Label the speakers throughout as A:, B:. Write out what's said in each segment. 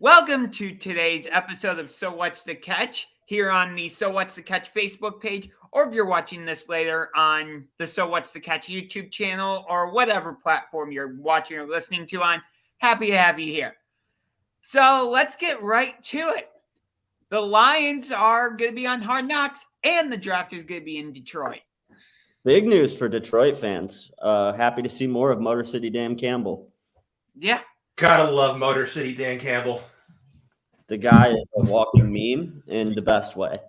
A: Welcome to today's episode of So What's the Catch here on the So What's the Catch Facebook page, or if you're watching this later on the So What's the Catch YouTube channel or whatever platform you're watching or listening to on. Happy to have you here. So let's get right to it. The Lions are going to be on Hard Knocks, and the draft is going to be in Detroit.
B: Big news for Detroit fans. Happy to see more of Motor City Dan Campbell.
A: Yeah.
C: Gotta love Motor City Dan Campbell.
B: The guy is a walking meme in the best way.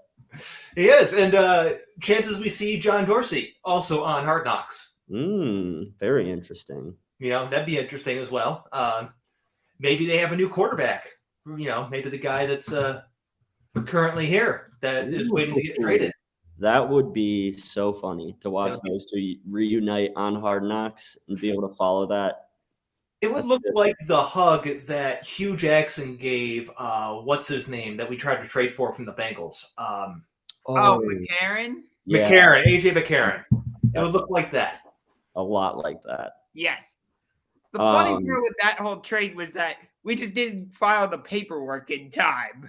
C: He is. And chances we see John Dorsey also on Hard Knocks.
B: Very interesting.
C: That'd be interesting as well. Maybe they have a new quarterback. Maybe the guy that's currently here that is waiting to get traded.
B: That would be so funny to watch those two reunite on Hard Knocks and be able to follow that.
C: It would look like the hug that Hugh Jackson gave, what's his name, that we tried to trade for from the Bengals.
A: McCarron?
B: Yeah.
C: McCarron, AJ McCarron. It would look like that.
B: A lot like that.
A: Yes. The funny part with that whole trade was that we just didn't file the paperwork in time.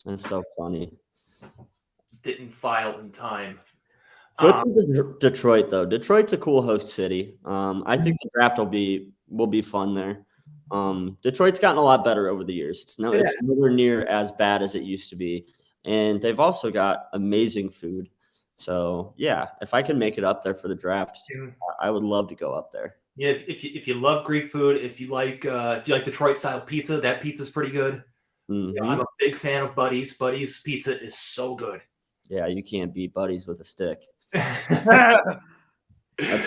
B: That's so funny.
C: Didn't file in time.
B: Good for Detroit, though. Detroit's a cool host city. I think the draft will be fun there. Detroit's gotten a lot better over the years. It's nowhere near as bad as it used to be, and they've also got amazing food. So yeah, if I can make it up there for the draft, I would love to go up there.
C: Yeah, if you love Greek food, if you like Detroit style pizza, that pizza's pretty good.
B: Mm-hmm.
C: I'm a big fan of Buddy's. Buddy's pizza is so good.
B: Yeah, you can't beat Buddy's with a stick. That's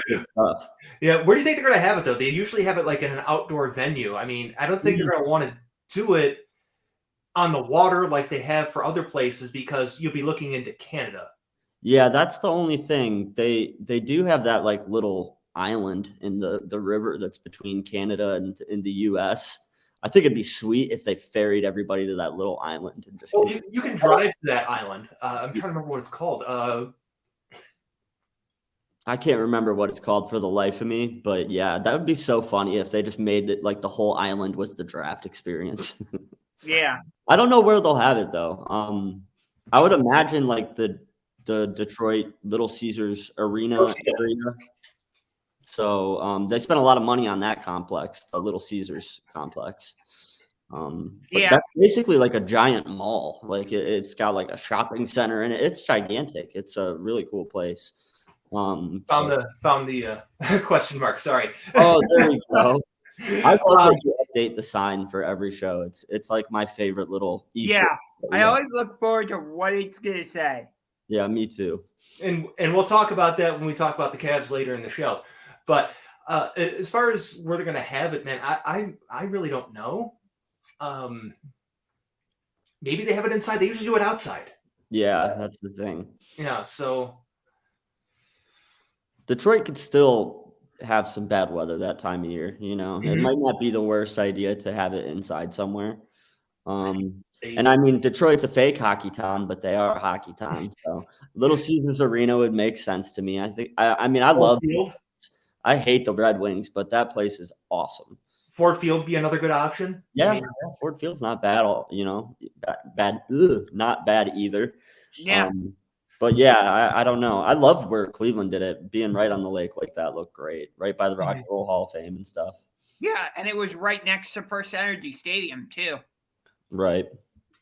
B: good stuff.
C: Yeah, where do you think they're going to have it, though? They usually have it like in an outdoor venue. I mean, I don't think they're going to want to do it on the water like they have for other places because you'll be looking into Canada.
B: Yeah, that's the only thing. They do have that like little island in the river that's between Canada and in the U.S. I think it'd be sweet if they ferried everybody to that little island. And just
C: you can drive to that island. I'm trying to remember what it's called.
B: I can't remember what it's called for the life of me, but yeah, that would be so funny if they just made it like the whole island was the draft experience.
A: Yeah.
B: I don't know where they'll have it though. I would imagine like the Detroit Little Caesars Arena area. So they spent a lot of money on that complex, the Little Caesars complex. That's basically like a giant mall. Like it's got like a shopping center in it. It's gigantic. It's a really cool place.
C: Found the question mark. Sorry.
B: Oh, there you go. I love that you update the sign for every show. It's like my favorite little Easter.
A: Yeah, I always look forward to what it's gonna say.
B: Yeah, me too.
C: And we'll talk about that when we talk about the Cavs later in the show. But as far as where they're going to have it, man, I really don't know. Maybe they have it inside. They usually do it outside.
B: Yeah, that's the thing.
C: Yeah, so
B: Detroit could still have some bad weather that time of year. It might not be the worst idea to have it inside somewhere. And I mean, Detroit's a fake hockey town, but they are a hockey town. So Little Caesars Arena would make sense to me. I think. I love. I hate the Red Wings, but that place is awesome.
C: Ford Field be another good option.
B: Yeah, Ford Field's not bad. Not bad either.
A: Yeah.
B: But yeah, I don't know. I love where Cleveland did it. Being right on the lake like that looked great. Right by the Rock and Roll Hall of Fame and stuff.
A: Yeah, and it was right next to First Energy Stadium too.
B: Right.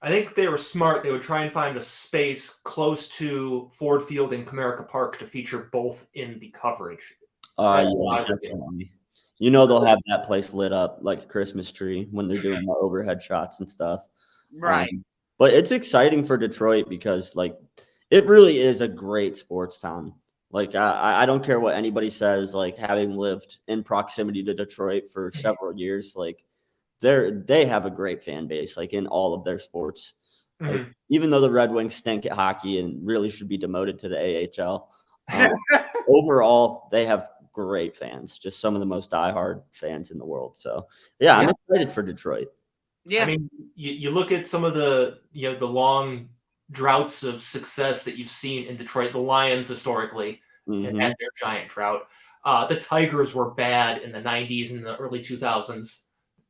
C: I think they were smart. They would try and find a space close to Ford Field and Comerica Park to feature both in the coverage.
B: Yeah, definitely. They'll have that place lit up like a Christmas tree when they're doing the overhead shots and stuff.
A: Right.
B: But it's exciting for Detroit because like it really is a great sports town. Like I don't care what anybody says, like having lived in proximity to Detroit for several years, like they have a great fan base, like in all of their sports. Like, even though the Red Wings stink at hockey and really should be demoted to the AHL, overall they have great fans, just some of the most diehard fans in the world. So yeah, I'm excited for Detroit.
A: Yeah,
C: I mean, you look at some of the the long droughts of success that you've seen in Detroit. The Lions historically had their giant drought. The Tigers were bad in the 90s and the early 2000s.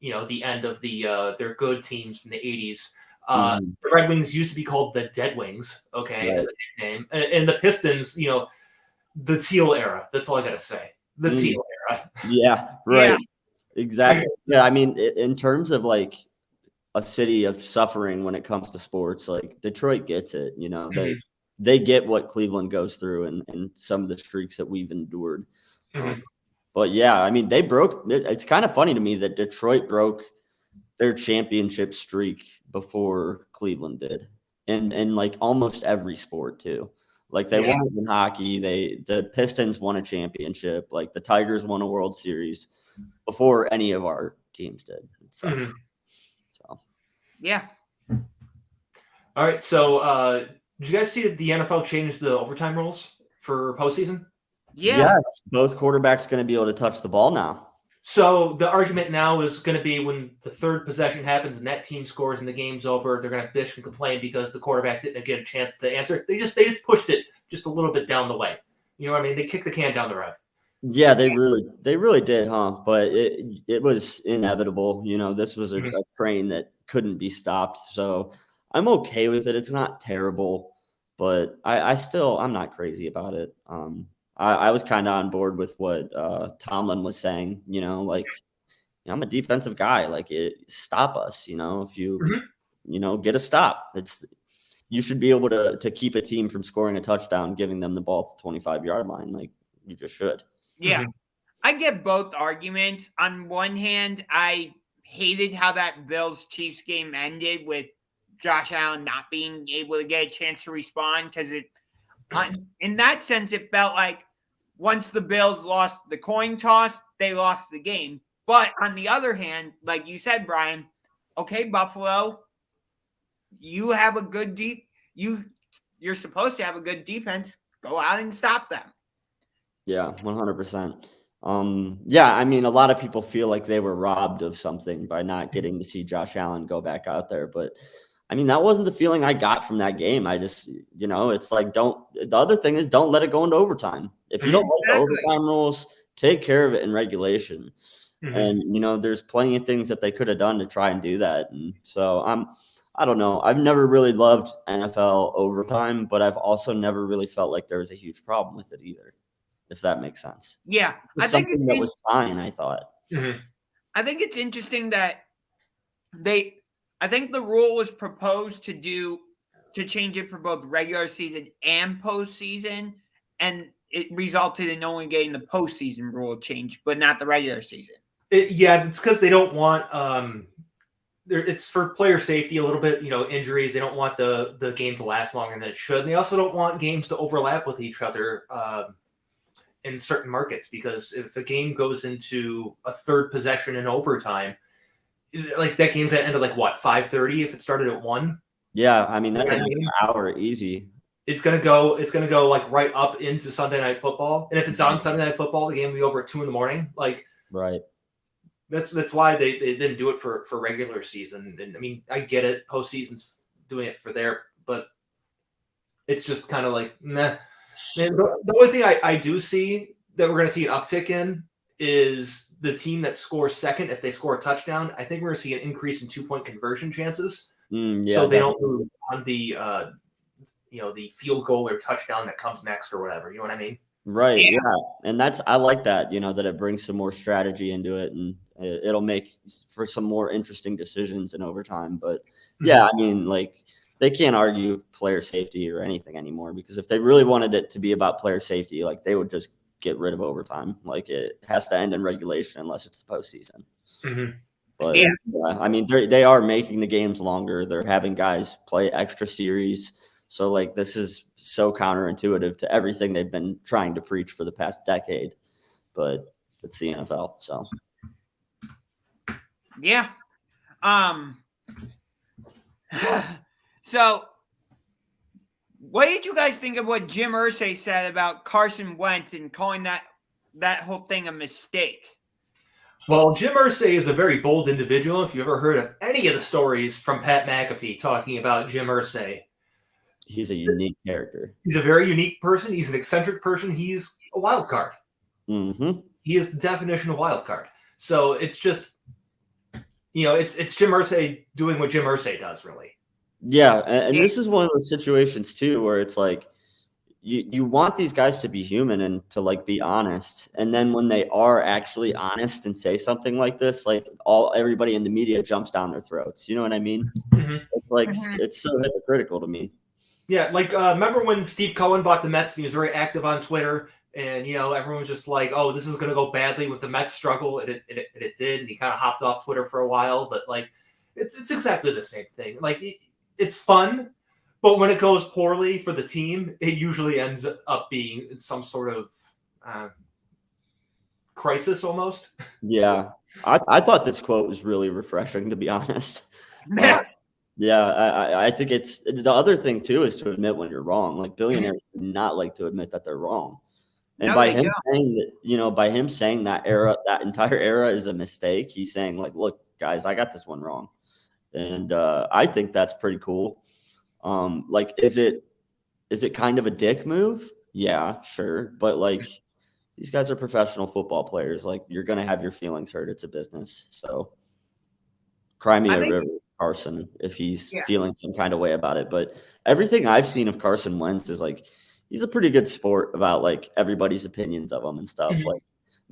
C: the end of their good teams from the 80s.
B: Mhm.
C: The Red Wings used to be called the Dead Wings, okay, as a nickname. And the Pistons, the teal era. That's all I got to say. The teal era.
B: Yeah, right. Exactly. Yeah, I mean, in terms of like a city of suffering when it comes to sports, like Detroit gets it. They get what Cleveland goes through and some of the streaks that we've endured. But yeah, I mean, they broke. It's kind of funny to me that Detroit broke their championship streak before Cleveland did, and like almost every sport too. Like they won it in hockey. The Pistons won a championship. Like the Tigers won a World Series before any of our teams did. So
A: yeah.
C: All right. So did you guys see that the NFL changed the overtime rules for postseason?
A: Yeah.
B: Yes, both quarterbacks going to be able to touch the ball now.
C: So the argument now is going to be when the third possession happens and that team scores and the game's over, they're going to bitch and complain because the quarterback didn't get a chance to answer. They just pushed it just a little bit down the way. You know what I mean? They kicked the can down the road.
B: Yeah, they really did, huh? But it was inevitable. This was a train that couldn't be stopped. So I'm okay with it. It's not terrible, but I'm not crazy about it. I was kind of on board with what Tomlin was saying. I'm a defensive guy. Like, stop us. If you get a stop, you should be able to keep a team from scoring a touchdown, giving them the ball at the 25-yard line. Like, you just should.
A: Yeah, I get both arguments. On one hand, I hated how that Bills-Chiefs game ended with Josh Allen not being able to get a chance to respond because in that sense, it felt like once the Bills lost the coin toss, they lost the game. But on the other hand, like you said, Brian, okay, Buffalo, you have a good you're supposed to have a good defense. Go out and stop them.
B: Yeah, 100%. Yeah, I mean, a lot of people feel like they were robbed of something by not getting to see Josh Allen go back out there. But I mean, that wasn't the feeling I got from that game. I just, it's like, the other thing is don't let it go into overtime. If you don't like the overtime rules, take care of it in regulation. And, there's plenty of things that they could have done to try and do that. And so I don't know. I've never really loved NFL overtime, but I've also never really felt like there was a huge problem with it either, if that makes sense.
A: Yeah.
B: I think something that was fine, I thought.
A: I think it's interesting that I think the rule was proposed to change it for both regular season and postseason, and it resulted in only getting the postseason rule changed, but not the regular season.
C: It's because they don't want it's for player safety a little bit, injuries. They don't want the game to last longer than it should. They also don't want games to overlap with each other in certain markets, because if a game goes into a third possession in overtime, like that game's at end of 5:30 if it started at 1.
B: Yeah, I mean that's an hour easy.
C: It's gonna go right up into Sunday Night Football, and if it's on Sunday Night Football, the game will be over at 2 a.m.
B: Right.
C: That's why they didn't do it for regular season. And I mean, I get it, postseason's doing it for there, but it's just kind of like meh. And the only thing I do see that we're going to see an uptick in is the team that scores second. If they score a touchdown, I think we're going to see an increase in 2-point conversion chances. So they don't move on the the field goal or touchdown that comes next or whatever. You know what I mean?
B: Right. Yeah. And I like that, that it brings some more strategy into it, and it'll make for some more interesting decisions in overtime. But yeah, I mean, they can't argue player safety or anything anymore, because if they really wanted it to be about player safety, they would just get rid of overtime. It has to end in regulation unless it's the postseason. But yeah, I mean, they are making the games longer. They're having guys play extra series. So this is so counterintuitive to everything they've been trying to preach for the past decade, but it's the NFL. So
A: yeah. So what did you guys think of what Jim Irsay said about Carson Wentz and calling that whole thing a mistake?
C: Well, Jim Irsay is a very bold individual. If you ever heard of any of the stories from Pat McAfee talking about Jim Irsay,
B: he's a unique character.
C: He's a very unique person. He's an eccentric person. He's a wild card. He is the definition of wild card. So it's just it's Jim Irsay doing what Jim Irsay does, really.
B: Yeah, and this is one of those situations too where it's like you want these guys to be human and to like be honest, and then when they are actually honest and say something like this, like everybody in the media jumps down their throats. You know what I mean?
C: Mm-hmm.
B: It's like it's so hypocritical to me.
C: Yeah, like remember when Steve Cohen bought the Mets and he was very active on Twitter, and everyone was just like, "Oh, this is going to go badly with the Mets struggle," and it did, and he kind of hopped off Twitter for a while. But like, it's exactly the same thing. Like, it's fun. But when it goes poorly for the team, it usually ends up being some sort of crisis almost.
B: Yeah. I thought this quote was really refreshing, to be honest. Yeah, I think it's the other thing, too, is to admit when you're wrong. Like, billionaires do not like to admit that they're wrong. And by him saying that, by him saying that entire era is a mistake, he's saying, like, look, guys, I got this one wrong. And I think that's pretty cool. Like, is it kind of a dick move? Yeah, sure. But like, these guys are professional football players. Like, you're going to have your feelings hurt. It's a business. So cry me a river, Carson, if he's feeling some kind of way about it. But everything I've seen of Carson Wentz is like, he's a pretty good sport about like everybody's opinions of him and stuff.
C: Mm-hmm.
B: Like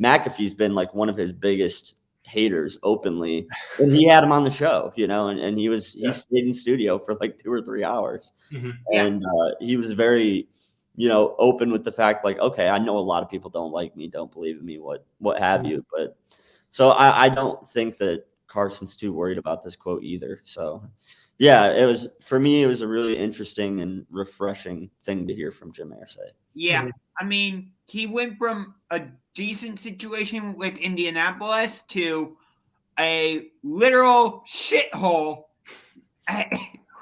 B: McAfee's been like one of his biggest haters openly, and he had him on the show, and he stayed in studio for like 2 or 3 hours.
C: Mm-hmm.
B: And he was very, open with the fact, like, okay, I know a lot of people don't like me, don't believe in me, what have you. But so I don't think that Carson's too worried about this quote either. So yeah, for me, it was a really interesting and refreshing thing to hear from Jim Irsay.
A: Yeah.
C: Mm-hmm.
A: I mean, he went from a decent situation with Indianapolis to a literal shithole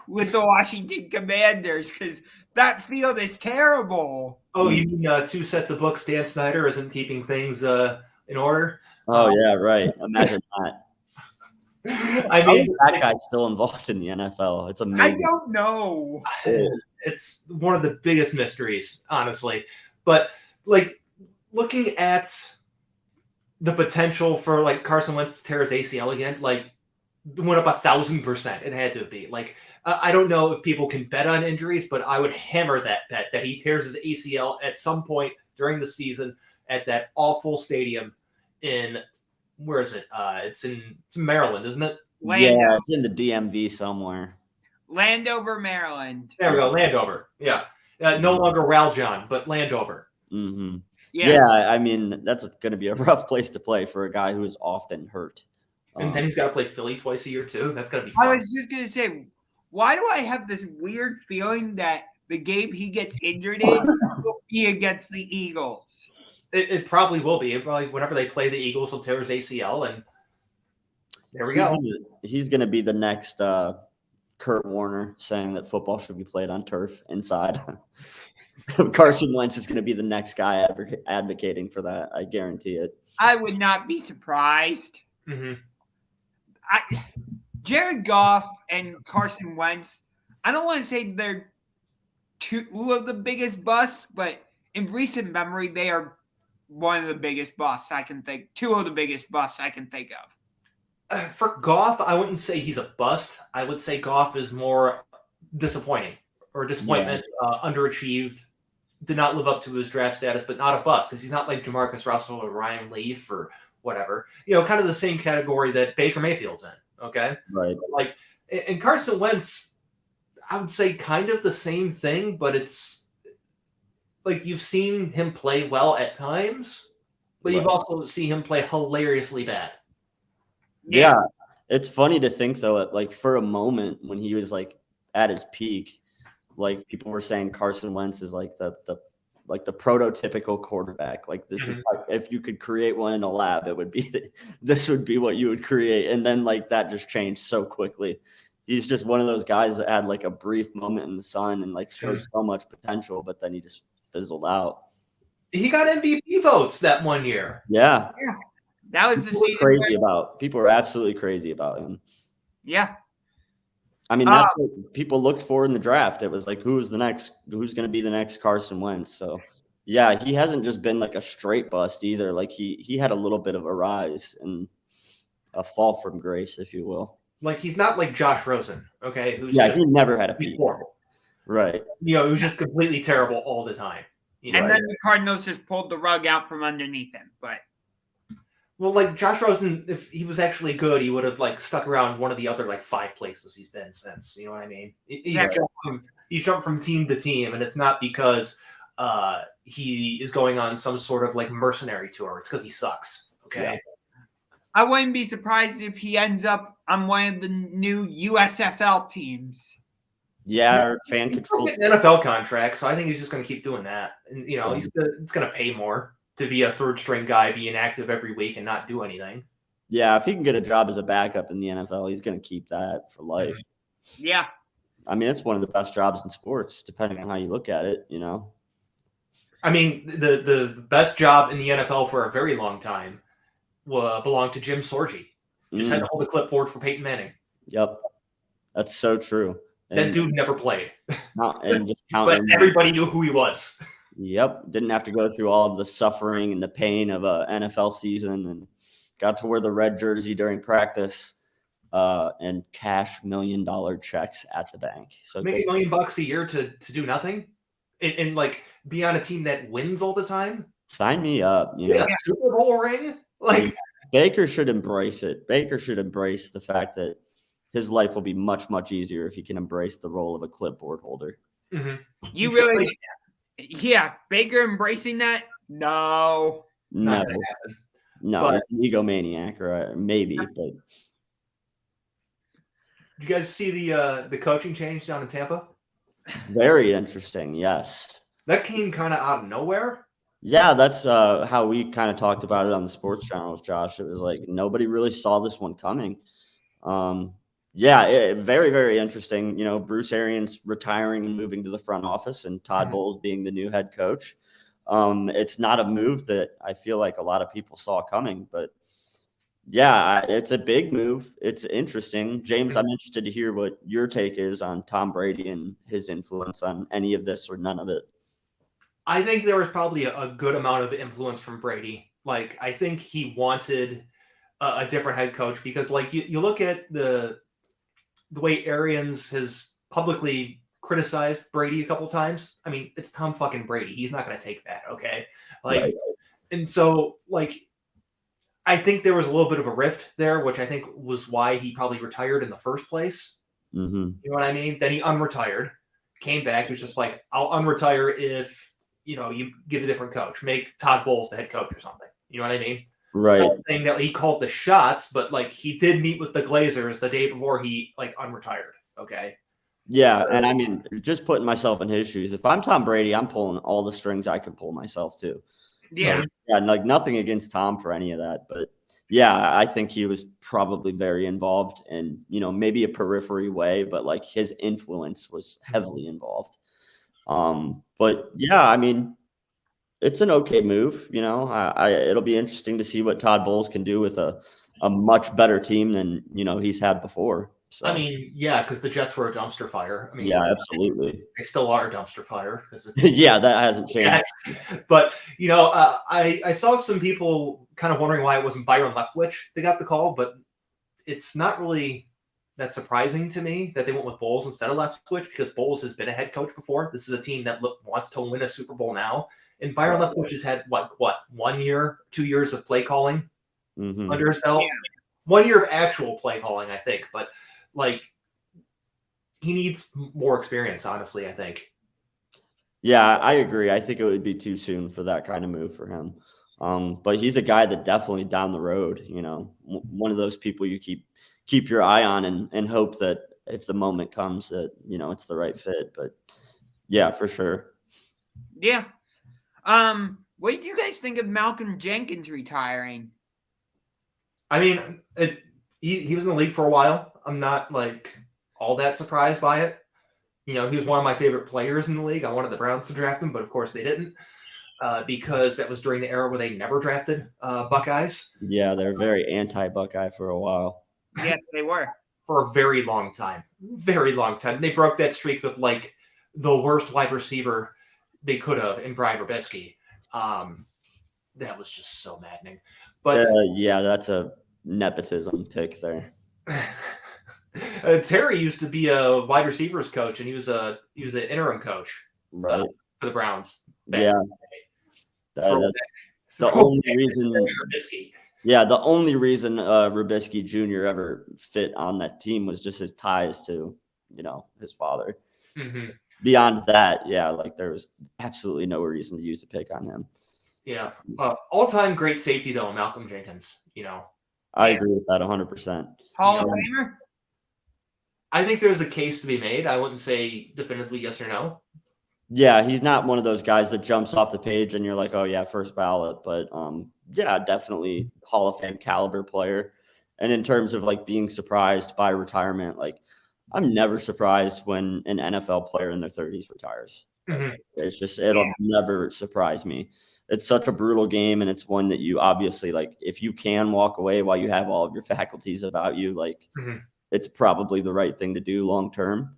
A: with the Washington Commanders, because that field is terrible.
C: Oh, you mean 2 sets of books Dan Snyder isn't keeping things in order?
B: Oh, yeah, right. Imagine that.
C: I mean,
B: that guy's still involved in the NFL. It's amazing.
A: I don't know.
C: It's one of the biggest mysteries, honestly. But like, looking at the potential for like Carson Wentz to tear his ACL again, like, went up 1,000%. It had to be like, I don't know if people can bet on injuries, but I would hammer that bet that he tears his ACL at some point during the season at that awful stadium in, where is it? It's in Maryland, isn't it?
B: Yeah, it's in the DMV somewhere.
A: Landover, Maryland.
C: There we go, Landover. Yeah. No longer Raljon, but Landover.
B: Mm-hmm. Yeah, I mean, that's going to be a rough place to play for a guy who is often hurt.
C: And then he's got to play Philly twice a year, too. That's going to be fun.
A: I was just going to say, why do I have this weird feeling that the game he gets injured in will be against the Eagles?
C: It probably will be. Probably whenever they play the Eagles, he'll tear his ACL, and there we go.
B: He's going to be the next Kurt Warner saying that football should be played on turf inside. Carson Wentz is going to be the next guy advocating for that. I guarantee it.
A: I would not be surprised.
C: Mm-hmm.
A: Jared Goff and Carson Wentz, I don't want to say they're two of the biggest busts, but in recent memory, they are one of the biggest busts I can think. 2 of the biggest busts I can think of.
C: For Goff, I wouldn't say he's a bust. I would say Goff is more disappointing or disappointment, underachieved, did not live up to his draft status, but not a bust because he's not like Jamarcus Russell or Ryan Leaf or whatever. Kind of the same category that Baker Mayfield's in. Okay,
B: right.
C: Like, and Carson Wentz, I would say kind of the same thing, but it's like you've seen him play well at times, but you've also seen him play hilariously bad.
B: Yeah, it's funny to think though, like for a moment when he was like at his peak, like people were saying Carson Wentz is like the prototypical quarterback. Like this is like, if you could create one in a lab, it would be this would be what you would create. And then like that just changed so quickly. He's just one of those guys that had like a brief moment in the sun and like showed so much potential, but then he just fizzled out.
C: He got MVP votes that one year.
B: Yeah.
A: That was the season.
B: People were absolutely crazy about him.
A: Yeah.
B: I mean, that's what people looked for in the draft. It was like, who's going to be the next Carson Wentz? So, yeah, he hasn't just been like a straight bust either. Like he had a little bit of a rise, and a fall from grace, if you will.
C: Like, he's not like Josh Rosen, okay? Who's
B: he never had a peak.
C: Horrible.
B: Right.
C: It was just completely terrible all the time.
A: And then the Cardinals just pulled the rug out from underneath him. But
C: well, like Josh Rosen, if he was actually good, he would have like stuck around one of the other like 5 places he's been since. You know what I mean? He jumped from team to team, and it's not because he is going on some sort of like mercenary tour. It's because he sucks. Okay.
B: Yeah.
A: I wouldn't be surprised if he ends up on one of the new USFL teams.
B: Yeah, or fan control.
C: NFL contract, so I think he's just going to keep doing that. And it's going to pay more to be a third string guy, be inactive every week and not do anything.
B: Yeah, if he can get a job as a backup in the NFL, he's going to keep that for life.
A: Yeah.
B: I mean, it's one of the best jobs in sports, depending on how you look at it,
C: I mean, the best job in the NFL for a very long time belonged to Jim Sorgi. Just had to hold a clipboard for Peyton Manning.
B: Yep. That's so true.
C: That dude never played.
B: And just
C: but everybody knew who he was.
B: Yep. Didn't have to go through all of the suffering and the pain of a NFL season, and got to wear the red jersey during practice and cash $1 million checks at the bank. So
C: make $1 million a year to do nothing and like be on a team that wins all the time.
B: Sign me up.
C: Super Bowl ring. Like
B: Baker should embrace it. Baker should embrace the fact that his life will be much, much easier if he can embrace the role of a clipboard holder.
C: Mm-hmm.
A: You really, Baker embracing that? No.
B: No, it's an egomaniac, or maybe. But
C: did you guys see the coaching change down in Tampa?
B: Very interesting. Yes,
C: that came kind of out of nowhere.
B: Yeah, that's how we kind of talked about it on the sports channels, Josh. It was like nobody really saw this one coming. Very, very interesting. Bruce Arians retiring and moving to the front office, and Todd Bowles being the new head coach. It's not a move that I feel like a lot of people saw coming, but yeah, it's a big move. It's interesting. James, I'm interested to hear what your take is on Tom Brady and his influence on any of this or none of it.
C: I think there was probably a good amount of influence from Brady. Like, I think he wanted a different head coach because, like, you look at the way Arians has publicly criticized Brady a couple times. I mean, it's Tom fucking Brady. He's not going to take that, okay? Like, right. And so, like, I think there was a little bit of a rift there, which I think was why he probably retired in the first place.
B: Mm-hmm.
C: You know what I mean? Then he unretired, came back, was just like, I'll unretire if, you get a different coach. Make Todd Bowles the head coach or something. You know what I mean?
B: Right.
C: Not saying that he called the shots, but, like, he did meet with the Glazers the day before he, like, unretired, okay?
B: Yeah, and I mean, just putting myself in his shoes. If I'm Tom Brady, I'm pulling all the strings I can pull myself too.
A: Yeah.
B: So, yeah, like nothing against Tom for any of that, but yeah, I think he was probably very involved in, maybe a periphery way, but like his influence was heavily involved. But yeah, I mean, it's an okay move. It'll be interesting to see what Todd Bowles can do with a much better team than, he's had before. So.
C: I mean, yeah, because the Jets were a dumpster fire. I mean,
B: yeah, absolutely.
C: They still are a dumpster fire.
B: Yeah, that hasn't changed.
C: But, I saw some people kind of wondering why it wasn't Byron Leftwich that got the call, but it's not really that surprising to me that they went with Bowles instead of Leftwich because Bowles has been a head coach before. This is a team that wants to win a Super Bowl now. And Byron Leftwich has had, what, 1 year, 2 years of play calling under his belt? Yeah. 1 year of actual play calling, I think. But, like, he needs more experience, honestly, I think.
B: Yeah, I agree. I think it would be too soon for that kind of move for him. But he's a guy that definitely down the road, one of those people you keep your eye on and hope that if the moment comes that, it's the right fit. But yeah, for sure.
A: Yeah. What did you guys think of Malcolm Jenkins retiring?
C: I mean, he was in the league for a while. I'm not like all that surprised by it. He was one of my favorite players in the league. I wanted the Browns to draft him, but of course they didn't because that was during the era where they never drafted Buckeyes.
B: Yeah, they're very anti-Buckeye for a while.
A: Yes, they were. For
C: a very long time. Very long time. They broke that streak with like the worst wide receiver they could have in Brian Robisky. That was just so maddening. But
B: yeah, that's a nepotism pick there.
C: Terry used to be a wide receivers coach, and he was an interim coach
B: Right.
C: for the Browns.
B: Yeah. That's the only reason. Yeah, the only reason Rubisky Jr. ever fit on that team was just his ties to, his father.
C: Mm-hmm.
B: Beyond that, yeah, like there was absolutely no reason to use the pick on him.
C: Yeah. All-time great safety, though, Malcolm Jenkins,
B: I agree with that 100%.
A: Hall of Famer?
C: I think there's a case to be made. I wouldn't say definitively yes or no.
B: Yeah, he's not one of those guys that jumps off the page and you're like, oh, yeah, first ballot. But, yeah, definitely Hall of Fame caliber player. And in terms of, like, being surprised by retirement, like, I'm never surprised when an NFL player in their 30s retires.
C: Mm-hmm.
B: It's just, it'll never surprise me. It's such a brutal game, and it's one that you obviously, like, if you can walk away while you have all of your faculties about you, like, it's probably the right thing to do long term.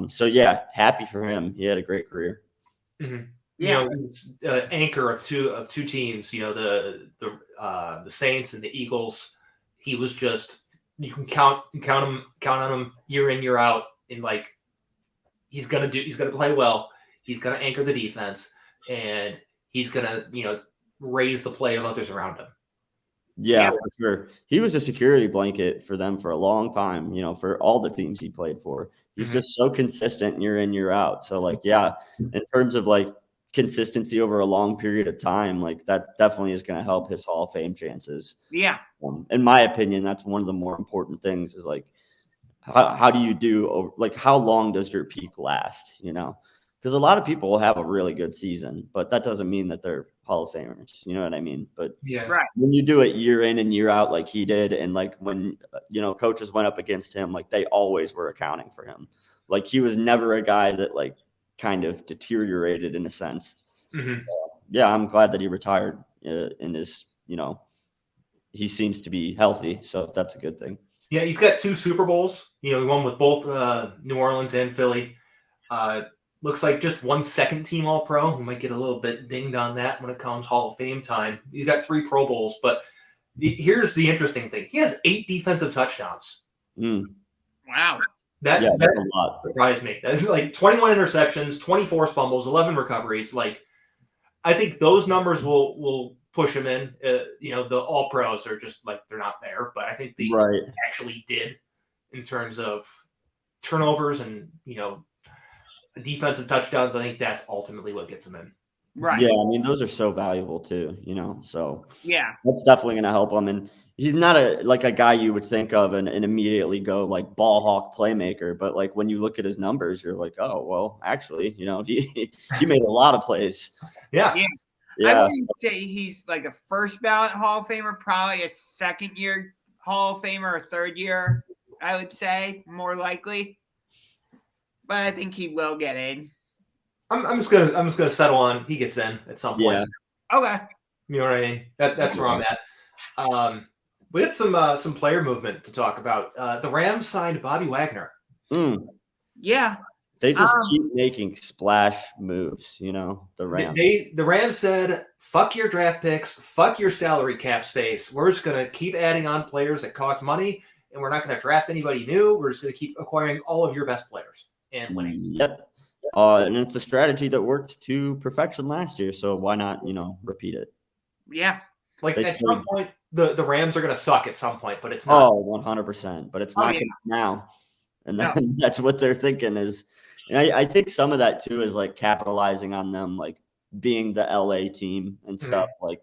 B: So, yeah, happy for him. He had a great career.
C: Mm-hmm. Yeah, anchor of two teams. The Saints and the Eagles. He was just, you can count on him year in, year out. And like, he's gonna play well. He's gonna anchor the defense, and he's gonna raise the play of others around him.
B: Yeah, for sure. He was a security blanket for them for a long time. For all the teams he played for. He's just so consistent year in, year out. So like, yeah, in terms of like consistency over a long period of time, like that definitely is going to help his Hall of Fame chances.
A: Yeah.
B: In my opinion, that's one of the more important things is like, how do you do, like, how long does your peak last? Because a lot of people will have a really good season, but that doesn't mean that they're Hall of Famers. You know what I mean? But when you do it year in and year out, like he did, and like when, coaches went up against him, like they always were accounting for him. Like he was never a guy that like kind of deteriorated in a sense.
C: Mm-hmm.
B: So, yeah, I'm glad that he retired in his, he seems to be healthy. So that's a good thing.
C: Yeah, he's got 2 Super Bowls. He won with both New Orleans and Philly. Looks like just 1 second team All-Pro. He might get a little bit dinged on that when it comes Hall of Fame time. He's got 3 Pro Bowls, but here's the interesting thing. He has 8 defensive touchdowns.
A: Wow.
B: That's a lot.
C: Surprised me. That's like 21 interceptions, 24 fumbles, 11 recoveries. Like, I think those numbers will push him in. The All-Pros are just like, they're not there, but I think they actually did in terms of turnovers and, defensive touchdowns. I think that's ultimately what gets him in.
A: Right.
B: Yeah, I mean, those are so valuable too, so
A: yeah,
B: that's definitely going to help him. And he's not a guy you would think of and immediately go like ball hawk playmaker. But like when you look at his numbers, you're like, oh, well, actually, he made a lot of plays.
C: Yeah.
A: I wouldn't say he's like a first ballot Hall of Famer, probably a second year Hall of Famer or third year, I would say, more likely. But I think he will get in.
C: I'm just gonna settle on he gets in at some point.
A: Yeah. Okay.
C: You know what I mean? That's where I'm at. We had some player movement to talk about. The Rams signed Bobby Wagner.
A: Yeah.
B: They just keep making splash moves, the Rams.
C: The Rams said, fuck your draft picks, fuck your salary cap space. We're just gonna keep adding on players that cost money, and we're not gonna draft anybody new. We're just gonna keep acquiring all of your best players and winning.
B: Yep. And it's a strategy that worked to perfection last year, so why not, repeat it?
A: Yeah.
C: Like at some point, the Rams are going to suck at some point, but it's not.
B: Oh, 100%. But it's not now. And that's what they're thinking is, and I think some of that too is like capitalizing on them, like being the LA team and stuff. Like,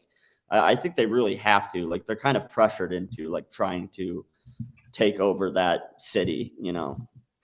B: I think they really have to, like, they're kind of pressured into like trying to take over that city,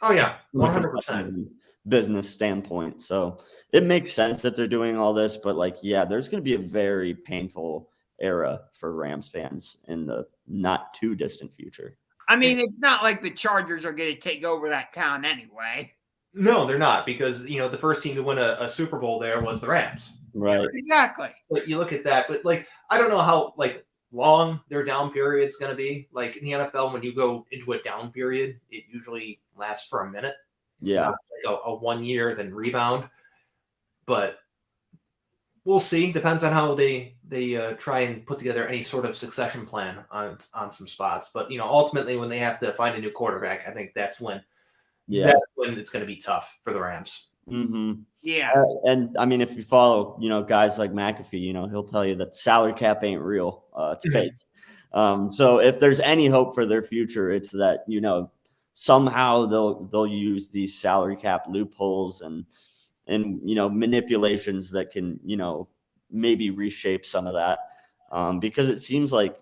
C: Oh yeah, 100%.
B: Business standpoint. So it makes sense that they're doing all this, but like, yeah, there's going to be a very painful era for Rams fans in the not too distant future.
A: I mean, it's not like the Chargers are going to take over that town anyway.
C: No, they're not, because the first team to win a Super Bowl there was the Rams.
B: Right.
A: Exactly.
C: But you look at that, but like, I don't know how like long their down period's going to be. Like in the NFL, when you go into a down period, it usually lasts for a minute. It's not like a 1 year, then rebound. But we'll see. Depends on how they try and put together any sort of succession plan on some spots. But ultimately, when they have to find a new quarterback, I think that's when it's going to be tough for the Rams.
B: Mm-hmm.
A: Yeah.
B: And I mean, if you follow, guys like McAfee, he'll tell you that salary cap ain't real. It's fake. So if there's any hope for their future, it's that, somehow they'll use these salary cap loopholes and manipulations that can, maybe reshape some of that. Because it seems like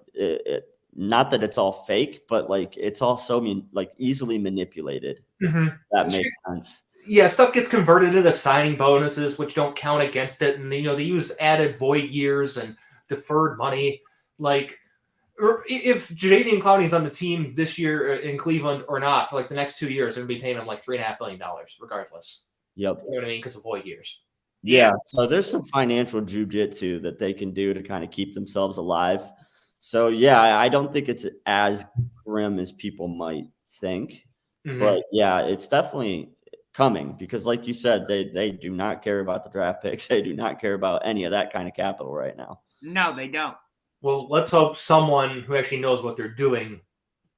B: not that it's all fake, but like it's all so easily manipulated.
C: Mm-hmm.
B: That makes sense.
C: Yeah, stuff gets converted into signing bonuses, which don't count against it, and they use added void years and deferred money. Like, if Jadeveon Clowney's on the team this year in Cleveland or not, for like the next 2 years, they're gonna be paying him like $3.5 million, regardless.
B: Yep.
C: You know what I mean? Because of void years.
B: Yeah. So there's some financial jujitsu that they can do to kind of keep themselves alive. So yeah, I don't think it's as grim as people might think, but yeah, it's definitely coming because, like you said, they do not care about the draft picks. They do not care about any of that kind of capital right now.
A: No, they don't.
C: Well, let's hope someone who actually knows what they're doing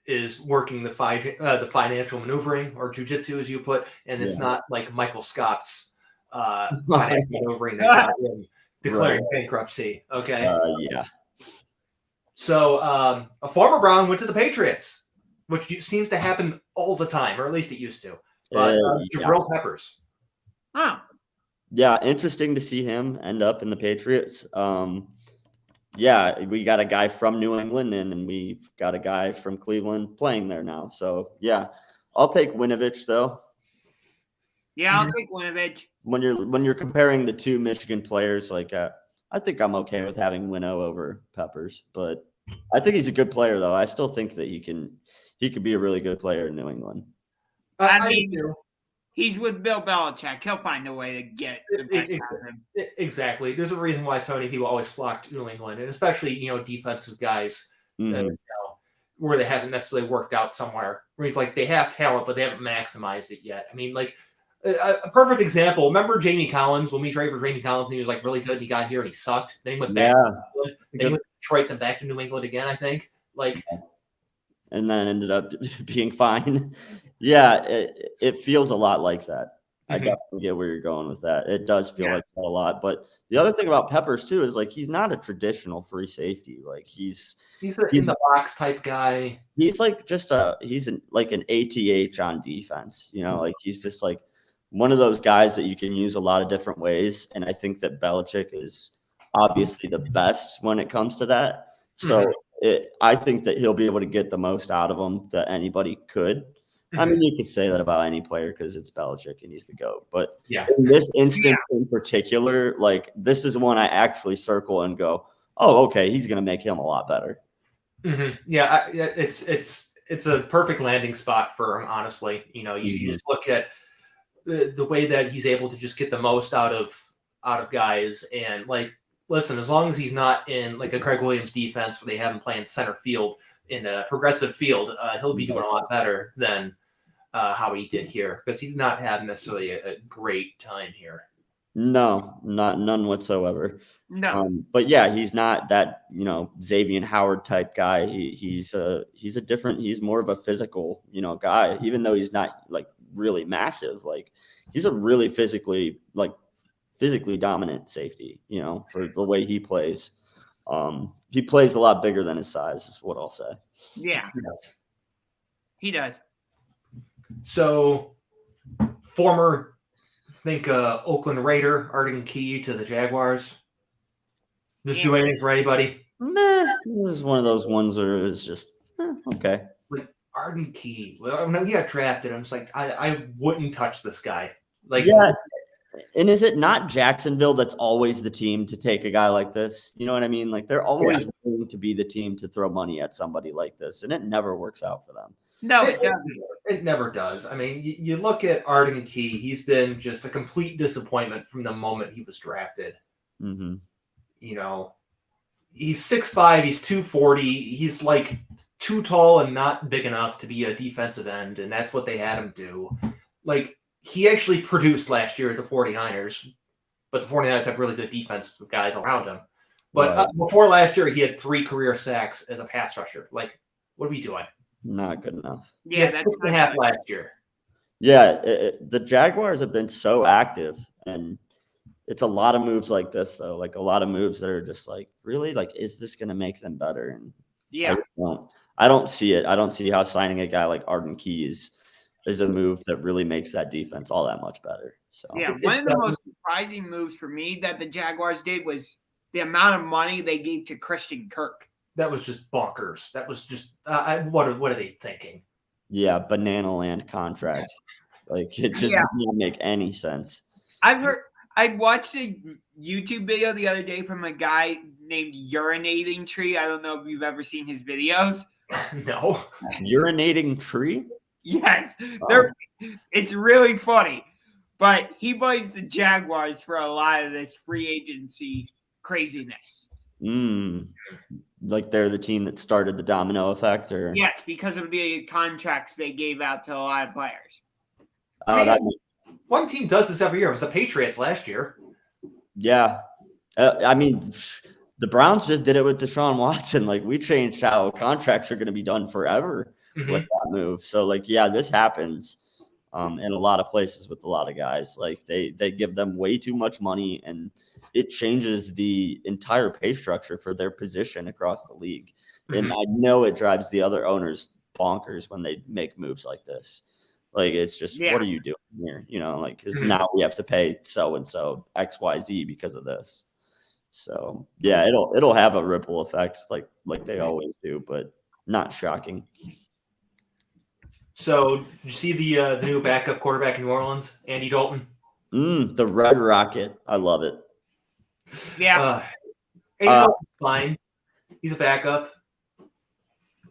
C: is working the financial maneuvering or jujitsu, as you put, and it's not like Michael Scott's financial maneuvering that got him declaring bankruptcy. Okay.
B: Yeah.
C: So a former Brown went to the Patriots, which seems to happen all the time, or at least it used to. But Jabril Peppers.
A: Huh.
B: Yeah, interesting to see him end up in the Patriots. Yeah, we got a guy from New England, and we've got a guy from Cleveland playing there now. So, yeah, I'll take Winovich, though.
A: Yeah, I'll take Winovich.
B: When you're comparing the two Michigan players, like I think I'm okay with having Winnow over Peppers, but I think he's a good player, though. I still think that he could be a really good player in New England.
A: I mean, he's with Bill Belichick. He'll find a way to get the best out of him.
C: Exactly. There's a reason why so many people always flock to New England, and especially defensive guys where it hasn't necessarily worked out somewhere. Where it's like they have talent, but they haven't maximized it yet. I mean, like a perfect example. Remember Jamie Collins when we traded for Jamie Collins and he was like really good and he got here and he sucked. Then he went back to New England. Then he went to Detroit, then back to New England again, I think. And
B: then ended up being fine. Yeah, it feels a lot like that. I definitely get where you're going with that. It does feel like that a lot. But the other thing about Peppers too is like he's not a traditional free safety. Like he's
C: in the box type guy.
B: He's like he's like an ATH on defense. Like he's just like one of those guys that you can use a lot of different ways. And I think that Belichick is obviously the best when it comes to that. So I think that he'll be able to get the most out of him that anybody could. I mean, you could say that about any player because it's Belichick and he's the GOAT. But in this instance in particular, like this is one I actually circle and go, oh, okay, he's going to make him a lot better.
C: Yeah, it's a perfect landing spot for him, honestly. You just look at the way that he's able to just get the most out of guys and like, listen, as long as he's not in like a Craig Williams defense where they have him playing center field in a progressive field, he'll be doing a lot better than how he did here because he did not have necessarily a great time here.
B: No, none whatsoever.
A: No.
B: But yeah, he's not that, Xavier Howard type guy. He's more of a physical, guy, even though he's not like really massive. Like he's a really physically dominant safety, for the way he plays. He plays a lot bigger than his size is what I'll say.
A: Yeah. He does.
C: So former, I think, Oakland Raider, Arden Key to the Jaguars. Does do anything for anybody?
B: Nah, this is one of those ones where it's just, okay.
C: Like Arden Key. Well, no, he got drafted. I'm just like, I wouldn't touch this guy. Like,
B: yeah. And is it not Jacksonville that's always the team to take a guy like this? You know what I mean? Like they're always willing to be the team to throw money at somebody like this, and it never works out for them.
A: No,
C: it never does. I mean, you look at Arden Key, he's been just a complete disappointment from the moment he was drafted.
B: Mm-hmm.
C: He's 6'5", he's 240, he's like too tall and not big enough to be a defensive end, and that's what they had him do. Like, he actually produced last year at the 49ers. but the 49ers have really good defense with guys around him. But before last year, he had 3 career sacks as a pass rusher. Like, what are we doing?
B: Not good enough.
A: Yeah,
C: that's 6.5 last year.
B: Yeah, the Jaguars have been so active, and it's a lot of moves like this, though. Like, a lot of moves that are just like, really? Like, is this going to make them better? And
A: yeah.
B: I don't see it. I don't see how signing a guy like Arden Key is a move that really makes that defense all that much better. So
A: yeah, one of the most surprising moves for me that the Jaguars did was the amount of money they gave to Christian Kirk.
C: That was just bonkers. That was just what are they thinking?
B: Yeah, banana land contract. Like, it just doesn't make any sense.
A: I watched a YouTube video the other day from a guy named Urinating Tree. I don't know if you've ever seen his videos.
C: No.
B: Urinating Tree?
A: Yes. It's really funny. But he blames the Jaguars for a lot of this free agency craziness.
B: Like they're the team that started the domino effect? Or
A: yes, because of the contracts they gave out to a lot of players.
C: One team does this every year. It was the Patriots last year.
B: Yeah. I mean, the Browns just did it with Deshaun Watson. Like, we changed how contracts are going to be done forever with that move. So, like, yeah, this happens in a lot of places with a lot of guys. Like, they give them way too much money, and it changes the entire pay structure for their position across the league. And I know it drives the other owners bonkers when they make moves like this. Like, it's just, what are you doing here? You know, like, because now we have to pay so-and-so XYZ because of this. So, yeah, it'll have a ripple effect like they always do, but not shocking.
C: So, did you see the new backup quarterback in New Orleans, Andy Dalton?
B: The Red Rocket. I love it.
A: Yeah.
C: Andy Dalton's fine. He's a backup.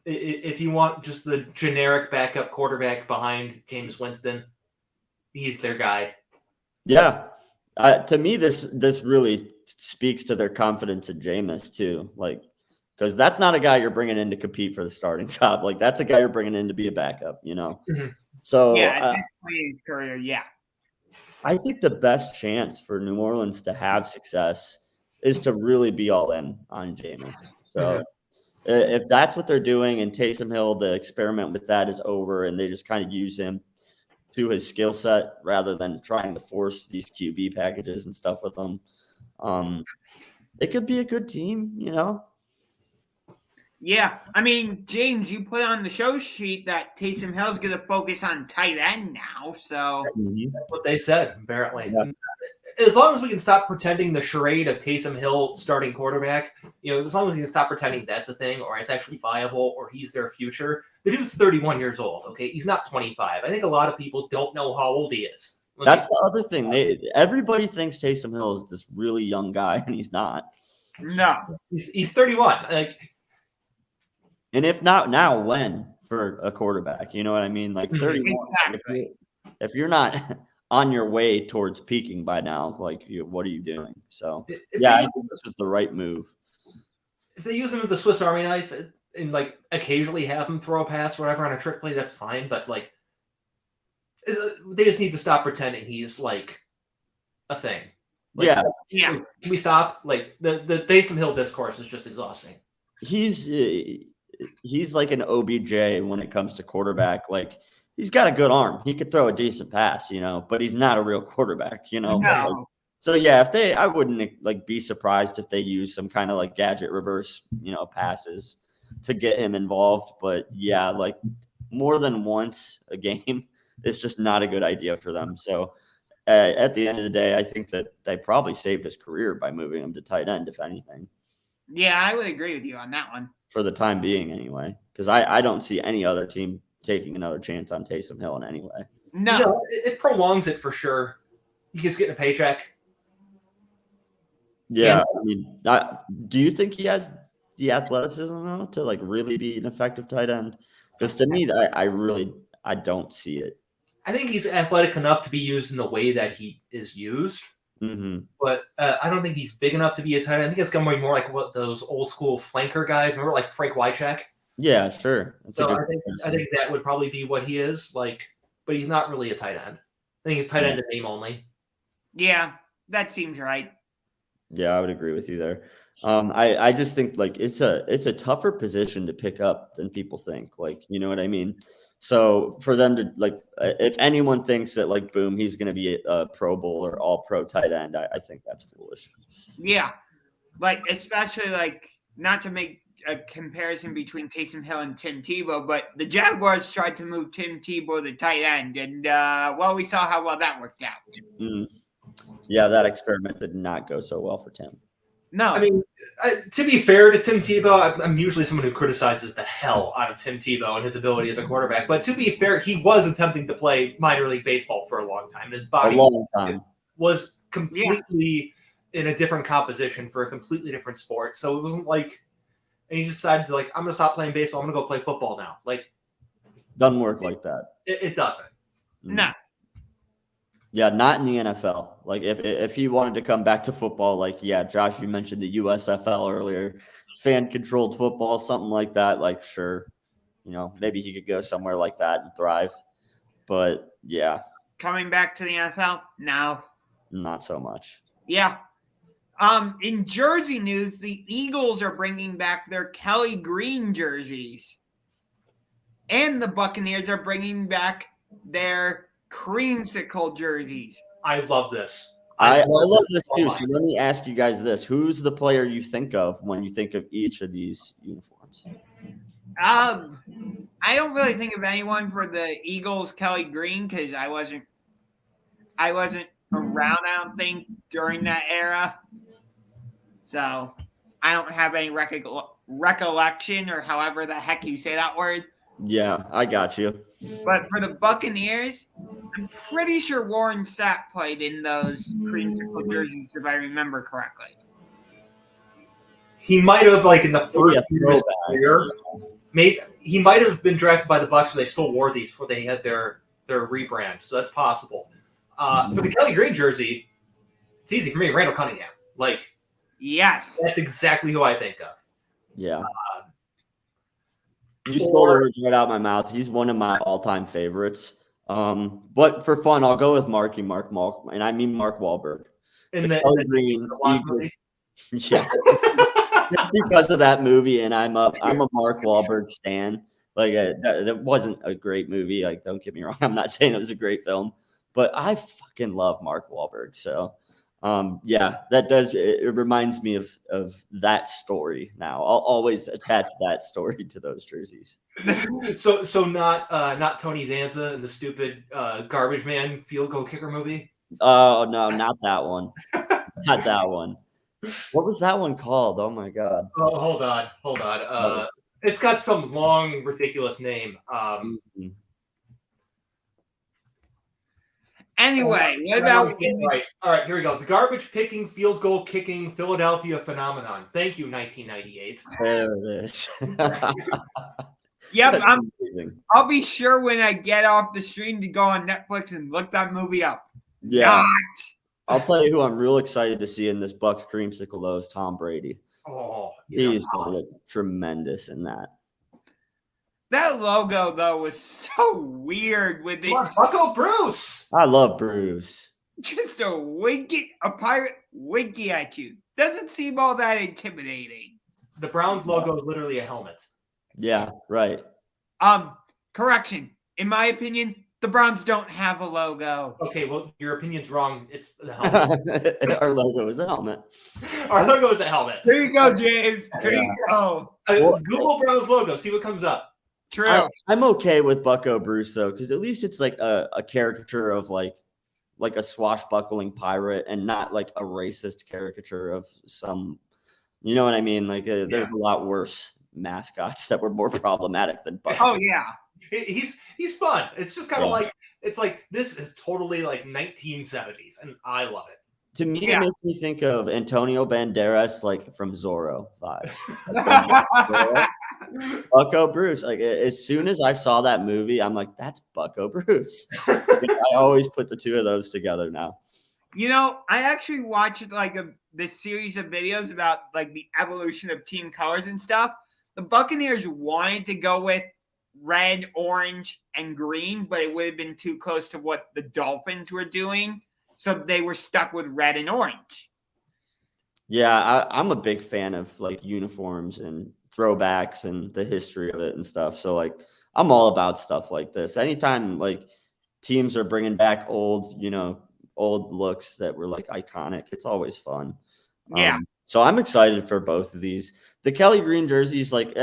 C: If you want just the generic backup quarterback behind James Winston, he's their guy.
B: Yeah. To me, this really speaks to their confidence in Jameis too. Like, because that's not a guy you're bringing in to compete for the starting job. Like, that's a guy you're bringing in to be a backup, you know? So
A: yeah, his career, yeah.
B: I think the best chance for New Orleans to have success is to really be all in on Jameis. So if that's what they're doing, and Taysom Hill, the experiment with that is over, and they just kind of use him to his skill set rather than trying to force these QB packages and stuff with them, it could be a good team, you know?
A: Yeah. I mean, James, you put on the show sheet that Taysom Hill's going to focus on tight end now. So
C: that's what they said, apparently.
B: Yeah.
C: As long as we can stop pretending the charade of Taysom Hill starting quarterback, you know, as long as we can stop pretending that's a thing, or it's actually viable, or he's their future. The dude's 31 years old, okay? He's not 25. I think a lot of people don't know how old he is.
B: That's the other thing. Everybody thinks Taysom Hill is this really young guy, and he's not.
A: No.
C: He's 31. Like,
B: and if not now, when for a quarterback? You know what I mean? Like 31.
A: Exactly.
B: If you're not on your way towards peaking by now, like, what are you doing? So, I think this was the right move.
C: If they use him as the Swiss Army knife and, like, occasionally have him throw a pass or whatever on a trick play, that's fine. But, like, they just need to stop pretending he's, like, a thing. Like,
A: yeah.
C: Can we stop? Like, the Taysom Hill discourse is just exhausting.
B: He's like an OBJ when it comes to quarterback. Like, he's got a good arm. He could throw a decent pass, you know, but he's not a real quarterback, you know.
A: No.
B: Like, so yeah, I wouldn't like be surprised if they use some kind of like gadget reverse, you know, passes to get him involved. But yeah, like more than once a game is just not a good idea for them. So at the end of the day, I think that they probably saved his career by moving him to tight end, if anything.
A: Yeah, I would agree with you on that one.
B: For the time being, anyway, because I don't see any other team taking another chance on Taysom Hill in any way.
A: No.
C: You know, it prolongs it for sure. He keeps getting a paycheck.
B: Yeah, I mean, do you think he has the athleticism though to like really be an effective tight end? Because to me, I don't see it.
C: I think he's athletic enough to be used in the way that he is used. But I don't think he's big enough to be a tight end. I think it's going to be more like what those old school flanker guys. Remember, like Frank Wycheck?
B: Yeah, sure.
C: So I think that would probably be what he is like. But he's not really a tight end. I think he's tight end in name only.
A: Yeah. That seems right.
B: Yeah, I would agree with you there. I just think like it's a tougher position to pick up than people think. Like, you know what I mean? So for them to like, if anyone thinks that like, boom, he's going to be a Pro Bowl or All Pro tight end, I think that's foolish.
A: Yeah, like especially like not to make a comparison between Taysom Hill and Tim Tebow, but the Jaguars tried to move Tim Tebow to tight end, and well, we saw how well that worked out.
B: Yeah, that experiment did not go so well for Tim.
A: No,
C: I mean, to be fair to Tim Tebow, I'm usually someone who criticizes the hell out of Tim Tebow and his ability as a quarterback. But to be fair, he was attempting to play minor league baseball for a long time. His body was completely in a different composition for a completely different sport. So it wasn't like, and he decided to like, I'm going to stop playing baseball. I'm going to go play football now. Like,
B: doesn't work like that.
C: It doesn't.
A: no.
B: Yeah, not in the NFL. Like if he wanted to come back to football, like, yeah, Josh, you mentioned the USFL earlier, fan-controlled football, something like that. Like, sure, you know, maybe he could go somewhere like that and thrive. But yeah,
A: Coming back to the NFL? No.
B: not so much.
A: Yeah. In Jersey news, the Eagles are bringing back their Kelly Green jerseys. And the Buccaneers are bringing back their creamsicle jerseys.
C: I love this.
B: I love this too. So let me ask you guys this. Who's the player you think of when you think of each of these uniforms?
A: I don't really think of anyone for the Eagles Kelly Green because I wasn't around, I don't think, during that era. So I don't have any recollection or however the heck you say that word.
B: Yeah, I got you.
A: But for the Buccaneers, I'm pretty sure Warren Sapp played in those creamsicle jerseys, if I remember correctly.
C: He might have, like, in the first year of his career, maybe he might have been drafted by the Bucs, so they still wore these before they had their rebrand. So that's possible. For the Kelly Green jersey, it's easy for me. Randall Cunningham. Like,
A: yes,
C: that's exactly who I think of.
B: Yeah. You stole the words right out of my mouth. He's one of my all-time favorites. But for fun, I'll go with Mark, and I mean Mark Wahlberg.
C: In
B: Kelly Green, yes, just because of that movie, and I'm a Mark Wahlberg stan. Like that wasn't a great movie. Like, don't get me wrong, I'm not saying it was a great film, but I fucking love Mark Wahlberg. So, yeah, that does. It reminds me of that story. Now I'll always attach that story to those jerseys.
C: So not Tony Danza and the stupid garbage man field goal kicker movie.
B: Oh no, not that one. Not that one. What was that one called? Oh my god.
C: Oh, hold on. It's got some long, ridiculous name.
A: Anyway, what about...
C: All right, here we go. The garbage picking, field goal kicking Philadelphia phenomenon. Thank you, 1998.
B: There it is.
A: Yep, I'll be sure when I get off the stream to go on Netflix and look that movie up.
B: Yeah.
A: Not.
B: I'll tell you who I'm real excited to see in this Bucs creamsicle, though, is Tom Brady.
C: Oh,
B: he's going to look tremendous in that.
A: That logo, though, was so weird with it.
C: Bucko Bruce.
B: I love Bruce.
A: Just a pirate winky at you. Doesn't seem all that intimidating.
C: The Browns logo is literally a helmet.
B: Yeah, right.
A: Correction. In my opinion, the Browns don't have a logo.
C: Okay, well, your opinion's wrong. It's the helmet.
B: Our logo is a helmet.
C: Our logo is a helmet.
A: There you go, James. There you go.
C: Google Browns logo. See what comes up.
A: True.
B: I'm okay with Bucko Bruce, though, because at least it's like a caricature of like a swashbuckling pirate and not like a racist caricature of some, you know what I mean? Like there's a lot worse mascots that were more problematic than Bucko.
A: Oh, yeah.
C: He's fun. It's just kind of like, it's like, this is totally like 1970s, and I love it.
B: To me, it makes me think of Antonio Banderas, like from Zorro vibes. Bucko Bruce. Like as soon as I saw that movie, I'm like, that's Bucko Bruce. I always put the two of those together now.
A: You know, I actually watched like this series of videos about like the evolution of team colors and stuff. The Buccaneers wanted to go with red, orange, and green, but it would have been too close to what the Dolphins were doing. so they were stuck with red and orange.
B: Yeah, I'm a big fan of like uniforms and throwbacks and the history of it and stuff. So like I'm all about stuff like this. Anytime like teams are bringing back old looks that were like iconic, it's always fun.
A: Yeah.
B: So I'm excited for both of these. The Kelly green jerseys, like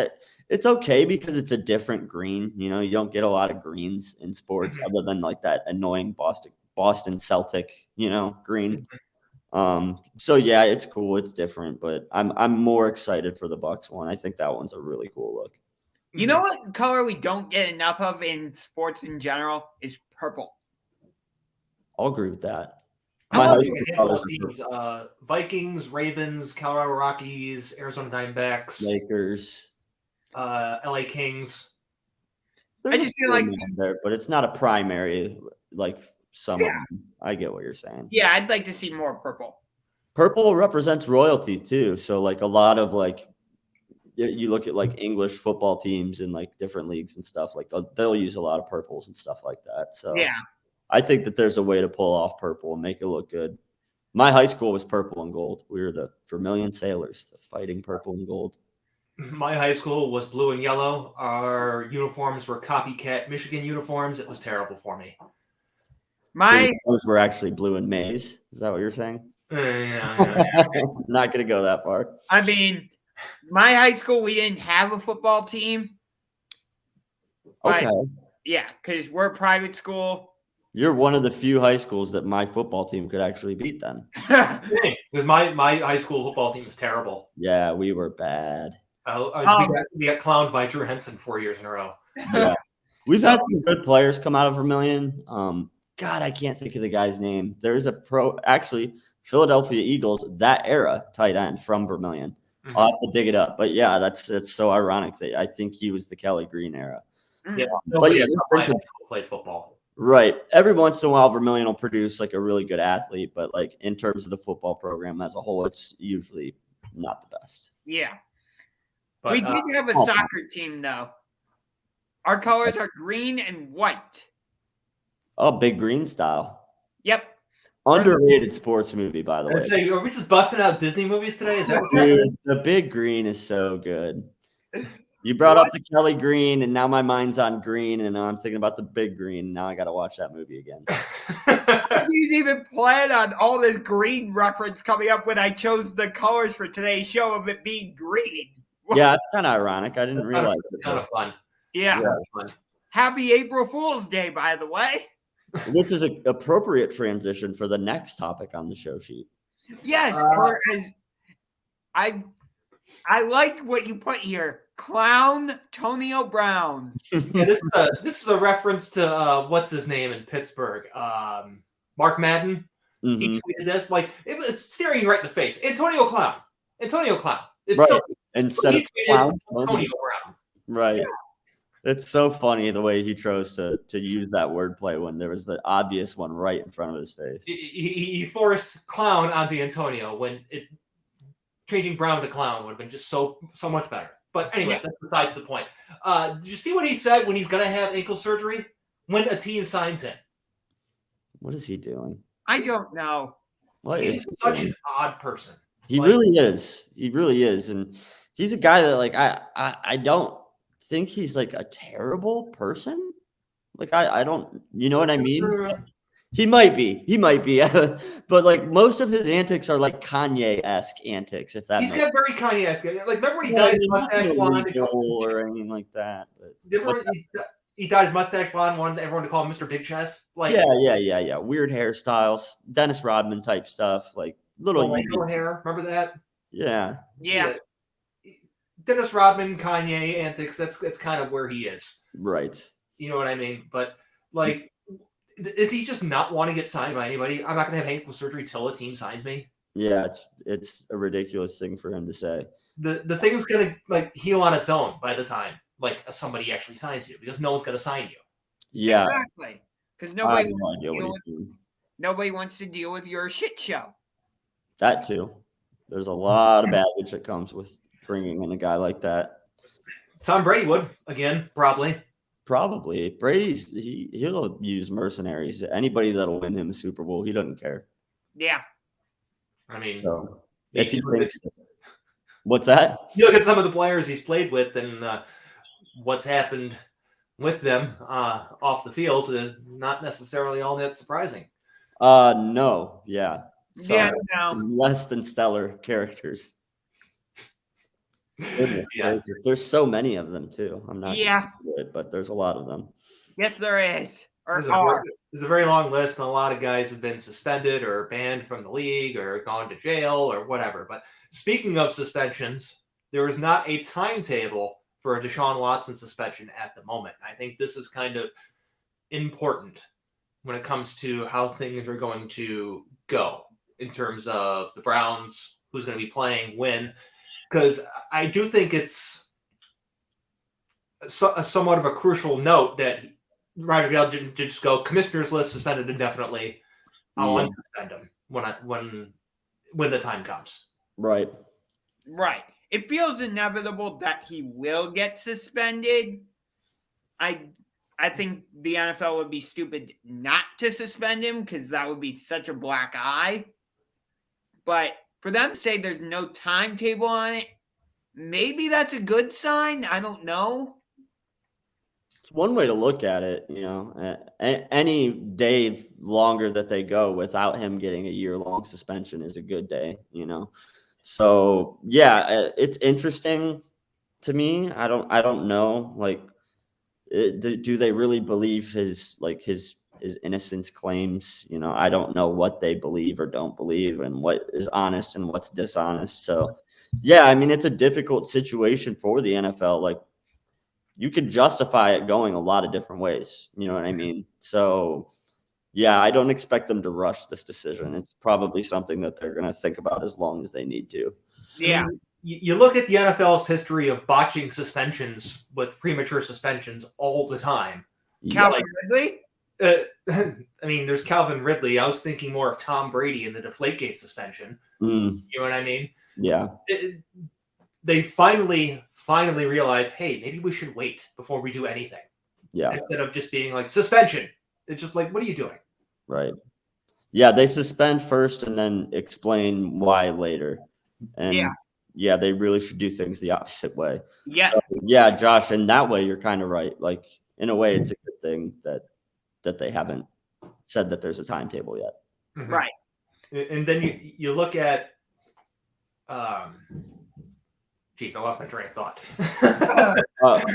B: it's okay because it's a different green. You know, you don't get a lot of greens in sports other than like that annoying Boston Celtic, green. So yeah, it's cool. It's different, but I'm more excited for the Bucks one. I think that one's a really cool look.
A: You know what color we don't get enough of in sports in general is purple.
B: I'll agree with that.
C: My high school colors teams, Vikings, Ravens, Colorado Rockies, Arizona Diamondbacks,
B: Lakers,
C: LA Kings.
B: There's
A: I just feel like
B: there, but it's not a primary like some of them. I get what you're saying.
A: Yeah, I'd like to see more purple.
B: Purple represents royalty too. So like a lot of like you look at like English football teams in like different leagues and stuff like they'll use a lot of purples and stuff like that. So
A: yeah,
B: I think that there's a way to pull off purple and make it look good. My high school was purple and gold. We were the Vermilion Sailors, the fighting purple and gold.
C: My high school was blue and yellow. Our uniforms were copycat Michigan uniforms. It was terrible for me.
B: Those were actually blue and maize. Is that what you're saying?
C: Yeah.
B: Not going to go that far.
A: I mean, my high school, we didn't have a football team.
B: Okay.
A: Yeah, because we're a private school.
B: You're one of the few high schools that my football team could actually beat then.
C: Because my high school football team is terrible.
B: Yeah, we were bad.
C: We got clowned by Drew Henson 4 years in a row.
B: Yeah. We've had some good players come out of Vermilion. God, I can't think of the guy's name. There's a Philadelphia Eagles, that era tight end from Vermilion. Mm-hmm. I'll have to dig it up. But yeah, that's so ironic that I think he was the Kelly Green era.
C: Yeah, played football.
B: Right. Every once in a while, Vermilion will produce like a really good athlete, but like in terms of the football program as a whole, it's usually not the best.
A: Yeah. But, we did have a soccer team, though. Our colors are green and white.
B: Oh, Big Green style.
A: Yep.
B: Underrated sports movie, by the way.
C: Say, are we just busting out Disney movies today? Is that what's
B: happening? The Big Green is so good. You brought up the Kelly Green, and now my mind's on green, and now I'm thinking about the Big Green. Now I got to watch that movie again.
A: I didn't even plan on all this green reference coming up when I chose the colors for today's show of it being green.
B: Yeah, it's kind of ironic. I didn't realize it.
C: Kind of fun.
A: Yeah.
C: Fun.
A: Happy April Fool's Day, by the way.
B: Which is an appropriate transition for the next topic on the show sheet.
A: Yes. I like what you put here. Clown Tonio Brown.
C: Yeah, this is a reference to what's his name in Pittsburgh? Mark Madden. Mm-hmm. He tweeted this like it's staring you right in the face. Antonio Clown. It's
B: right.
C: so
B: instead of Clown,
C: Antonio Brown.
B: Right. Yeah. It's so funny the way he chose to use that wordplay when there was the obvious one right in front of his face.
C: He forced Clown onto Antonio when changing Brown to Clown would have been just so much better. But anyway, that's besides the point. Did you see what he said when he's going to have ankle surgery? When a team signs him.
B: What is he doing?
A: I don't know.
C: He's such an odd person.
B: He really is. He really is. And he's a guy that, like, I don't think he's, like, a terrible person. Like, I don't, you know what I mean? He might be. But, like, most of his antics are, like, Kanye-esque antics, if that
C: He's got very Kanye-esque. Like, remember when he dyed his mustache blonde?
B: Or anything like that. But
C: he dyed his mustache blonde, wanted everyone to call him Mr. Big Chest. Like,
B: yeah. Weird hairstyles, Dennis Rodman type stuff, like little
C: hair. Remember that?
A: Yeah.
C: Dennis Rodman, Kanye antics. That's kind of where he is.
B: Right.
C: You know what I mean? But like, is he just not want to get signed by anybody? I'm not going to have ankle surgery till a team signs me.
B: Yeah, it's a ridiculous thing for him to say.
C: The thing is going to like heal on its own by the time like somebody actually signs you because no one's going to sign you.
B: Yeah,
A: exactly. Because nobody wants to deal with your shit show.
B: That too. There's a lot of baggage that comes with bringing in a guy like that.
C: Tom Brady would again, probably.
B: Probably. Brady's he'll use mercenaries. Anybody that'll win him a Super Bowl, he doesn't care.
A: Yeah.
C: I mean,
B: So
C: if
B: if he thinks, what's that?
C: you look at some of the players he's played with and what's happened with them off the field, not necessarily all that surprising.
B: No, yeah. So,
A: Yeah, no.
B: less than stellar characters. Goodness
C: Yeah.
B: gracious. There's so many of them too. I'm not
A: Yeah.
B: good, but there's a lot of them.
A: Yes, there is. Or
C: There's a very long list, and a lot of guys have been suspended or banned from the league or gone to jail or whatever. But speaking of suspensions, there is not a timetable for a Deshaun Watson suspension at the moment. I think this is kind of important when it comes to how things are going to go in terms of the Browns, who's going to be playing when. Because I do think it's somewhat of a crucial note that Roger Goodell didn't just go commissioner's list suspended indefinitely. I'll unsuspend him when the time comes.
B: Right.
A: Right. It feels inevitable that he will get suspended. I think the NFL would be stupid not to suspend him because that would be such a black eye. But for them to say there's no timetable on it, maybe that's a good sign. I don't know.
B: It's one way to look at it, any day longer that they go without him getting a year-long suspension is a good day, So yeah, it's interesting to me. I don't know, like, do they really believe his innocence claims? I don't know what they believe or don't believe, and what is honest and what's dishonest. So yeah, I mean, it's a difficult situation for the NFL. Like, you could justify it going a lot of different ways. You know what I mean? So, yeah, I don't expect them to rush this decision. It's probably something that they're going to think about as long as they need to.
A: Yeah.
C: You look at the NFL's history of botching suspensions with premature suspensions all the time.
A: Calvin Ridley?
C: I mean, there's Calvin Ridley. I was thinking more of Tom Brady in the Deflategate suspension. You know what I mean?
B: Yeah.
C: They finally realized, hey, maybe we should wait before we do anything.
B: Yeah.
C: Instead of just being like, suspension. It's just like, what are you doing?
B: Right. Yeah, they suspend first and then explain why later. And yeah, they really should do things the opposite way.
A: Yes.
B: So, yeah, Josh, in that way, you're kind of right. Like, in a way, it's a good thing that they haven't said that there's a timetable yet.
C: Mm-hmm.
A: Right.
C: And then you look at, geez, I lost my train of thought.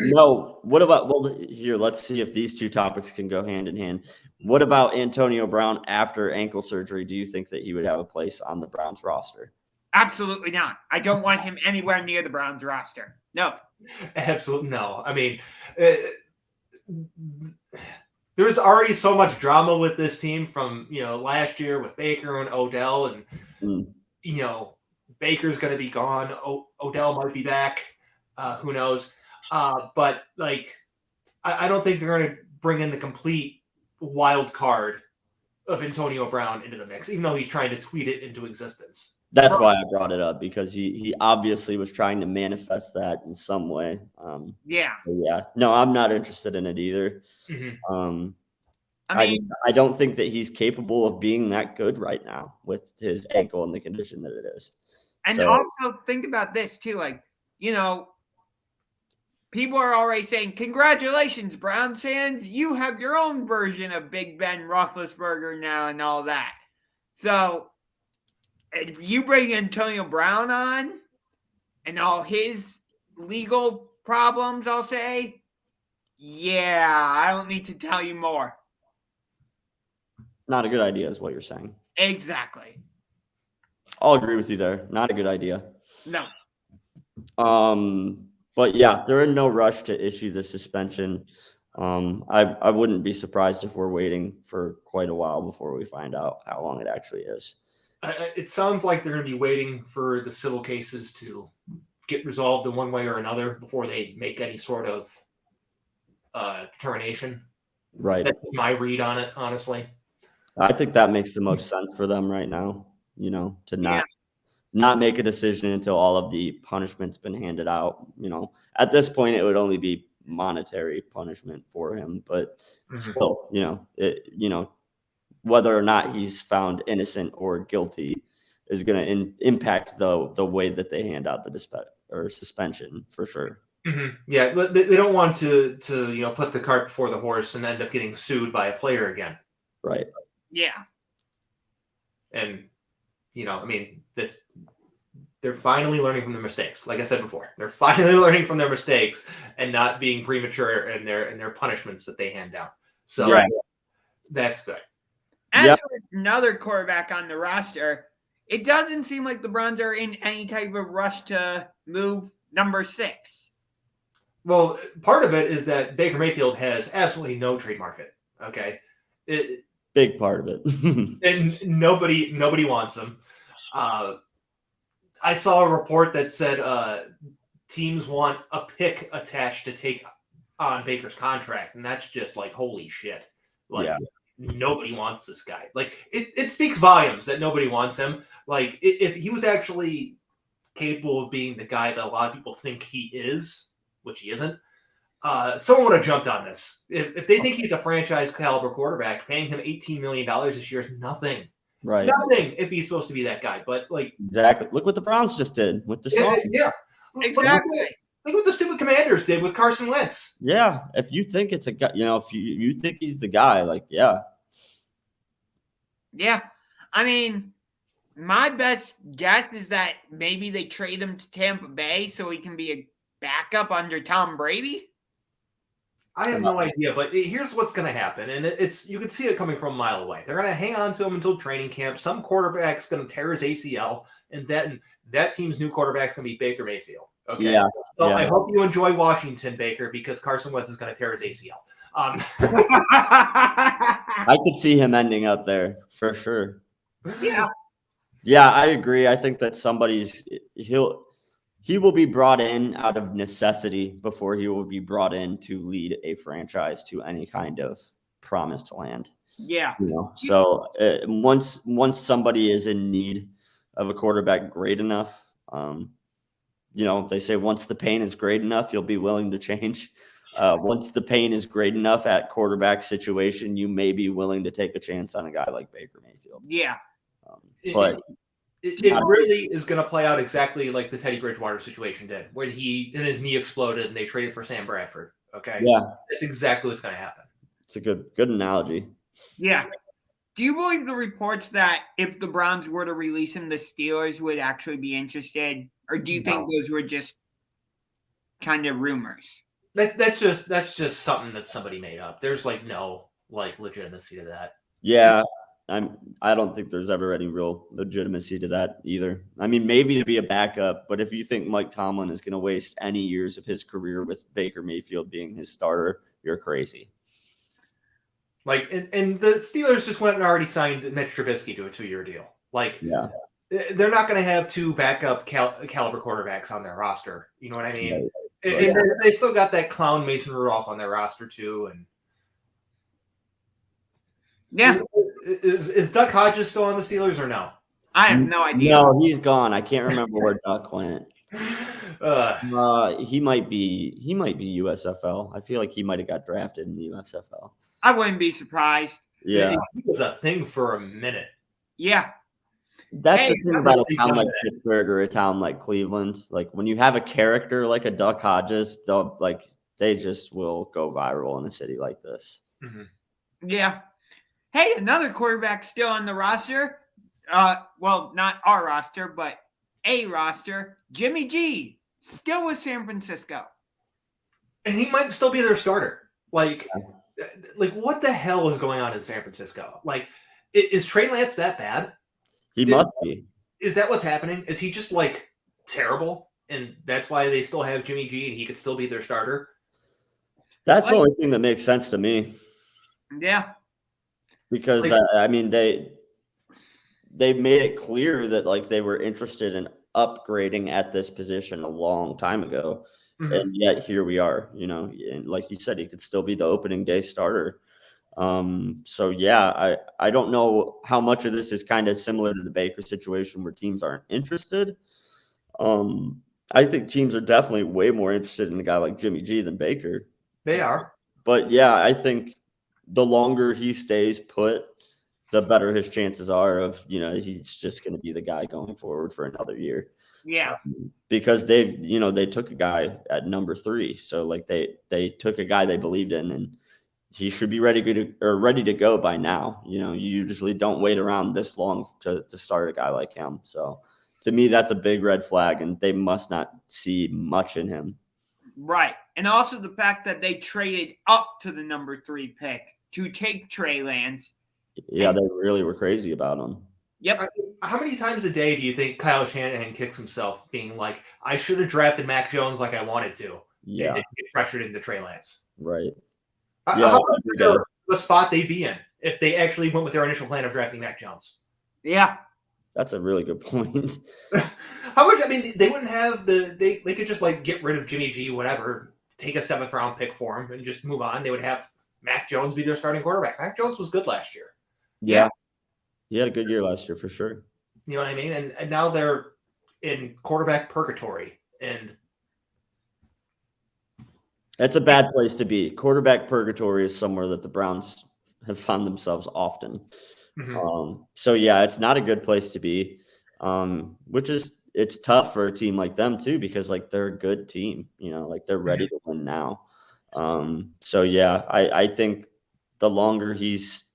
B: No, what about, here, let's see if these two topics can go hand in hand. What about Antonio Brown after ankle surgery? Do you think that he would have a place on the Browns roster?
A: Absolutely not. I don't want him anywhere near the Browns roster. No.
C: Absolutely no. I mean, there's already so much drama with this team from, last year with Baker and Odell, and, Baker's going to be gone. Odell might be back. Who knows? But, like, I don't think they're going to bring in the complete wild card of Antonio Brown into the mix, even though he's trying to tweet it into existence.
B: That's why I brought it up, because he obviously was trying to manifest that in some way.
A: Yeah.
B: No, I'm not interested in it either.
C: Mm-hmm.
B: I don't think that he's capable of being that good right now with his ankle and the condition that it is.
A: And also think about this too, like, people are already saying, congratulations, Browns fans, you have your own version of Big Ben Roethlisberger now and all that. So if you bring Antonio Brown on and all his legal problems, I'll say, yeah, I don't need to tell you more.
B: Not a good idea is what you're saying.
A: Exactly.
B: I'll agree with you there. Not a good idea.
A: No.
B: But yeah, they're in no rush to issue the suspension. I wouldn't be surprised if we're waiting for quite a while before we find out how long it actually is.
C: It sounds like they're going to be waiting for the civil cases to get resolved in one way or another before they make any sort of determination.
B: Right.
C: That's my read on it, honestly.
B: I think that makes the most sense for them right now, to not make a decision until all of the punishment's been handed out. At this point, it would only be monetary punishment for him, but
C: Mhm.
B: still, whether or not he's found innocent or guilty is going to impact the way that they hand out the suspension for sure.
C: Mm-hmm. Yeah, but they don't want to put the cart before the horse and end up getting sued by a player again.
B: Right.
A: Yeah.
C: And they're finally learning from their mistakes. Like I said before, they're finally learning from their mistakes and not being premature in their punishments that they hand down. So that's good.
A: As for another quarterback on the roster, it doesn't seem like the Browns are in any type of rush to move number 6.
C: Well, part of it is that Baker Mayfield has absolutely no trade market. Okay,
B: big part of it,
C: and nobody wants him. I saw a report that said teams want a pick attached to take on Baker's contract, and that's just like holy shit. Like nobody wants this guy. Like it speaks volumes that nobody wants him. Like if he was actually capable of being the guy that a lot of people think he is, which he isn't, someone would have jumped on this. If they think he's a franchise caliber quarterback, paying him $18 million this year is nothing.
B: Right.
C: It's nothing if he's supposed to be that guy. But like
B: exactly, look what the Browns just did with the
C: yeah,
A: exactly.
C: Look what the stupid Commanders did with Carson Wentz.
B: Yeah, if you think it's a guy, if you think he's the guy, like
A: yeah. I mean, my best guess is that maybe they trade him to Tampa Bay so he can be a backup under Tom Brady.
C: I have no idea, but here's what's going to happen, and you can see it coming from a mile away. They're going to hang on to him until training camp. Some quarterback's going to tear his ACL, and then that team's new quarterback's going to be Baker Mayfield. Okay, I hope you enjoy Washington, Baker, because Carson Wentz is going to tear his ACL.
B: I could see him ending up there for sure.
A: Yeah,
B: I agree. I think that he will be brought in out of necessity before he will be brought in to lead a franchise to any kind of promised land.
A: Yeah.
B: So once somebody is in need of a quarterback great enough, they say once the pain is great enough, you'll be willing to change. Once the pain is great enough at quarterback situation, you may be willing to take a chance on a guy like Baker Mayfield.
A: Yeah.
B: But
C: it really is going to play out exactly like the Teddy Bridgewater situation did, when his knee exploded and they traded for Sam Bradford. Okay.
B: Yeah.
C: That's exactly what's going to happen.
B: It's a good analogy.
A: Yeah. Do you believe the reports that if the Browns were to release him, the Steelers would actually be interested? Or do you think those were just kind of rumors?
C: That's just something that somebody made up. There's no legitimacy to that.
B: Yeah. I don't think there's ever any real legitimacy to that either. I mean, maybe to be a backup, but if you think Mike Tomlin is going to waste any years of his career with Baker Mayfield being his starter, you're crazy.
C: And the Steelers just went and already signed Mitch Trubisky to a 2-year deal. They're not going to have 2 backup caliber quarterbacks on their roster. You know what I mean? Right. And they still got that clown Mason Rudolph on their roster too. And
A: yeah,
C: is Duck Hodges still on the Steelers or no?
A: I have no idea.
B: No, he's gone. I can't remember where Duck went. He might be USFL. I feel like he might have got drafted in the USFL.
A: I wouldn't be surprised.
B: Yeah,
C: he was a thing for a minute.
A: Yeah.
B: That's the thing about a town like Pittsburgh or a town like Cleveland. Like when you have a character like a Duck Hodges, they just will go viral in a city like this.
C: Mm-hmm.
A: Yeah. Hey, another quarterback still on the roster. Well, not our roster, but a roster. Jimmy G, still with San Francisco.
C: And he might still be their starter. Like what the hell is going on in San Francisco? Is Trey Lance that bad?
B: He must be.
C: Is that what's happening? Is he just terrible? And that's why they still have Jimmy G and he could still be their starter?
B: That's the only thing that makes sense to me.
A: Yeah.
B: Because I mean, they made it clear that they were interested in upgrading at this position a long time ago. Mm-hmm. And yet here we are, and like you said, he could still be the opening day starter. So yeah, I don't know how much of this is kind of similar to the Baker situation where teams aren't interested. I think teams are definitely way more interested in a guy like Jimmy G than Baker.
C: They are.
B: But yeah, I think the longer he stays put, the better his chances are of, he's just going to be the guy going forward for another year.
A: Yeah.
B: Because they took a guy at number 3. So like they took a guy they believed in, and he should be ready to go by now. You usually don't wait around this long to start a guy like him. So to me, that's a big red flag, and they must not see much in him.
A: Right. And also the fact that they traded up to the number 3 pick to take Trey Lance.
B: Yeah, they really were crazy about him.
A: Yep.
C: How many times a day do you think Kyle Shanahan kicks himself being like, I should have drafted Mac Jones like I wanted to?
B: Yeah.
C: And didn't get pressured into Trey Lance.
B: Right.
C: How much the spot they'd be in if they actually went with their initial plan of drafting Mac Jones?
A: Yeah.
B: That's a really good point.
C: How much? I mean, they wouldn't have they could just like get rid of Jimmy G, whatever, take a 7th round pick for him, and just move on. They would have Mac Jones be their starting quarterback. Mac Jones was good last year.
B: Yeah. He had a good year last year for sure.
C: You know what I mean? And now they're in quarterback purgatory, and
B: that's a bad place to be. Quarterback purgatory is somewhere that the Browns have found themselves often.
C: mm-hmm.
B: So yeah, it's not a good place to be. It's tough for a team like them too, because like they're a good team, like they're ready to win now. So yeah, I think the longer he's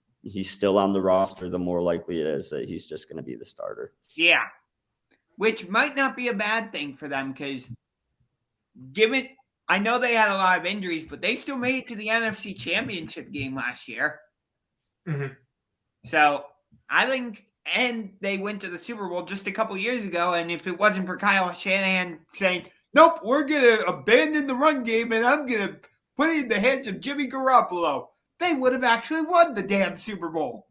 B: still on the roster, the more likely it is that he's just going to be the starter.
A: Yeah. Which might not be a bad thing for them, because I know they had a lot of injuries, but they still made it to the NFC Championship game last year.
C: Mm-hmm.
A: So I think, and they went to the Super Bowl just a couple years ago, and if it wasn't for Kyle Shanahan saying, nope, we're going to abandon the run game and I'm going to put it in the hands of Jimmy Garoppolo, they would have actually won the damn Super Bowl.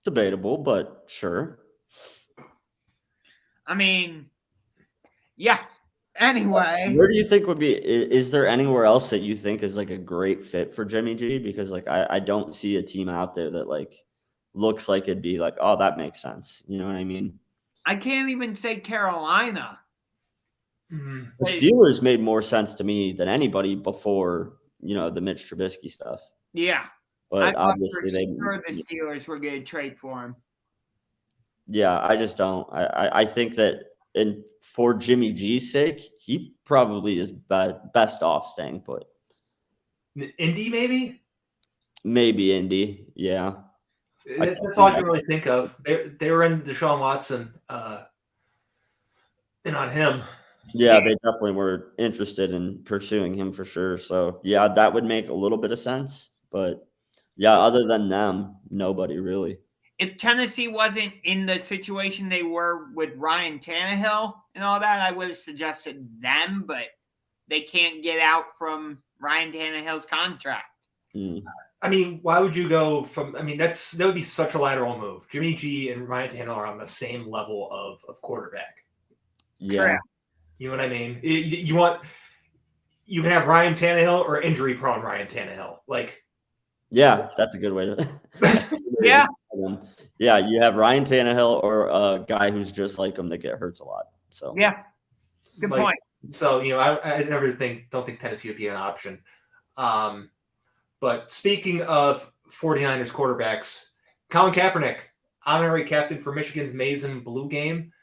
B: Debatable, but sure.
A: I mean, yeah. Anyway.
B: Where do you think would be, is there anywhere else that you think is like a great fit for Jimmy G? Because like, I don't see a team out there that like looks like it'd be like, oh, that makes sense. You know what I mean?
A: I can't even say Carolina.
C: Mm-hmm.
B: The Steelers made more sense to me than anybody before, the Mitch Trubisky stuff.
A: Yeah.
B: But obviously the
A: Steelers were going to trade for him.
B: Yeah, I just don't. I think that for Jimmy G's sake, he probably is best off staying put.
C: Indy, maybe?
B: Maybe Indy, yeah.
C: That's all I can really think of. They were in Deshaun Watson and on him.
B: Yeah, they definitely were interested in pursuing him for sure. So, yeah, that would make a little bit of sense. But, yeah, other than them, nobody really.
A: If Tennessee wasn't in the situation they were with Ryan Tannehill and all that, I would have suggested them, but they can't get out from Ryan Tannehill's contract.
C: I mean, why would you go from? I mean, that would be such a lateral move. Jimmy G and Ryan Tannehill are on the same level of quarterback.
B: Yeah.
A: Correct.
C: You know what I mean? You can have Ryan Tannehill or injury-prone Ryan Tannehill. Like,
B: yeah, that's a good way to.
A: Yeah.
B: Yeah, you have Ryan Tannehill or a guy who's just like him that get hurts a lot. So
A: yeah, good point.
C: So I don't think Tennessee would be an option. But speaking of 49ers quarterbacks, Colin Kaepernick, honorary captain for Michigan's Maize and Blue game.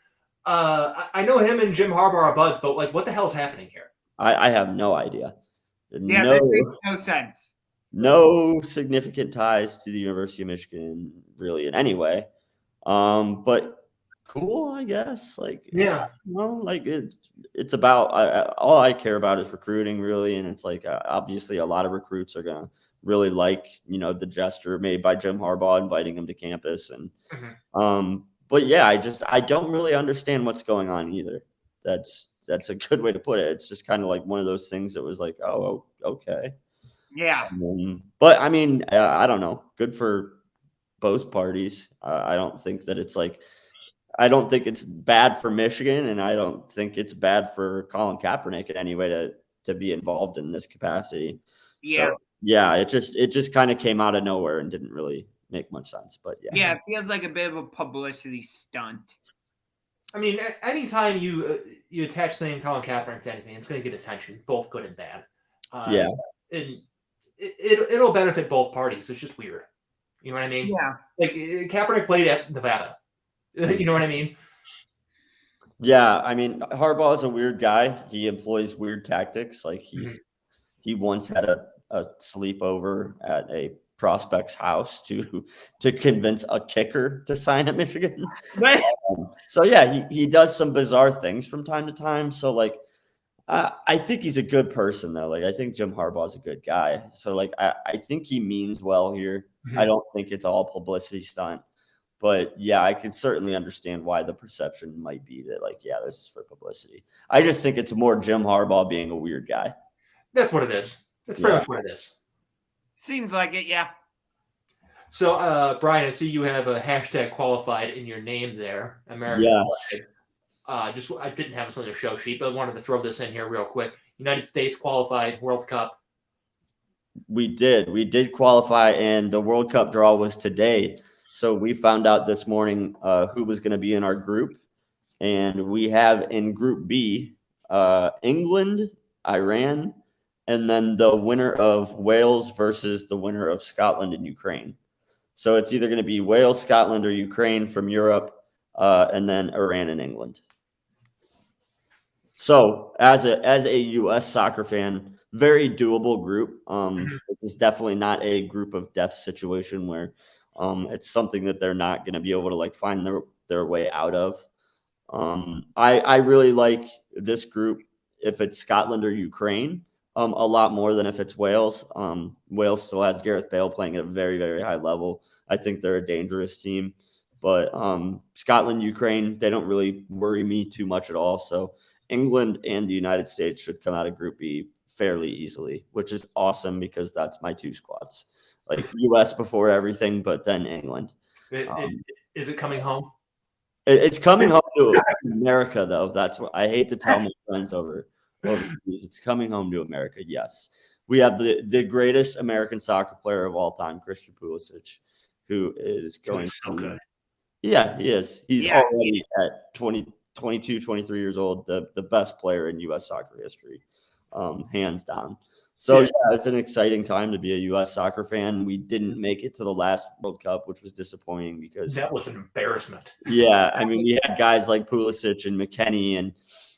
C: I know him and Jim Harbaugh are buds, but like, what the hell's happening here?
B: I have no idea.
A: Yeah, that makes no sense.
B: No significant ties to the University of Michigan, really, in any way. But cool, I guess. Like,
C: yeah,
B: like it's about all I care about is recruiting, really, and it's like obviously a lot of recruits are gonna really like the gesture made by Jim Harbaugh inviting him to campus, and but yeah, I don't really understand what's going on either. That's a good way to put it. It's just kind of like one of those things that was like, oh, okay.
A: Yeah.
B: But I mean, I don't know. Good for both parties. I don't think that it's like, I don't think it's bad for Michigan, and I don't think it's bad for Colin Kaepernick in any way to be involved in this capacity.
A: Yeah.
B: So, yeah, it just kind of came out of nowhere and didn't really make much sense. But yeah.
A: Yeah, it feels like a bit of a publicity stunt.
C: I mean, anytime you attach the name Colin Kaepernick to anything, it's going to get attention, both good and bad.
B: Yeah.
C: And it'll benefit both parties. It's just weird. You know what I mean?
A: Yeah.
C: Like Kaepernick played at Nevada. You know what I mean?
B: Yeah, I mean, Harbaugh is a weird guy. He employs weird tactics. Like he once had a sleepover at a prospect's house to convince a kicker to sign at Michigan. So yeah, he does some bizarre things from time to time. So like, I think he's a good person though. Like I think Jim Harbaugh is a good guy. So like I think he means well here. I don't think it's all publicity stunt. But yeah, I can certainly understand why the perception might be that, like, yeah, this is for publicity. I just think it's more Jim Harbaugh being a weird guy.
C: That's what it is. That's pretty much what it is.
A: Seems like it, yeah.
C: So, Brian, I see you have a hashtag qualified in your name there. American
B: Yes.
C: flag. I didn't have this on the show sheet, but I wanted to throw this in here real quick. United States qualified World Cup.
B: We did qualify, and the World Cup draw was today. So we found out this morning who was going to be in our group, and we have in Group B England, Iran, and then the winner of Wales versus the winner of Scotland and Ukraine. So it's either going to be Wales, Scotland, or Ukraine from Europe, and then Iran and England. So as a U.S. soccer fan, very doable group. It's definitely not a group of death situation where it's something that they're not going to be able to like find their way out of. I really like this group if it's Scotland or Ukraine a lot more than if it's Wales. Wales still has Gareth Bale playing at a very, very high level. I think they're a dangerous team. But Scotland, Ukraine, they don't really worry me too much at all. So England and the United States should come out of Group B fairly easily, which is awesome because that's my two squads. Like U.S. before everything, but then England.
C: Is it coming home?
B: It's coming home to America, though. That's what I hate to tell my friends overseas. It's coming home to America. Yes, we have the greatest American soccer player of all time, Christian Pulisic, who is going
C: so good.
B: Yeah, he is. He's already at 22, 23 years old, the best player in U.S. soccer history, hands down. So, yeah, it's an exciting time to be a U.S. soccer fan. We didn't make it to the last World Cup, which was disappointing because
C: that was an embarrassment.
B: Yeah, I mean, we had guys like Pulisic and McKennie and,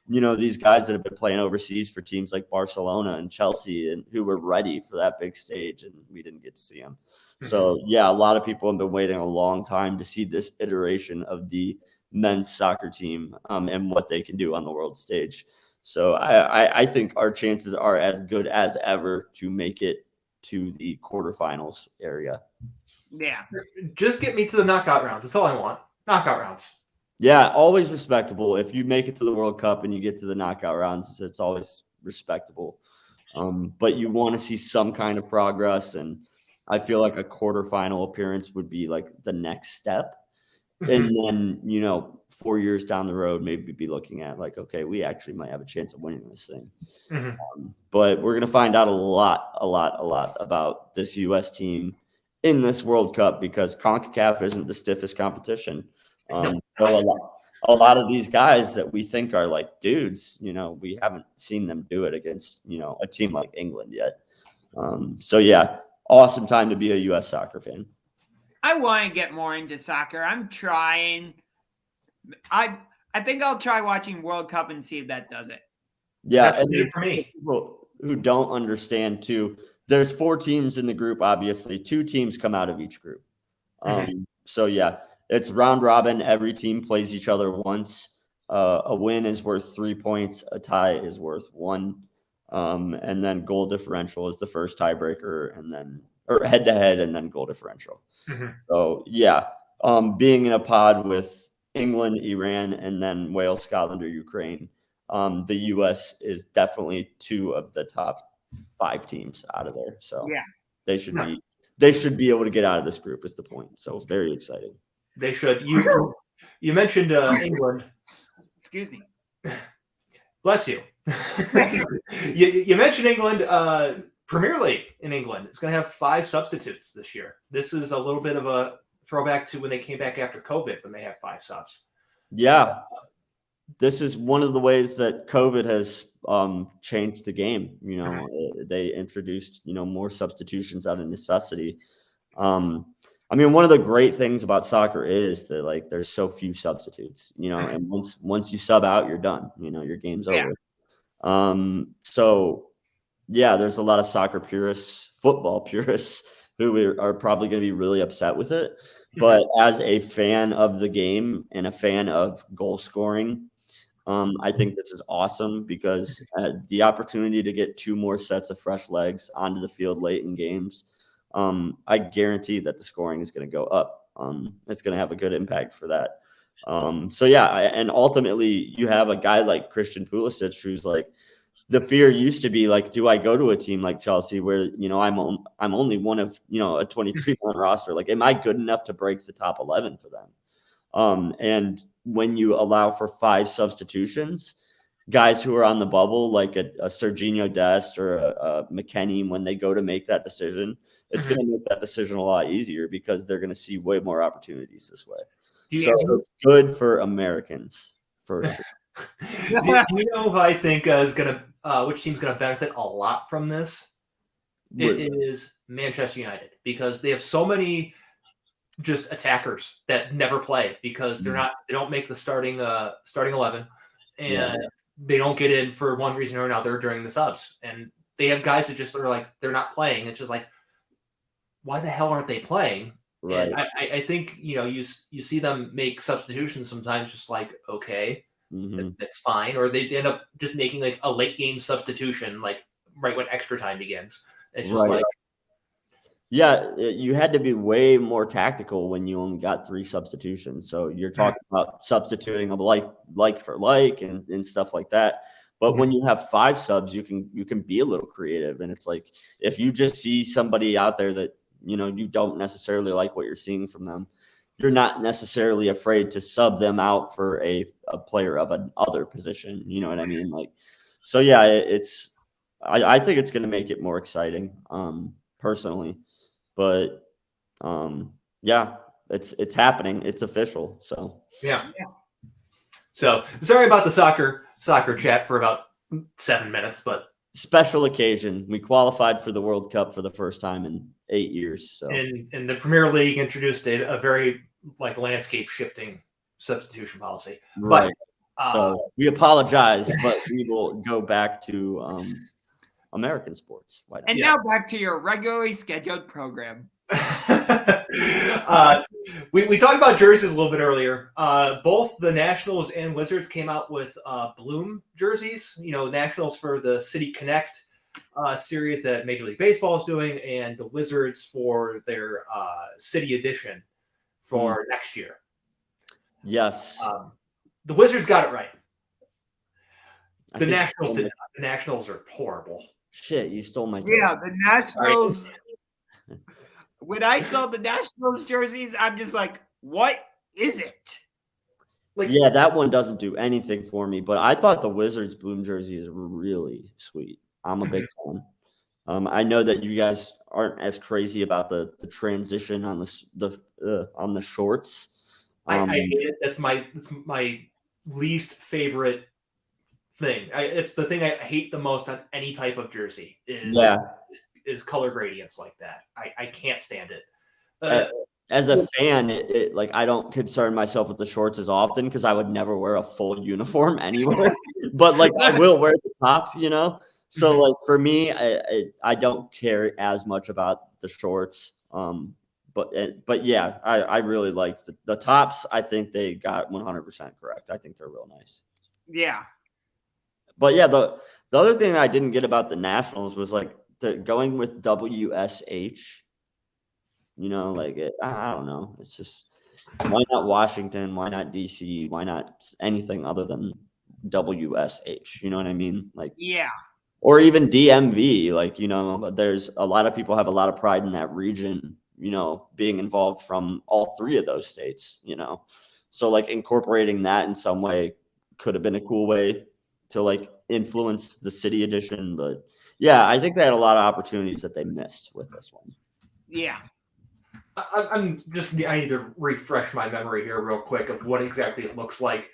B: you know, these guys that have been playing overseas for teams like Barcelona and Chelsea and who were ready for that big stage, and we didn't get to see them. So, yeah, a lot of people have been waiting a long time to see this iteration of the men's soccer team and what they can do on the world stage. So I think our chances are as good as ever to make it to the quarterfinals area.
A: Yeah.
C: Just get me to the knockout rounds. That's all I want. Knockout rounds.
B: Yeah, always respectable. If you make it to the World Cup and you get to the knockout rounds, it's always respectable. But you want to see some kind of progress, and I feel like a quarterfinal appearance would be like the next step. And then, you know, 4 years down the road, maybe be looking at like, okay, we actually might have a chance of winning this thing. But we're going to find out a lot about this U.S. team in this World Cup because CONCACAF isn't the stiffest competition. So a lot of these guys that we think are like dudes, you know, we haven't seen them do it against, you know, a team like England yet. So, yeah, awesome time to be a U.S. soccer fan.
A: I want to get more into soccer. I'm trying. I think I'll try watching World Cup and see if that does it.
B: Yeah,
C: that's and for me.
B: People who don't understand too, there's 4 teams in the group. Obviously, 2 teams come out of each group. So yeah, it's round robin. Every team plays each other once. A win is worth 3 points. A tie is worth 1. And then goal differential is the first tiebreaker, and then or head to head, and then goal differential. So yeah, being in a pod with England, Iran, and then Wales, Scotland, or Ukraine, the U.S. is definitely 2 of the top 5 teams out of there. So yeah, they should be able to get out of this group. Is the point? So very exciting.
C: They should. You mentioned England.
A: Excuse me.
C: Bless you. You mentioned England. Premier League in England is going to have 5 substitutes this year. This is a little bit of a throwback to when they came back after COVID when they had 5 subs.
B: Yeah. this is one of the ways that COVID has changed the game. They introduced, more substitutions out of necessity. I mean, one of the great things about soccer is that like there's so few substitutes, and once you sub out, you're done. Your game's over. So yeah, there's a lot of soccer purists, football purists, who are probably going to be really upset with it. But as a fan of the game and a fan of goal scoring, I think this is awesome because the opportunity to get 2 more sets of fresh legs onto the field late in games, I guarantee that the scoring is going to go up. It's going to have a good impact for that. So yeah, and ultimately you have a guy like Christian Pulisic who's like, the fear used to be like, do I go to a team like Chelsea where, I'm only one of, a 23-man roster? Like, am I good enough to break the top 11 for them? And when you allow for 5 substitutions, guys who are on the bubble, like a Serginho Dest or a McKennie, when they go to make that decision, it's going to make that decision a lot easier because they're going to see way more opportunities this way. So it's good for Americans, for sure.
C: Do you know who I think is going to which team's going to benefit a lot from this? It is Manchester United, because they have so many just attackers that never play because they don't make the starting 11, and they don't get in for one reason or another during the subs, and they have guys that just are like, they're not playing. It's just like, why the hell aren't they playing? Right. And I think you see them make substitutions sometimes, just like, okay. That's fine, or they end up just making like a late game substitution, like right when extra time begins. It's just like,
B: you had to be way more tactical when you only got 3 substitutions. So you're talking about substituting of like for like and stuff like that. But when you have 5 subs, you can be a little creative, and it's like if you just see somebody out there that you don't necessarily like what you're seeing from them, you're not necessarily afraid to sub them out for a player of another position. You know what I mean? Like, so yeah, I think it's going to make it more exciting, personally, but yeah, it's happening. It's official. So
C: yeah. So sorry about the soccer chat for about 7 minutes, but
B: special occasion. We qualified for the World Cup for the first time in 8 years. So
C: and the Premier League introduced a very like landscape shifting substitution policy.
B: Right. But so we apologize, but we will go back to American sports.
A: And now back to your regularly scheduled program.
C: We talked about jerseys a little bit earlier. Both the Nationals and Wizards came out with Bloom jerseys. Nationals for the City Connect series that Major League Baseball is doing, and the Wizards for their City Edition for next year.
B: Yes.
C: The Wizards got it right. The Nationals are horrible.
B: Shit, you stole my
A: jersey. Yeah, the Nationals. When I saw the Nationals jerseys, I'm just like, what is it?
B: Like, yeah, that one doesn't do anything for me, but I thought the Wizards Bloom jersey is really sweet. I'm a big fan. I know that you guys aren't as crazy about the transition on the shorts.
C: I hate it. That's my least favorite thing. It's the thing I hate the most on any type of jersey is color gradients like that. I can't stand it.
B: As a fan, like I don't concern myself with the shorts as often because I would never wear a full uniform anywhere. But like I will wear the top, So like for me, I don't care as much about the shorts. But yeah, I really like the tops. I think they got 100% correct. I think they're real nice.
A: Yeah.
B: But yeah, the other thing I didn't get about the Nationals was like going with WSH. I don't know. It's just, why not Washington? Why not DC? Why not anything other than WSH? You know what I mean? Like, yeah. Or even DMV. There's a lot of people have a lot of pride in that region, being involved from all 3 of those states, So like incorporating that in some way could have been a cool way to like influence the City Edition. But yeah, I think they had a lot of opportunities that they missed with this one.
A: Yeah.
C: I need to refresh my memory here real quick of what exactly it looks like.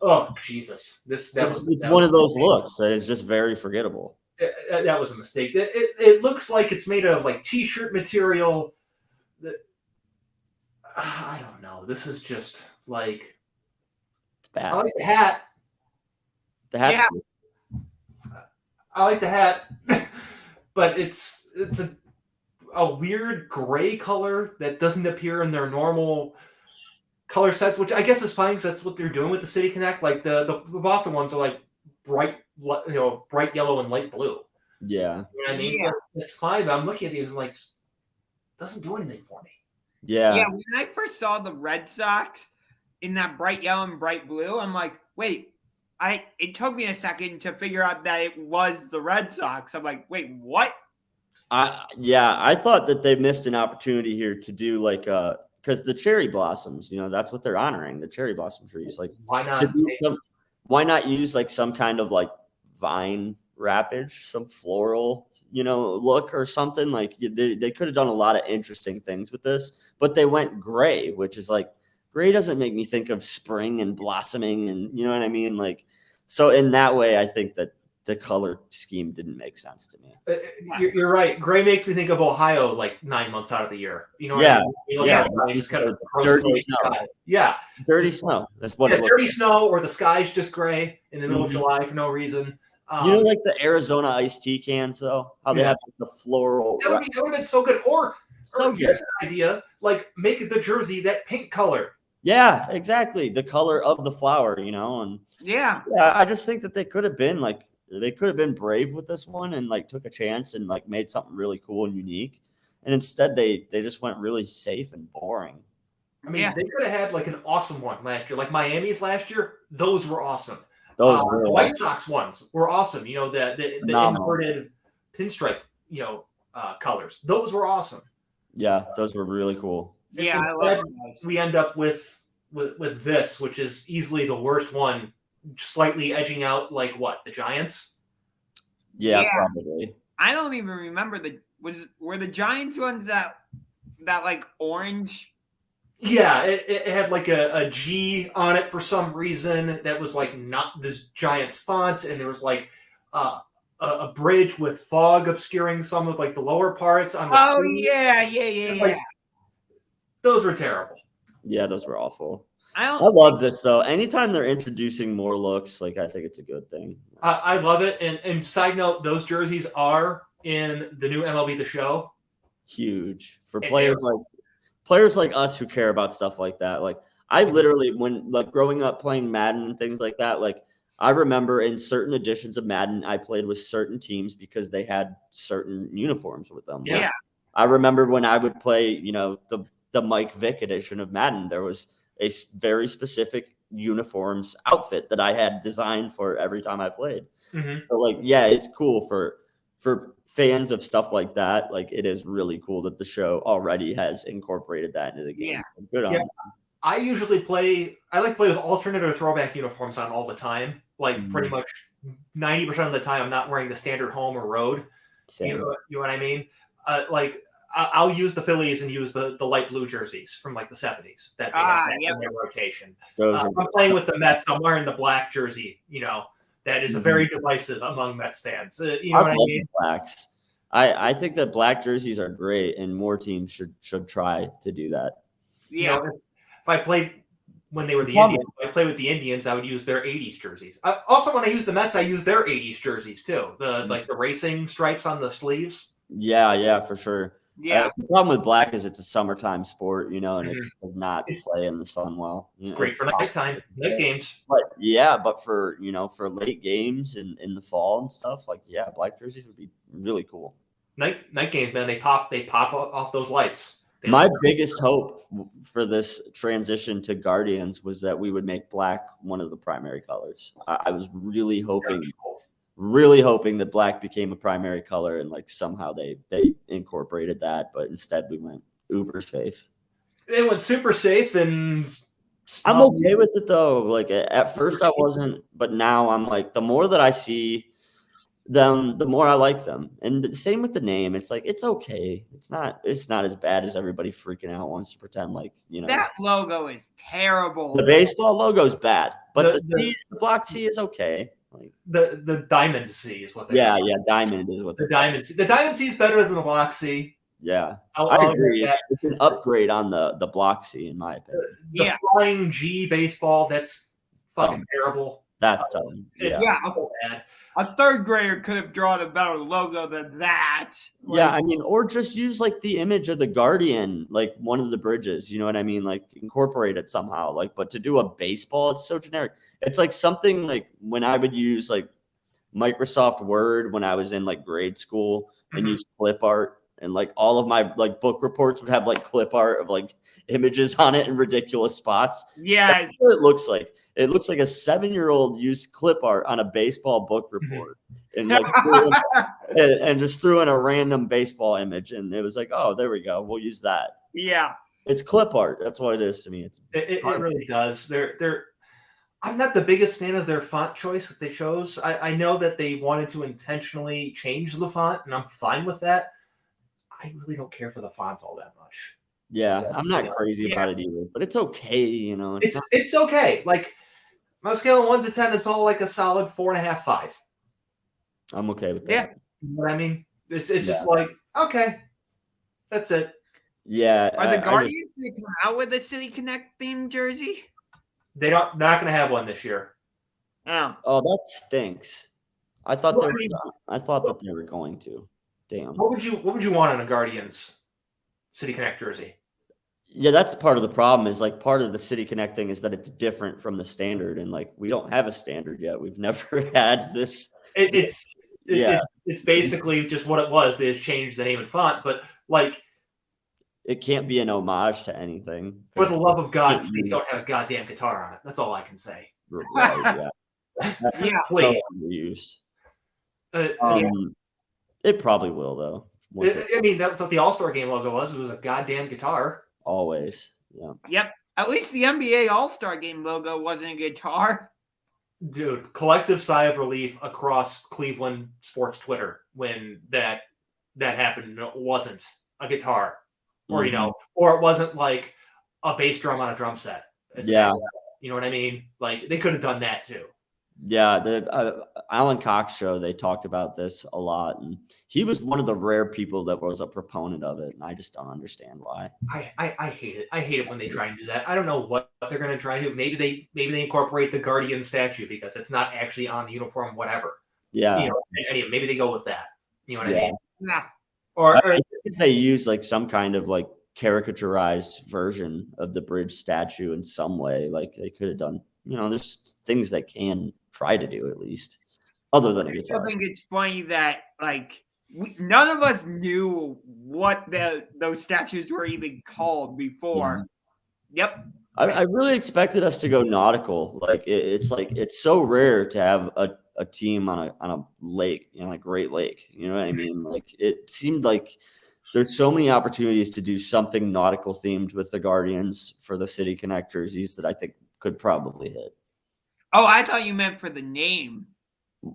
C: Oh Jesus! It's
B: one of those looks that is just very forgettable.
C: That was a mistake. It looks like it's made of like t-shirt material. I don't know. This is just like
B: It's bad.
C: I like the hat.
B: The hat's
A: Yeah.
B: cool.
C: I like the hat, but it's a weird gray color that doesn't appear in their normal color sets, which I guess is fine because that's what they're doing with the City Connect. Like the Boston ones are like bright yellow and light blue.
B: Yeah.
C: You know what I mean?
A: Yeah.
C: So it's fine, but I'm looking at these and like, it doesn't do anything for me.
B: Yeah.
A: Yeah, when I first saw the Red Sox in that bright yellow and bright blue, I'm like, wait, it took me a second to figure out that it was the Red Sox. I'm like, wait, what?
B: I thought that they missed an opportunity here to do like because the cherry blossoms, that's what they're honoring, the cherry blossom trees. Like
C: Why not?
B: why not use like some kind of like vine wrappage, some floral, look or something? Like they could have done a lot of interesting things with this, but they went gray, which is like gray doesn't make me think of spring and blossoming, and you know what I mean? Like, so in that way, I think that the color scheme didn't make sense to me.
C: You're right. Gray makes me think of Ohio like 9 months out of the year. You know what
B: Yeah.
C: I mean? You look
B: Yeah.
C: at it, it's just kind of
B: Dirty
C: gray
B: snow.
C: sky. Yeah.
B: Dirty snow. That's what it looks
C: dirty
B: like.
C: snow, or the sky's just gray in the middle of
B: Mhm.
C: July for no reason.
B: Like the Arizona iced tea cans, though? How they
C: Yeah.
B: have the floral.
C: That would have been so good. Or
B: So
C: here's
B: good.
C: an idea: like make the jersey that pink color.
B: Yeah, exactly. The color of the flower, and
A: Yeah.
B: I just think that they could have been brave with this one and like took a chance and like made something really cool and unique. And instead they just went really safe and boring.
C: I mean,
A: Yeah.
C: they could have had like an awesome one last year, like Miami's last year. Those were awesome.
B: Those
C: The
B: were
C: White Sox ones were awesome. The
B: Phenomenal.
C: inverted pinstripe, colors. Those were awesome.
B: Yeah, those were really cool.
A: Yeah, I
C: Instead,
A: love those.
C: we end up with this, which is easily the worst one, slightly edging out like what, the Giants?
B: Yeah,
A: Yeah.
B: probably.
A: I don't even remember were the Giants ones that like orange.
C: Yeah, it had like a G on it for some reason that was like not this Giants font, and there was like a bridge with fog obscuring some of like the lower parts on the
A: Oh
C: sleeve.
A: yeah.
C: Like, those were terrible.
B: Yeah, those were awful.
A: I
B: I
A: don't.
B: love this though. Anytime they're introducing more looks, like I think it's a good thing.
C: I love it. And side note, those jerseys are in the new MLB The Show.
B: Huge for
C: And
B: players like us who care about stuff like that. Like I literally, when like growing up playing Madden and things like that, like I remember in certain editions of Madden, I played with certain teams because they had certain uniforms with them.
C: Yeah.
B: Like, I remember when I would play, the Mike Vick edition of Madden, there was a very specific uniforms outfit that I had designed for every time I played.
C: Mm-hmm.
B: So like, yeah, it's cool for fans of stuff like that. Like it is really cool that the show already has incorporated that into the game.
A: Yeah.
B: So good on
C: Yeah.
B: them.
C: I like to play with alternate or throwback uniforms on all the time. Like pretty much 90% of the time, I'm not wearing the standard home or road.
B: Same.
C: You know what I mean? I'll use the Phillies and use the light blue jerseys from like the 70s that they have in their rotation.
B: Those
C: I'm playing with the Mets. I'm wearing the black jersey. That is a very divisive among Mets fans. You know what I
B: love
C: mean?
B: the blacks. I think that black jerseys are great, and more teams should try to do that.
A: Yeah.
C: If I played when they were the Indians, if I played with the Indians, I would use their 80s jerseys. Also, when I use the Mets, I use their 80s jerseys too. The racing stripes on the sleeves.
B: Yeah, for sure.
A: Yeah.
B: The problem with black is it's a summertime sport, and it just does not play in the sun well.
C: It's great for nighttime, night games.
B: But for for late games in the fall and stuff, like black jerseys would be really cool.
C: Night games, man, they pop off those lights.
B: My biggest hope for this transition to Guardians was that we would make black one of the primary colors. I was really hoping that black became a primary color, and like somehow they incorporated that, but instead we went uber safe.
C: They went super safe, and
B: I'm okay with it though. Like at first I wasn't, but now I'm like, the more that I see them, the more I like them. And the same with the name. It's like it's okay. It's not as bad as everybody freaking out wants to pretend like,
A: That logo is terrible.
B: The baseball logo is bad, but
C: the
B: block C is okay. Like
C: the Diamond C is what they
B: yeah, Diamond is what
C: the Diamond C. The Diamond C is better than the Block C.
B: Yeah.
C: I
B: agree. It's an upgrade on the block C, in my opinion.
C: The Flying G baseball, that's fucking terrible.
B: That's dumb.
C: It's so bad.
A: A third grader could have drawn a better logo than that.
B: Yeah, I mean, or just use like the image of the Guardian, like one of the bridges. You know what I mean? Like incorporate it somehow. Like, but to do a baseball, it's so generic. It's like something like when I would use like Microsoft Word when I was in like grade school and use clip art, and like all of my like book reports would have like clip art of like images on it in ridiculous spots.
A: Yeah,
B: that's what it looks like. It looks like a 7-year-old used clip art on a baseball book report and like and just threw in a random baseball image, and it was like, oh, there we go, we'll use that.
A: Yeah,
B: it's clip art. That's what it is to me.
C: It really does. I'm not the biggest fan of their font choice that they chose. I know that they wanted to intentionally change the font, and I'm fine with that. I really don't care for the font all that much.
B: Yeah, I'm not crazy about it either, but it's okay.
C: It's okay. Like, on a scale of 1 to 10, it's all like a solid 4.5, 5.
B: I'm okay with that.
A: Yeah.
C: You know what I mean? It's just like, okay, that's it.
B: Yeah.
A: Are the Guardians going to come out with a City Connect themed jersey?
C: They're not going to have one this year.
B: Oh, that stinks. I thought that they were going to. Damn.
C: What would you want on a Guardians City Connect jersey?
B: Yeah, that's part of the problem. Is like part of the City Connect thing is that it's different from the standard, and like we don't have a standard yet. We've never had this.
C: It's basically just what it was. They just changed the name and font, but like
B: it can't be an homage to anything.
C: For the love of God, please don't have a goddamn guitar on it. That's all I can say.
B: Right,
C: yeah, please.
B: Used. It probably will though.
C: I mean, that's what the All-Star Game logo was. It was a goddamn guitar.
B: Always. Yeah.
A: Yep. At least the NBA All-Star Game logo wasn't a guitar.
C: Dude, collective sigh of relief across Cleveland sports Twitter when that happened. It wasn't a guitar, or or it wasn't like a bass drum on a drum set.
B: Yeah.
C: You know what I mean? Like they could have done that too.
B: Yeah, the Alan Cox show, they talked about this a lot, and he was one of the rare people that was a proponent of it, and I just don't understand why.
C: I hate it. I hate it when they try and do that. I don't know what they're going to try and do. Maybe they incorporate the Guardian statue because it's not actually on the uniform, whatever.
B: Yeah.
C: Maybe they go with that. You know what I mean?
A: Yeah.
C: Or
B: if they use like some kind of like caricaturized version of the bridge statue in some way, like they could have done. There's things they can try to do at least, other than a guitar.
A: I think it's funny that like none of us knew what those statues were even called before. Mm-hmm. Yep.
B: I really expected us to go nautical. Like it's so rare to have a team on a lake, a Great Lake. You know what I mean? Like it seemed like there's so many opportunities to do something nautical themed with the Guardians for the City Connect jerseys that I think could probably hit.
A: Oh, I thought you meant for the name.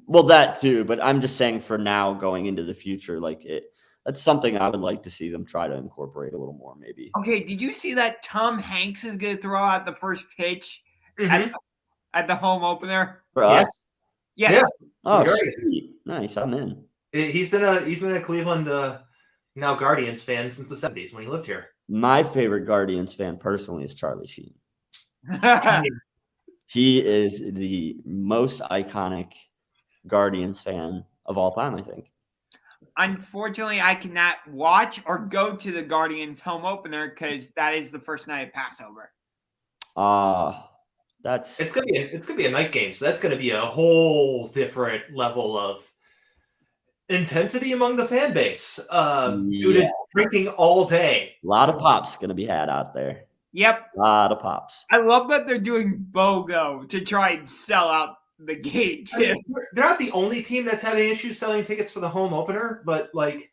B: Well, that too, but I'm just saying for now going into the future, like that's something I would like to see them try to incorporate a little more, maybe.
A: Okay, did you see that Tom Hanks is going to throw out the first pitch at the home opener?
B: For us?
A: Yes.
B: Yeah. Oh, sweet. Nice. I'm in.
C: He's been a Cleveland now Guardians fan since the 70s when he lived here.
B: My favorite Guardians fan personally is Charlie Sheen. He is the most iconic Guardians fan of all time, I think.
A: Unfortunately, I cannot watch or go to the Guardians home opener because that is the first night of Passover.
C: It's gonna be a night game, so that's gonna be a whole different level of intensity among the fan base. Dude, drinking all day.
B: A lot of pops gonna be had out there.
A: Yep.
B: A lot of pops.
A: I love that they're doing BOGO to try and sell out the gate.
C: I mean, they're not the only team that's having issues selling tickets for the home opener, but like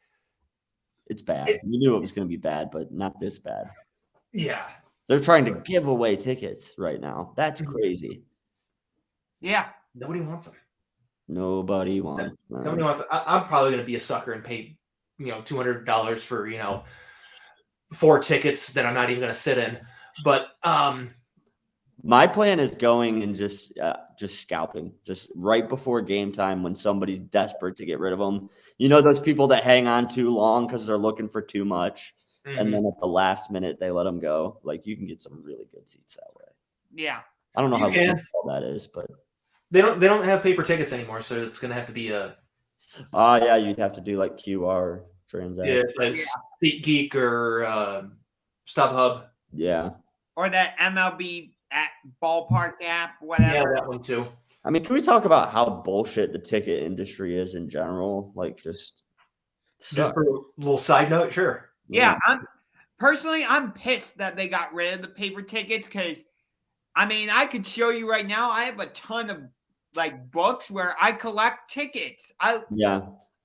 B: it's bad. You knew it was going to be bad, but not this bad.
C: Yeah.
B: They're trying to give away tickets right now. That's crazy.
A: Yeah.
C: Nobody wants them.
B: Nobody wants them.
C: Nobody wants. I'm probably going to be a sucker and pay, $200 for 4 tickets that I'm not even going to sit in. But
B: my plan is going and just scalping, just right before game time when somebody's desperate to get rid of them. Those people that hang on too long because they're looking for too much, and then at the last minute they let them go. Like, you can get some really good seats that way.
A: Yeah,
B: I don't know how good that is, but
C: they don't have paper tickets anymore, so it's going to have to be a.
B: Yeah, you'd have to do like QR transactions.
C: Yeah, like SeatGeek or StubHub.
B: Yeah.
A: Or that MLB at ballpark app, whatever.
C: Yeah, that one too.
B: I mean, can we talk about how bullshit the ticket industry is in general? Like, just
C: for a little side note, sure.
A: Yeah, I'm pissed that they got rid of the paper tickets because, I could show you right now. I have a ton of books where I collect tickets. I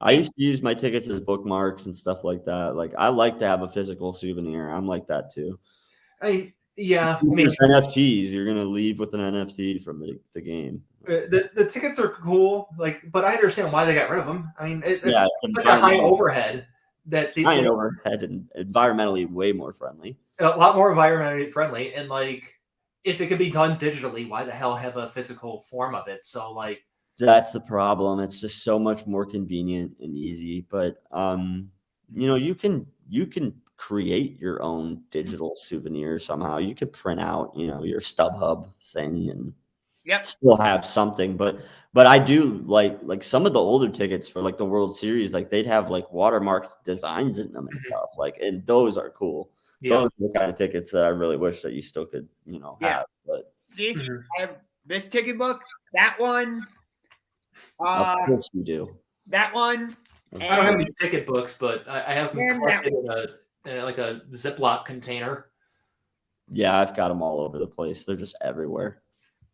B: used to use my tickets as bookmarks and stuff like that. Like, I like to have a physical souvenir. I'm like that too. NFTs. You're gonna leave with an NFT from the game.
C: The tickets are cool, but I understand why they got rid of them. It's such a high overhead that
B: giant overhead and environmentally way more friendly.
C: A lot more environmentally friendly, and if it can be done digitally, why the hell have a physical form of it? So
B: that's the problem. It's just so much more convenient and easy. But you can create your own digital souvenir somehow. You could print out, your StubHub thing and still have something. But I do like some of the older tickets for the World Series, they'd have watermarked designs in them and stuff. And those are cool. Yeah. Those are the kind of tickets that I really wish that you still could, have. But
A: see, I have this ticket book, that one.
B: Of course you do.
A: That one.
C: I don't have any ticket books, but I have them collected in a Ziploc container.
B: Yeah, I've got them all over the place. They're just everywhere.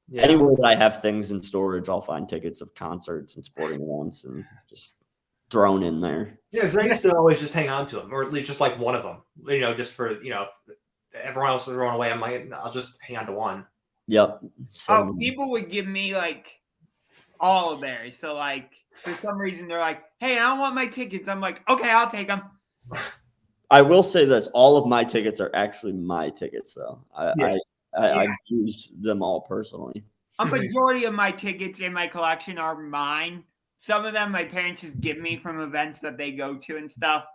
C: Yeah.
B: Anywhere that I have things in storage, I'll find tickets of concerts and sporting events and just thrown in there.
C: Yeah, because I used to always just hang on to them, or at least just one of them. Just for if everyone else is throwing away, I'm I'll just hang on to one.
B: Yep.
A: People would give me all of theirs. So for some reason they're like, "Hey, I don't want my tickets." I'm like, "Okay, I'll take them."
B: I will say this: all of my tickets are actually my tickets, though. I used them all personally.
A: A majority of my tickets in my collection are mine. Some of them my parents just give me from events that they go to and stuff.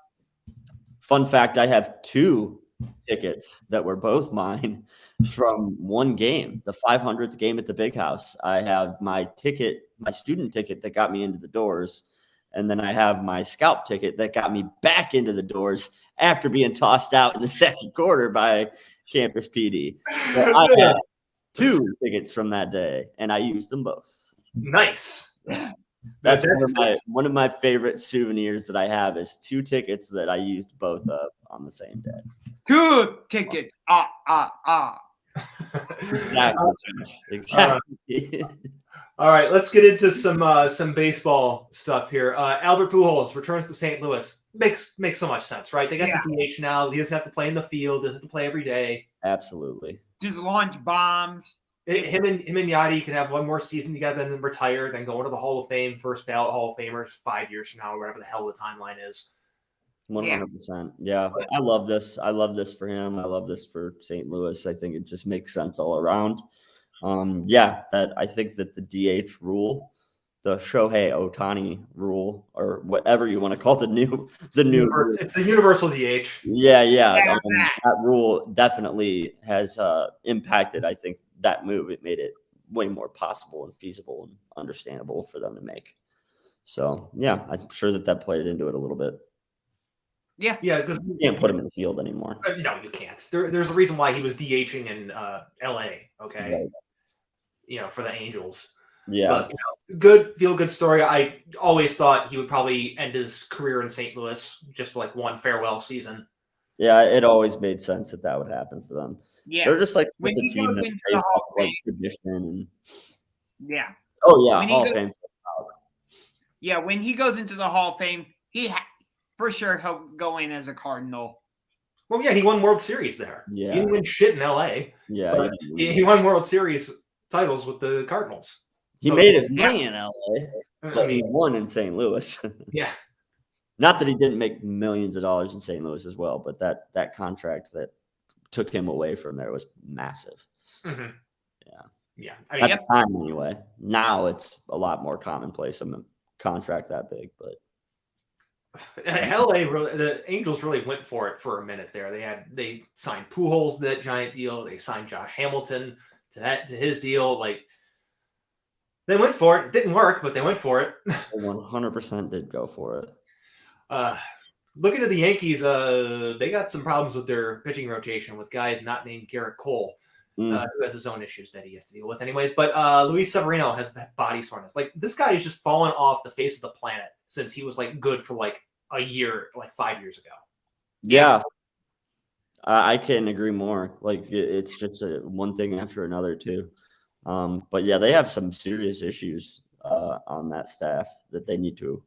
B: Fun fact, I have 2 tickets that were both mine from one game, the 500th game at the Big House. I have my student ticket that got me into the doors, and then I have my scalp ticket that got me back into the doors after being tossed out in the second quarter by Campus PD. So I have 2 tickets from that day, and I used them both.
C: Nice.
B: That's one of my favorite souvenirs that I have is 2 tickets that I used both of on the same day.
A: 2 tickets.
B: Exactly.
C: All right, let's get into some baseball stuff here. Albert Pujols returns to St. Louis. Makes so much sense, right? They got the DH now. He doesn't have to play in the field. Doesn't have to play every day.
B: Absolutely.
A: Just launch bombs.
C: Him and Yachty can have one more season together and then retire, then go into the Hall of Fame, first ballot Hall of Famers 5 years from now, or whatever the hell the timeline is.
B: 100%. Yeah, I love this. I love this for him. I love this for St. Louis. I think it just makes sense all around. I think that the DH rule, the Shohei Ohtani rule, or whatever you want to call the new
C: it's the universal DH.
B: Yeah. That rule definitely has impacted, I think, that move. It made it way more possible and feasible and understandable for them to make. So yeah, I'm sure that played into it a little bit.
C: Yeah, because
B: you can't put him in the field anymore.
C: No, you can't. There's a reason why he was DHing in LA. Okay, right. For the Angels.
B: Yeah,
C: but, good story. I always thought he would probably end his career in St. Louis, just one farewell season.
B: Yeah, it always made sense that would happen for them.
A: Yeah,
B: they're just
A: when
B: the team that plays off tradition. And...
A: Yeah.
B: Oh yeah, Hall of Fame.
A: Yeah, when he goes into the Hall of Fame, for sure he'll go in as a Cardinal.
C: Well, yeah, he won World Series there.
B: Yeah,
C: he didn't win shit in LA.
B: Yeah,
C: he won World Series titles with the Cardinals.
B: He made his money in LA. But he won in St. Louis.
C: Yeah.
B: Not that he didn't make millions of dollars in St. Louis as well, but that contract that took him away from there was massive.
C: Mm-hmm.
B: Yeah.
C: Yeah.
B: At the time, anyway. Now it's a lot more commonplace. A contract that big, but
C: LA really, the Angels really went for it for a minute there. They signed Pujols to that giant deal. They signed Josh Hamilton to his deal. Like, they went for it. It didn't work, but they went for it.
B: 100% did go for it.
C: Looking at the Yankees, they got some problems with their pitching rotation with guys not named Garrett Cole, who has his own issues that he has to deal with anyways. But Luis Severino has body soreness. Like, this guy is just fallen off the face of the planet since he was like good for like a year, like 5 years ago.
B: Yeah. I can't agree more. Like, it's just one thing after another too. But yeah, they have some serious issues on that staff that they need to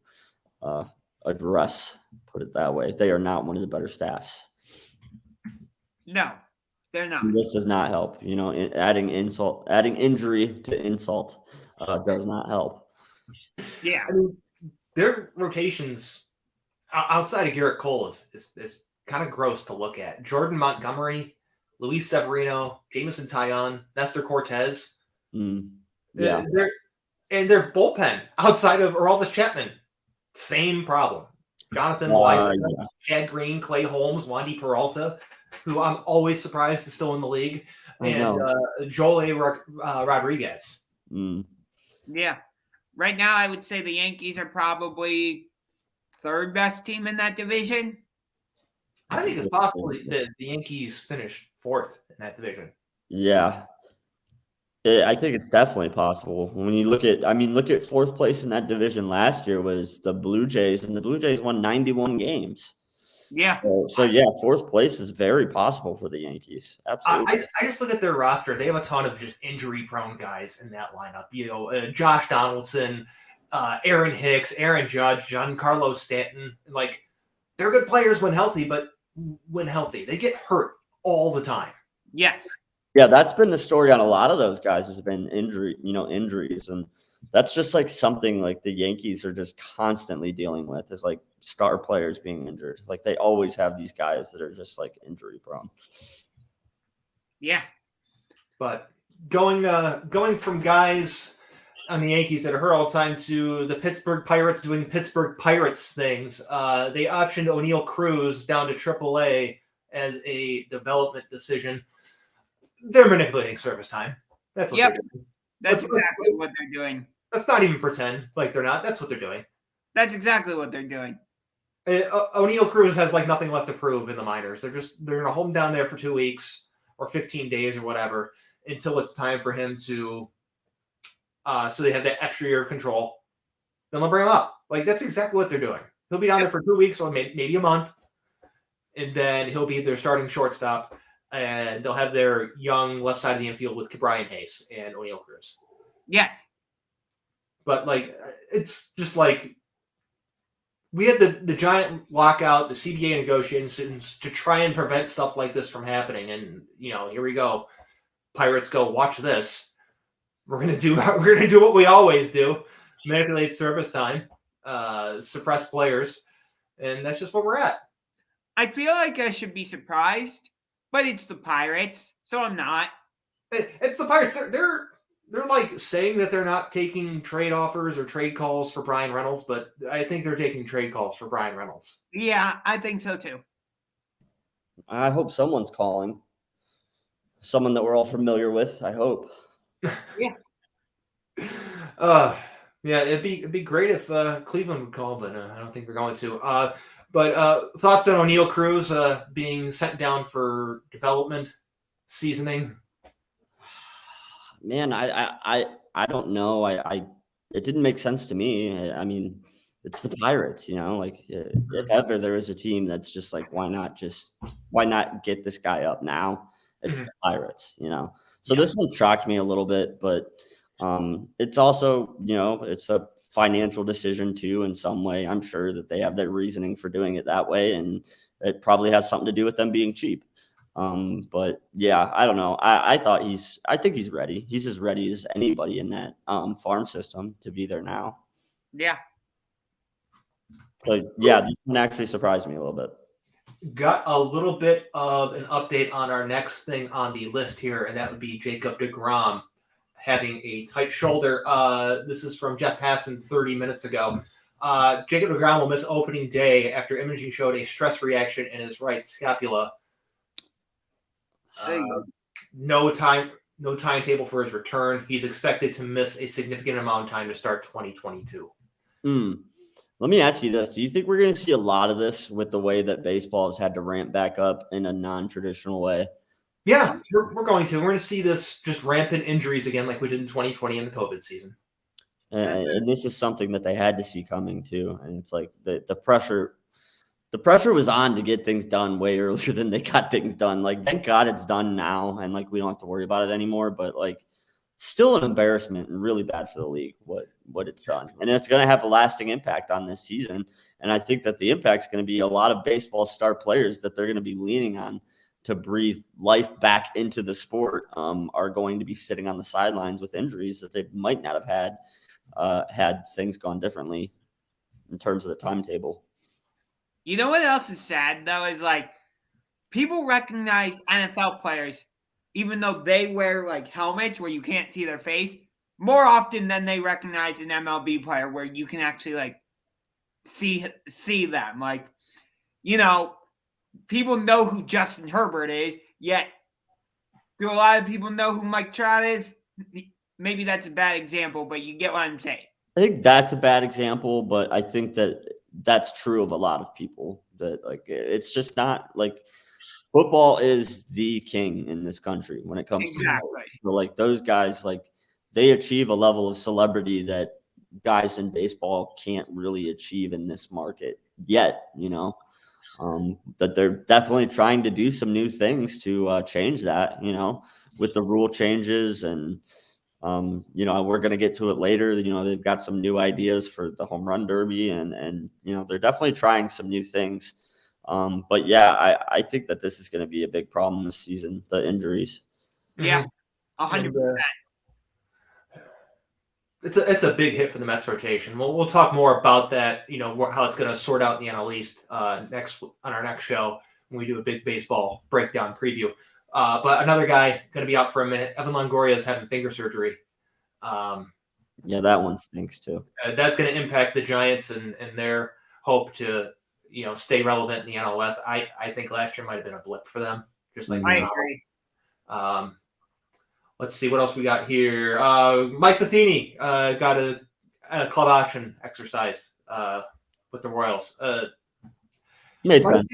B: address, put it that way. They are not one of the better staffs.
A: No, they're not.
B: This does not help. Adding injury to insult does not help.
A: Yeah.
C: I mean, their rotations outside of Garrett Cole is kind of gross to look at. Jordan Montgomery, Luis Severino, Jameson Taillon, Nestor Cortez.
B: Yeah.
C: Their bullpen outside of Aroldis Chapman, same problem. Jonathan Weiss, Chad Green, Clay Holmes, Wandy Peralta, who I'm always surprised is still in the league, and Joel A. Rodriguez.
A: Yeah. Right now, I would say the Yankees are probably third best team in that division.
C: I think it's possible that the Yankees finish fourth in that division.
B: Yeah. I think it's definitely possible. When you look at fourth place in that division last year was the Blue Jays, and the Blue Jays won 91 games.
A: Yeah.
B: So yeah, fourth place is very possible for the Yankees. Absolutely.
C: I just look at their roster. They have a ton of just injury-prone guys in that lineup. Josh Donaldson, Aaron Hicks, Aaron Judge, Giancarlo Stanton. Like, they're good players when healthy, but when healthy, they get hurt all the time.
A: Yes.
B: Yeah, that's been the story on a lot of those guys has been injuries. And that's just like something like the Yankees are just constantly dealing with is like star players being injured. Like they always have these guys that are just like injury prone.
A: Yeah.
C: But going from guys on the Yankees that are hurt all the time to the Pittsburgh Pirates doing Pittsburgh Pirates things, they optioned O'Neal Cruz down to AAA as a development decision. They're manipulating service time. That's what they're doing.
A: That's exactly what they're doing.
C: Let's not even pretend like they're not. That's what they're doing.
A: That's exactly what they're doing.
C: O'Neal Cruz has like nothing left to prove in the minors. They're going to hold him down there for 2 weeks or 15 days or whatever until it's time for him to so they have that extra year of control. Then they'll bring him up. Like, that's exactly what they're doing. He'll be down there for 2 weeks or maybe a month, and then he'll be their starting shortstop. And they'll have their young left side of the infield with Brian Hayes and O'Neal Cruz.
A: Yes.
C: But, like, it's just like we had the giant lockout, the CBA negotiations to try and prevent stuff like this from happening. And, here we go. Pirates go, watch this. We're gonna do what we always do: manipulate service time, suppress players, and that's just where we're at.
A: I feel like I should be surprised. But it's the Pirates, so I'm not.
C: It's the Pirates. They're like saying that they're not taking trade offers or trade calls for Brian Reynolds, but I think they're taking trade calls for Brian Reynolds.
A: Yeah, I think so too.
B: I hope someone's calling. Someone that we're all familiar with, I hope.
A: Yeah.
C: Yeah, it'd be great if Cleveland would call, but I don't think we're going to. But thoughts on O'Neal Cruz being sent down for development, seasoning?
B: Man, I don't know. It didn't make sense to me. I mean, it's the Pirates, like if ever there is a team that's just like, why not get this guy up now? It's the Pirates, So this one shocked me a little bit, but it's also, it's a financial decision too in some way. I'm sure that they have their reasoning for doing it that way, and it probably has something to do with them being cheap. But yeah, I don't know. I think he's ready. He's as ready as anybody in that farm system to be there now.
A: Yeah.
B: But yeah, this one actually surprised me a little bit.
C: Got a little bit of an update on our next thing on the list here, and that would be Jacob deGrom having a tight shoulder. This is from Jeff Passan 30 minutes ago. Jacob deGrom will miss opening day after imaging showed a stress reaction in his right scapula. No timetable for his return. He's expected to miss a significant amount of time to start 2022.
B: Let me ask you this. Do you think we're going to see a lot of this with the way that baseball has had to ramp back up in a non-traditional way?
C: Yeah, we're going to. We're going to see this just rampant injuries again like we did in 2020 in the COVID season.
B: And this is something that they had to see coming too. And it's like the pressure was on to get things done way earlier than they got things done. Like, thank God it's done now. And like, we don't have to worry about it anymore, but like, still an embarrassment and really bad for the league, what it's done. And it's going to have a lasting impact on this season. And I think that the impact is going to be a lot of baseball star players that they're going to be leaning on to breathe life back into the sport are going to be sitting on the sidelines with injuries that they might not have had things gone differently in terms of the timetable.
A: You know what else is sad, though, is like people recognize NFL players, even though they wear like helmets where you can't see their face, more often than they recognize an MLB player where you can actually like see them. Like, you know, people know who Justin Herbert is, yet do a lot of people know who Mike Trout is? Maybe that's a bad example, but you get what I'm saying.
B: I think that's a bad example, but I think that that's true of a lot of people. That like, it's just not like football is the king in this country when it comes to sport. So like those guys, like they achieve a level of celebrity that guys in baseball can't really achieve in this market yet, you know. That they're definitely trying to do some new things to change that, you know, with the rule changes and you know, we're going to get to it later. You know, they've got some new ideas for the home run derby and you know, they're definitely trying some new things. But yeah, I think that this is going to be a big problem this season, the injuries.
A: Yeah, 100%.
C: It's a big hit for the Mets rotation. We'll talk more about that, you know, how it's going to sort out in the NL East next on our next show when we do a big baseball breakdown preview. But another guy going to be out for a minute. Evan Longoria is having finger surgery.
B: Yeah, that one stinks too.
C: That's going to impact the Giants and their hope to, you know, stay relevant in the NL West. I think last year might have been a blip for them. Just like
A: I agree.
C: Let's see what else we got here. Mike Matheny got a club option exercise with the Royals.
B: Made sense.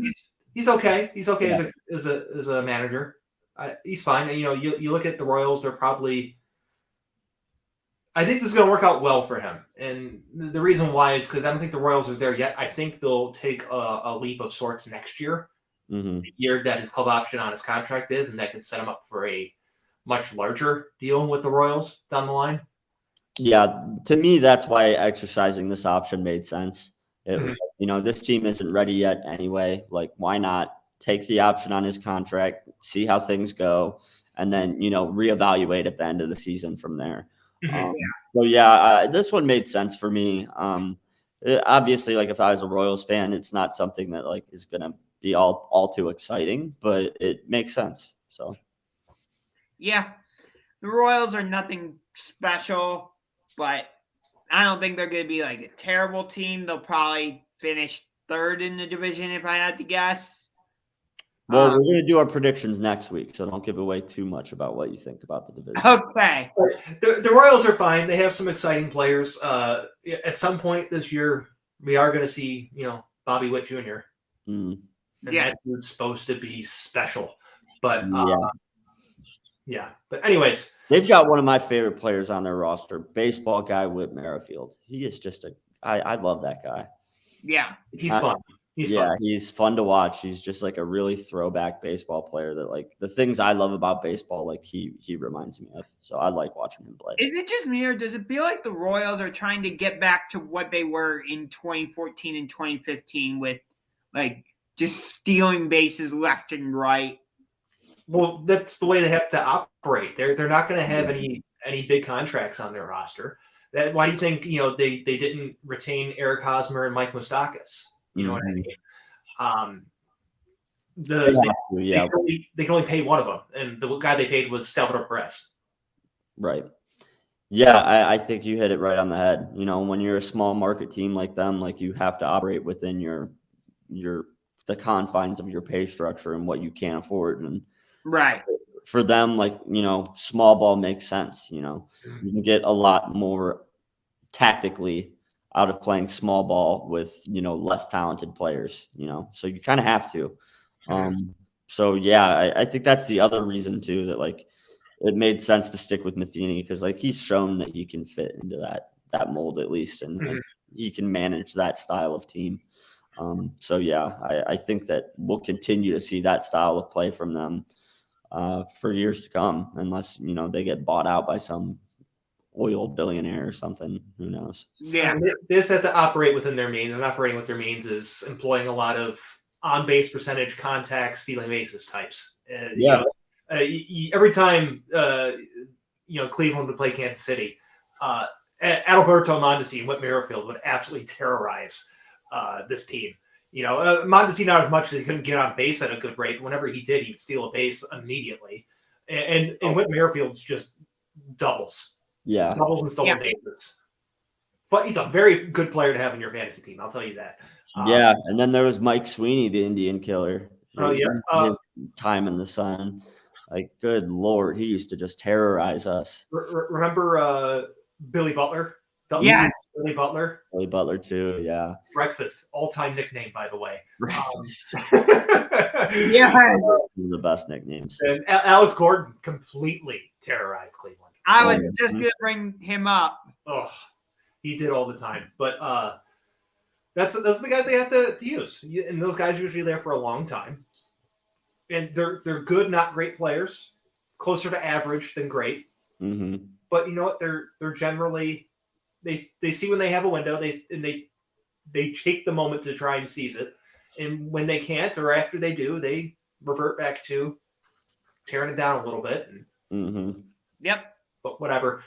C: He's okay. He's okay as a manager. He's fine. And, you know, you look at the Royals, they're probably. I think this is going to work out well for him, and the reason why is because I don't think the Royals are there yet. I think they'll take a leap of sorts next year, the year that his club option on his contract is, and that could set him up for a much larger deal with the Royals down the line. Yeah,
B: to me, that's why exercising this option made sense. It was, you know, this team isn't ready yet anyway. Like, why not take the option on his contract, see how things go, and then, you know, reevaluate at the end of the season from there. So yeah, this one made sense for me. Obviously, like if I was a Royals fan, it's not something that like is going to be all too exciting, but it makes sense. So
A: yeah, the Royals are nothing special, but I don't think they're going to be like a terrible team. They'll probably finish third in the division if I had to guess.
B: Well, we're going to do our predictions next week, so don't give away too much about what you think about the division.
A: Okay.
C: The Royals are fine. They have some exciting players. At some point this year, we are going to see, you know, Bobby Witt Jr. And that dude's supposed to be special. But, yeah. But anyways.
B: They've got one of my favorite players on their roster, baseball guy Whit Merrifield. He is just I love that guy.
A: Yeah.
C: He's fun.
B: He's fun to watch. He's just like a really throwback baseball player that like the things I love about baseball, like he reminds me of. So I like watching him play.
A: Is it just me or does it feel like the Royals are trying to get back to what they were in 2014 and 2015 with like just stealing bases left and right?
C: Well, that's the way they have to operate. They're not going to have any big contracts on their roster. Why do you think they didn't retain Eric Hosmer and Mike Moustakas? You know what I mean? They can only pay one of them, and the guy they paid was Salvador Perez.
B: Right. Yeah, I think you hit it right on the head. When you're a small market team like them, like you have to operate within the confines of your pay structure and what you can afford. And
A: right.
B: For them, like, small ball makes sense. You can get a lot more tactically out of playing small ball with, less talented players, so you kind of have to. So yeah, I think that's the other reason too, that like it made sense to stick with Matheny, because like he's shown that he can fit into that mold at least, and he can manage that style of team. So yeah, I think that we'll continue to see that style of play from them for years to come, unless they get bought out by some oil billionaire or something. Who knows?
C: Yeah, they just have to operate within their means, and operating with their means is employing a lot of on-base percentage, contact, stealing bases types. Every time Cleveland would play Kansas City, Adalberto Mondesi and Whit Merrifield would absolutely terrorize this team. Mondesi not as much as he couldn't get on base at a good rate. Whenever he did, he would steal a base immediately. And Whit Merrifield's just doubles.
B: Yeah.
C: Doubles and stolen bases. But he's a very good player to have in your fantasy team, I'll tell you that.
B: Yeah, and then there was Mike Sweeney, the Indian killer.
C: Oh, yeah.
B: His time in the sun. Like, good Lord, he used to just terrorize us.
C: Remember Billy Butler?
A: Yes.
C: Billy Butler.
B: Billy Butler, too, yeah.
C: Breakfast, all-time nickname, by the way.
B: Breakfast.
A: Yeah.
B: One of the best nicknames.
C: And Alex Gordon completely terrorized Cleveland.
A: I was just going to bring him up.
C: Oh, he did all the time. But those are the guys they have to use. And those guys are usually there for a long time. And they're good, not great players. Closer to average than great.
B: Mm-hmm.
C: But you know what? They're generally they see when they have a window. They take the moment to try and seize it. And when they can't, or after they do, they revert back to tearing it down a little bit.
A: Yep.
C: But whatever.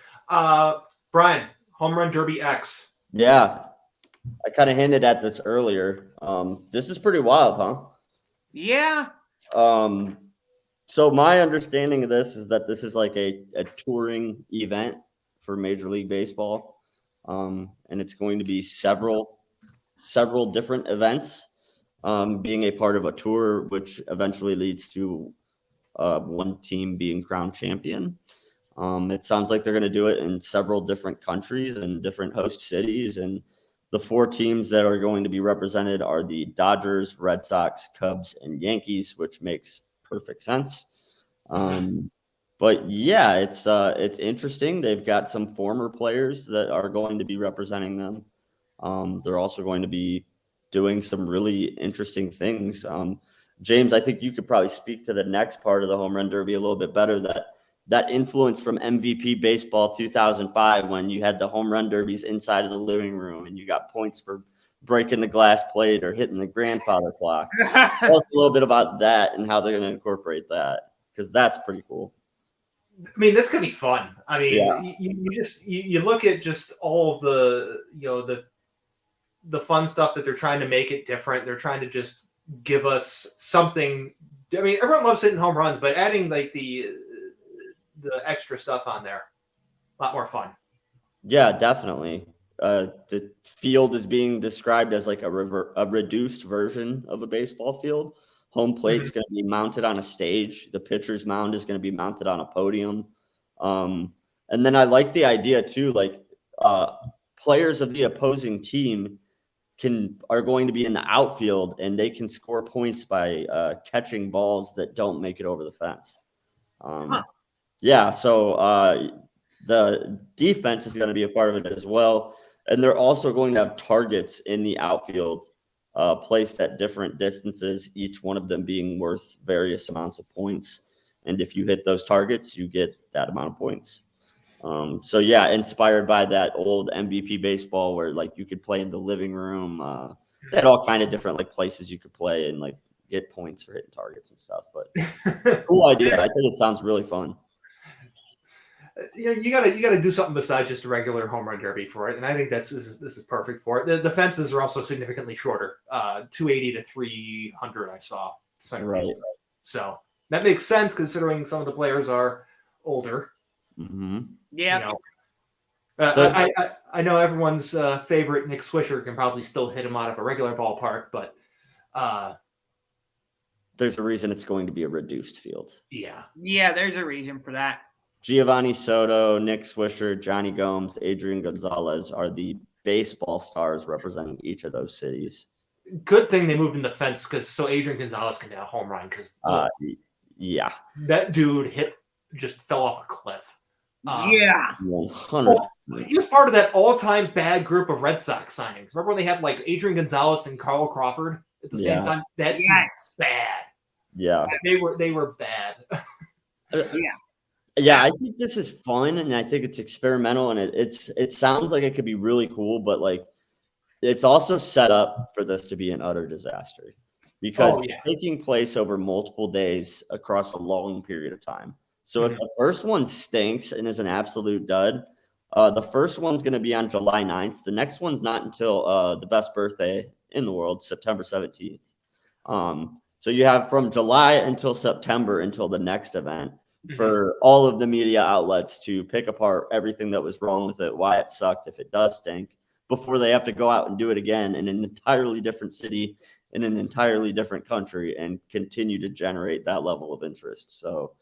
C: Brian, Home Run Derby X.
B: Yeah. I kind of hinted at this earlier. This is pretty wild, huh?
A: Yeah.
B: So my understanding of this is that this is like a touring event for Major League Baseball. And it's going to be several different events, being a part of a tour, which eventually leads to one team being crowned champion. It sounds like they're going to do it in several different countries and different host cities. And the 4 teams that are going to be represented are the Dodgers, Red Sox, Cubs, and Yankees, which makes perfect sense. But yeah, it's interesting. They've got some former players that are going to be representing them. They're also going to be doing some really interesting things. James, I think you could probably speak to the next part of the Home Run Derby a little bit better, that influence from MVP Baseball 2005, when you had the home run derbies inside of the living room and you got points for breaking the glass plate or hitting the grandfather clock. Tell us a little bit about that and how they're going to incorporate that, because that's pretty cool.
C: I mean, that's going to be fun. I mean, you look at just all of the fun stuff that they're trying to make it different. They're trying to just give us something. I mean, everyone loves hitting home runs, but adding like the extra stuff on there, a lot more fun. Yeah,
B: definitely. The field is being described as like a reduced version of a baseball field. Home plate's going to be mounted on a stage. The pitcher's mound is going to be mounted on a podium. And then I like the idea too, like players of the opposing team are going to be in the outfield, and they can score points by catching balls that don't make it over the fence. Yeah, so the defense is going to be a part of it as well. And they're also going to have targets in the outfield placed at different distances, each one of them being worth various amounts of points. And if you hit those targets, you get that amount of points. So, yeah, inspired by that old MVP baseball where, like, you could play in the living room. They had all kind of different, like, places you could play and, like, get points for hitting targets and stuff. But cool idea. I think it sounds really fun.
C: you gotta do something besides just a regular home run derby for it, and I think this is perfect for it. The fences are also significantly shorter, 280 to 300. I saw center
B: Right.
C: field, so that makes sense considering some of the players are older.
B: Mm-hmm.
A: Yeah.
C: I know everyone's favorite Nick Swisher can probably still hit him out of a regular ballpark, but
B: there's a reason it's going to be a reduced field.
A: Yeah, there's a reason for that.
B: Giovanni Soto, Nick Swisher, Johnny Gomes, Adrian Gonzalez are the baseball stars representing each of those cities.
C: Good thing they moved in the fence so Adrian Gonzalez can hit a home run because
B: yeah,
C: that dude just fell off a cliff.
B: 100.
C: He was part of that all-time bad group of Red Sox signings. Remember when they had like Adrian Gonzalez and Carl Crawford at the same time? That's bad.
B: Yeah,
C: they were bad.
B: Yeah, I think this is fun, and I think it's experimental, and it sounds like it could be really cool, but like it's also set up for this to be an utter disaster because it's taking place over multiple days across a long period of time. So if the first one stinks and is an absolute dud, the first one's going to be on July 9th. The next one's not until the best birthday in the world, September 17th. So you have from July until September until the next event for all of the media outlets to pick apart everything that was wrong with it, why it sucked, if it does stink, before they have to go out and do it again in an entirely different city, in an entirely different country, and continue to generate that level of interest. So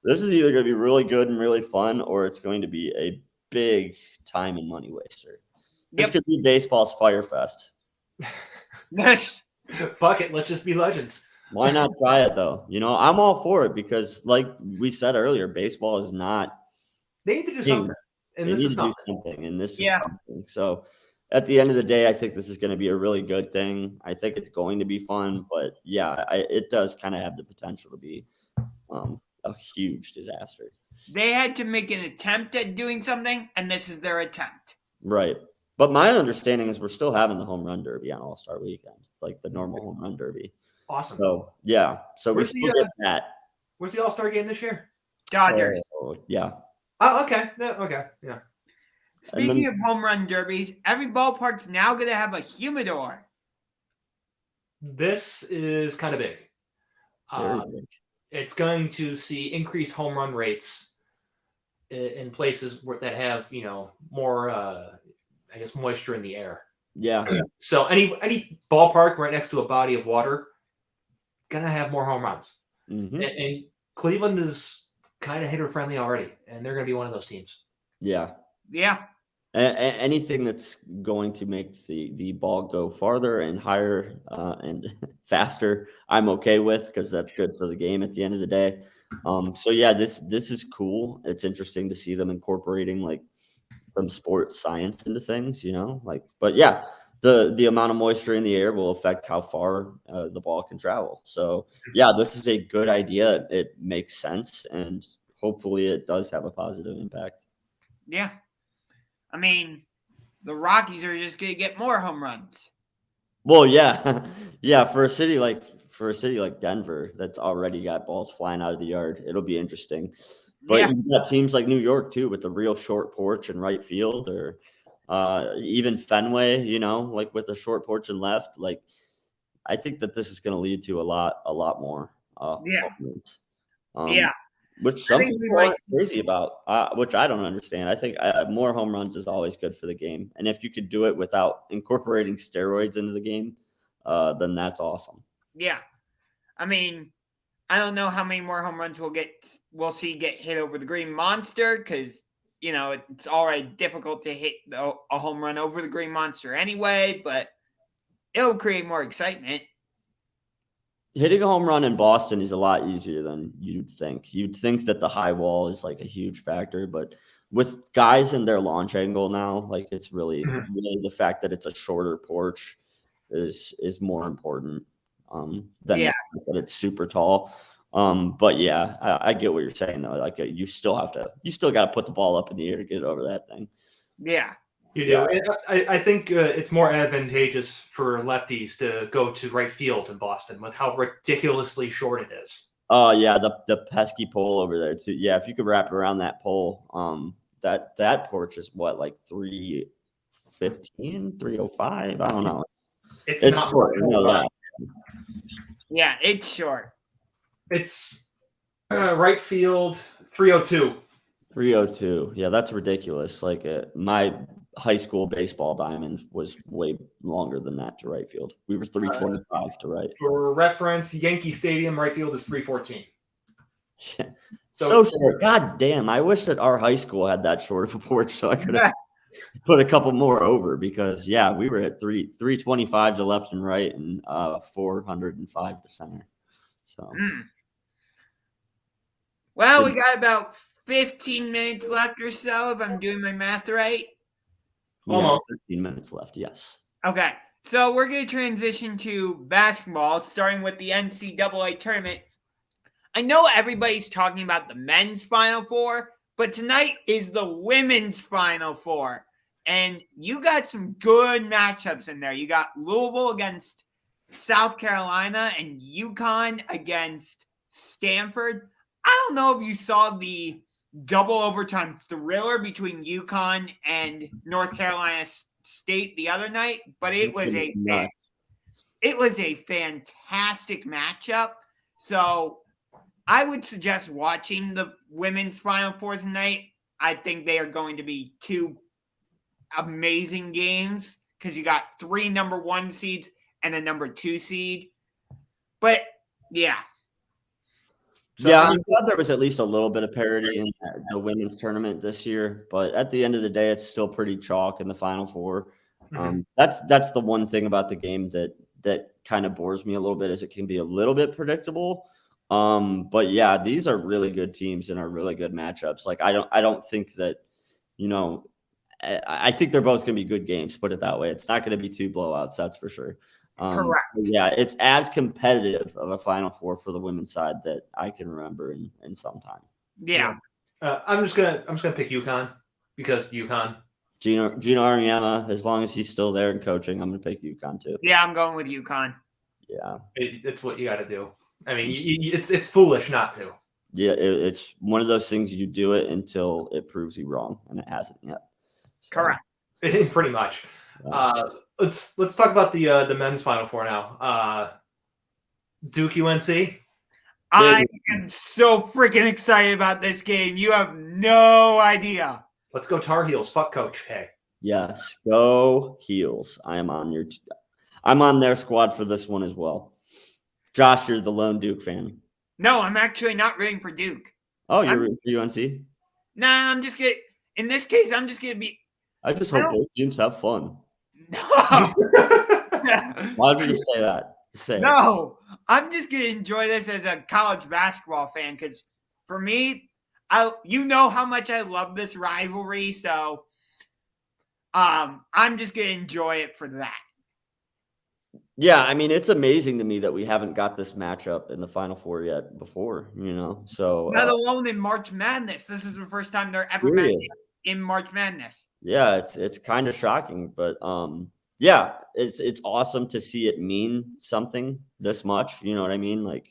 B: this is either going to be really good and really fun, or it's going to be a big time and money waster. This could be baseball's Fire Fest.
C: Fuck it. Let's just be legends.
B: Why not try it, though? I'm all for it because, like we said earlier, baseball is not.
C: They need to do something. And this is
B: something. And this is something. So at the end of the day, I think this is going to be a really good thing. I think it's going to be fun. But, yeah, it does kind of have the potential to be a huge disaster.
A: They had to make an attempt at doing something, and this is their attempt.
B: Right. But my understanding is we're still having the home run derby on All-Star Weekend, like the normal home run derby.
C: Awesome.
B: So, yeah. So we still get that.
C: Where's the All-Star game this year?
A: Dodgers.
B: Yeah.
C: Oh, okay. Okay. Yeah.
A: Speaking of home run derbies, every ballpark's now going to have a humidor.
C: This is kind of big.
B: Very big.
C: It's going to see increased home run rates in places that have, more, I guess, moisture in the air.
B: Yeah.
C: So any ballpark right next to a body of water gonna have more home runs.
B: Mm-hmm.
C: And Cleveland is kind of hitter friendly already, and they're gonna be one of those teams.
B: Yeah.
A: Yeah.
B: Anything that's going to make the ball go farther and higher and faster, I'm okay with because that's good for the game at the end of the day. So yeah, this is cool. It's interesting to see them incorporating like some sports science into things, but yeah, the amount of moisture in the air will affect how far the ball can travel. So yeah, this is a good idea. It makes sense, and hopefully it does have a positive impact.
A: Yeah. I mean, the Rockies are just going to get more home runs.
B: Well, yeah. Yeah, for a city like Denver that's already got balls flying out of the yard, it'll be interesting. But you've got teams like New York, too, with the real short porch in right field, or even Fenway, like with a short porch in left. Like, I think that this is going to lead to a lot more. Which some people are crazy about, which I don't understand. I think more home runs is always good for the game. And if you could do it without incorporating steroids into the game, then that's awesome.
A: Yeah. I mean, I don't know how many more home runs we'll see get hit over the Green Monster because, it's already difficult to hit a home run over the Green Monster anyway, but it'll create more excitement.
B: Hitting a home run in Boston is a lot easier than you'd think. You'd think that the high wall is like a huge factor, but with guys in their launch angle now, like it's really the fact that it's a shorter porch is more important than the fact that it's super tall. But yeah, I get what you're saying though. Like you still got to put the ball up in the air to get over that thing.
A: Yeah.
C: You do. I think it's more advantageous for lefties to go to right field in Boston with how ridiculously short it is.
B: Oh yeah, the pesky pole over there too. Yeah, if you could wrap it around that pole, that porch is what, like 315, 305? I don't know.
C: It's
B: It's
C: not
B: short.
C: much
B: You know
C: more.
B: that.
A: Yeah, it's short.
C: It's right field 302.
B: 302. Yeah, that's ridiculous. Like my high school baseball diamond was way longer than that to right field. We were 325 to right.
C: For reference, Yankee Stadium right field is 314.
B: Yeah. So short. God damn. I wish that our high school had that short of a porch so I could have put a couple more over because, yeah, we were at 325 to left and right and 405 to center. So,
A: Well, we got about 15 minutes left or so, if I'm doing my math right.
B: yeah,
C: Almost.
B: 13 minutes left. Yes.
A: Okay, so we're going to transition to basketball, starting with the NCAA tournament. I know everybody's talking about the men's Final Four, but tonight is the women's Final Four. And you got some good matchups in there. You got Louisville against South Carolina and UConn against Stanford. I don't know if you saw the double overtime thriller between UConn and North Carolina State the other night, but it was a fantastic matchup. So I would suggest watching the women's Final Four tonight. I think they are going to be two amazing games because you got 3 number 1 seeds and a number 2 seed. But yeah.
B: So, yeah, I'm glad there was at least a little bit of parity in the women's tournament this year. But at the end of the day, it's still pretty chalk in the Final Four. That's the one thing about the game that kind of bores me a little bit is it can be a little bit predictable. But yeah, these are really good teams and are really good matchups. Like I don't think that, I think they're both going to be good games. Put it that way. It's not going to be 2 blowouts. That's for sure.
A: Correct.
B: Yeah, it's as competitive of a Final Four for the women's side that I can remember in some time.
A: Yeah.
C: I'm just gonna pick UConn because UConn.
B: Gino Auriemma, as long as he's still there and coaching, I'm gonna pick UConn too.
A: Yeah, I'm going with UConn.
B: Yeah,
C: it's what you got to do. I mean, it's foolish not to.
B: Yeah, it's one of those things you do it until it proves you wrong, and it hasn't yet. So,
A: correct.
C: Pretty much. Let's talk about the men's Final Four now. Duke UNC.
A: I am so freaking excited about this game. You have no idea.
C: Let's go Tar Heels. Fuck Coach K.
B: Yes, go Heels. I'm on their squad for this one as well. Josh, you're the lone Duke fan.
A: No, I'm actually not rooting for Duke.
B: Oh, you're rooting for UNC?
A: Nah, I'm just gonna. In this case, I'm just gonna be.
B: I just hope both teams have fun.
A: No.
B: Why did you say that?
A: No, I'm just gonna enjoy this as a college basketball fan because for me, you know how much I love this rivalry, so I'm just gonna enjoy it for that.
B: Yeah, I mean, it's amazing to me that we haven't got this matchup in the Final Four yet before, so
A: not alone in March Madness. This is the first time they're ever matching in March Madness.
B: Yeah, it's kind of shocking, but yeah, it's awesome to see it mean something this much. You know what I mean? Like,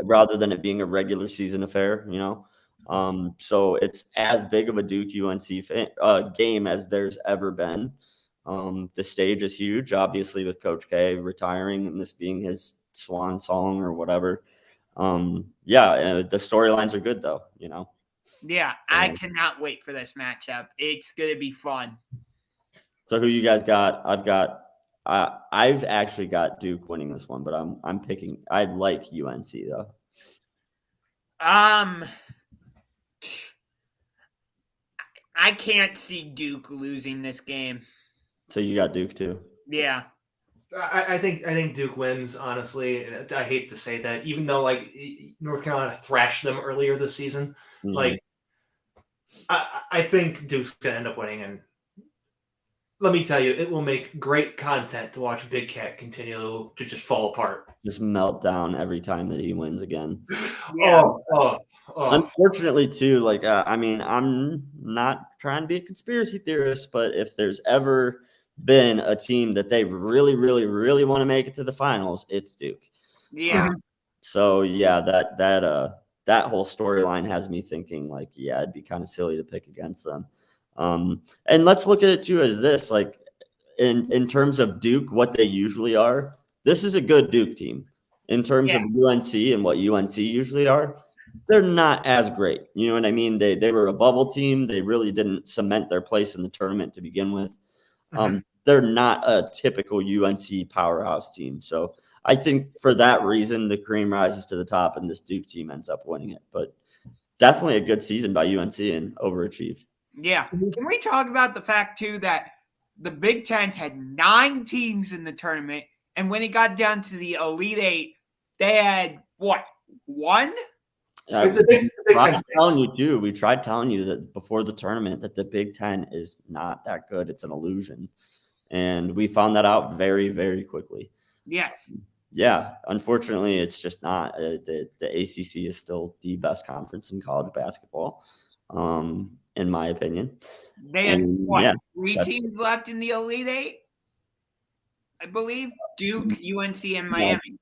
B: rather than it being a regular season affair, So it's as big of a Duke UNC game as there's ever been. The stage is huge, obviously, with Coach K retiring and this being his swan song or whatever. Yeah, the storylines are good though,
A: Yeah, I cannot wait for this matchup. It's gonna be fun.
B: So who you guys got? I've actually got Duke winning this one, but I'm picking. I like UNC though.
A: I can't see Duke losing this game.
B: So you got Duke too?
A: Yeah.
C: I think Duke wins, honestly. And I hate to say that, even though North Carolina thrashed them earlier this season. Mm-hmm. I think Duke's gonna end up winning, and let me tell you, it will make great content to watch Big Cat continue to just fall apart.
B: Just melt down every time that he wins again.
A: Yeah.
B: Unfortunately, too, I mean, I'm not trying to be a conspiracy theorist, but if there's ever been a team that they really, really, really want to make it to the finals, it's Duke.
A: Yeah.
B: So yeah, that whole storyline has me thinking like, yeah, it'd be kind of silly to pick against them. And let's look at it too as this, like in terms of Duke, what they usually are. This is a good Duke team. In terms of UNC and what UNC usually are, they're not as great. You know what I mean? They were a bubble team. They really didn't cement their place in the tournament to begin with. They're not a typical UNC powerhouse team. So I think for that reason, the cream rises to the top and this Duke team ends up winning it. But definitely a good season by UNC and overachieved.
A: Yeah. Can we talk about the fact, too, that the Big Ten had 9 teams in the tournament, and when it got down to the Elite Eight, they had, what, 1?
B: We tried telling you that before the tournament that the Big Ten is not that good. It's an illusion. And we found that out very, very quickly.
A: Yes.
B: Yeah, unfortunately, it's just not. The ACC is still the best conference in college basketball, in my opinion.
A: They had, 3 teams left in the Elite Eight, I believe? Duke, UNC, and Miami.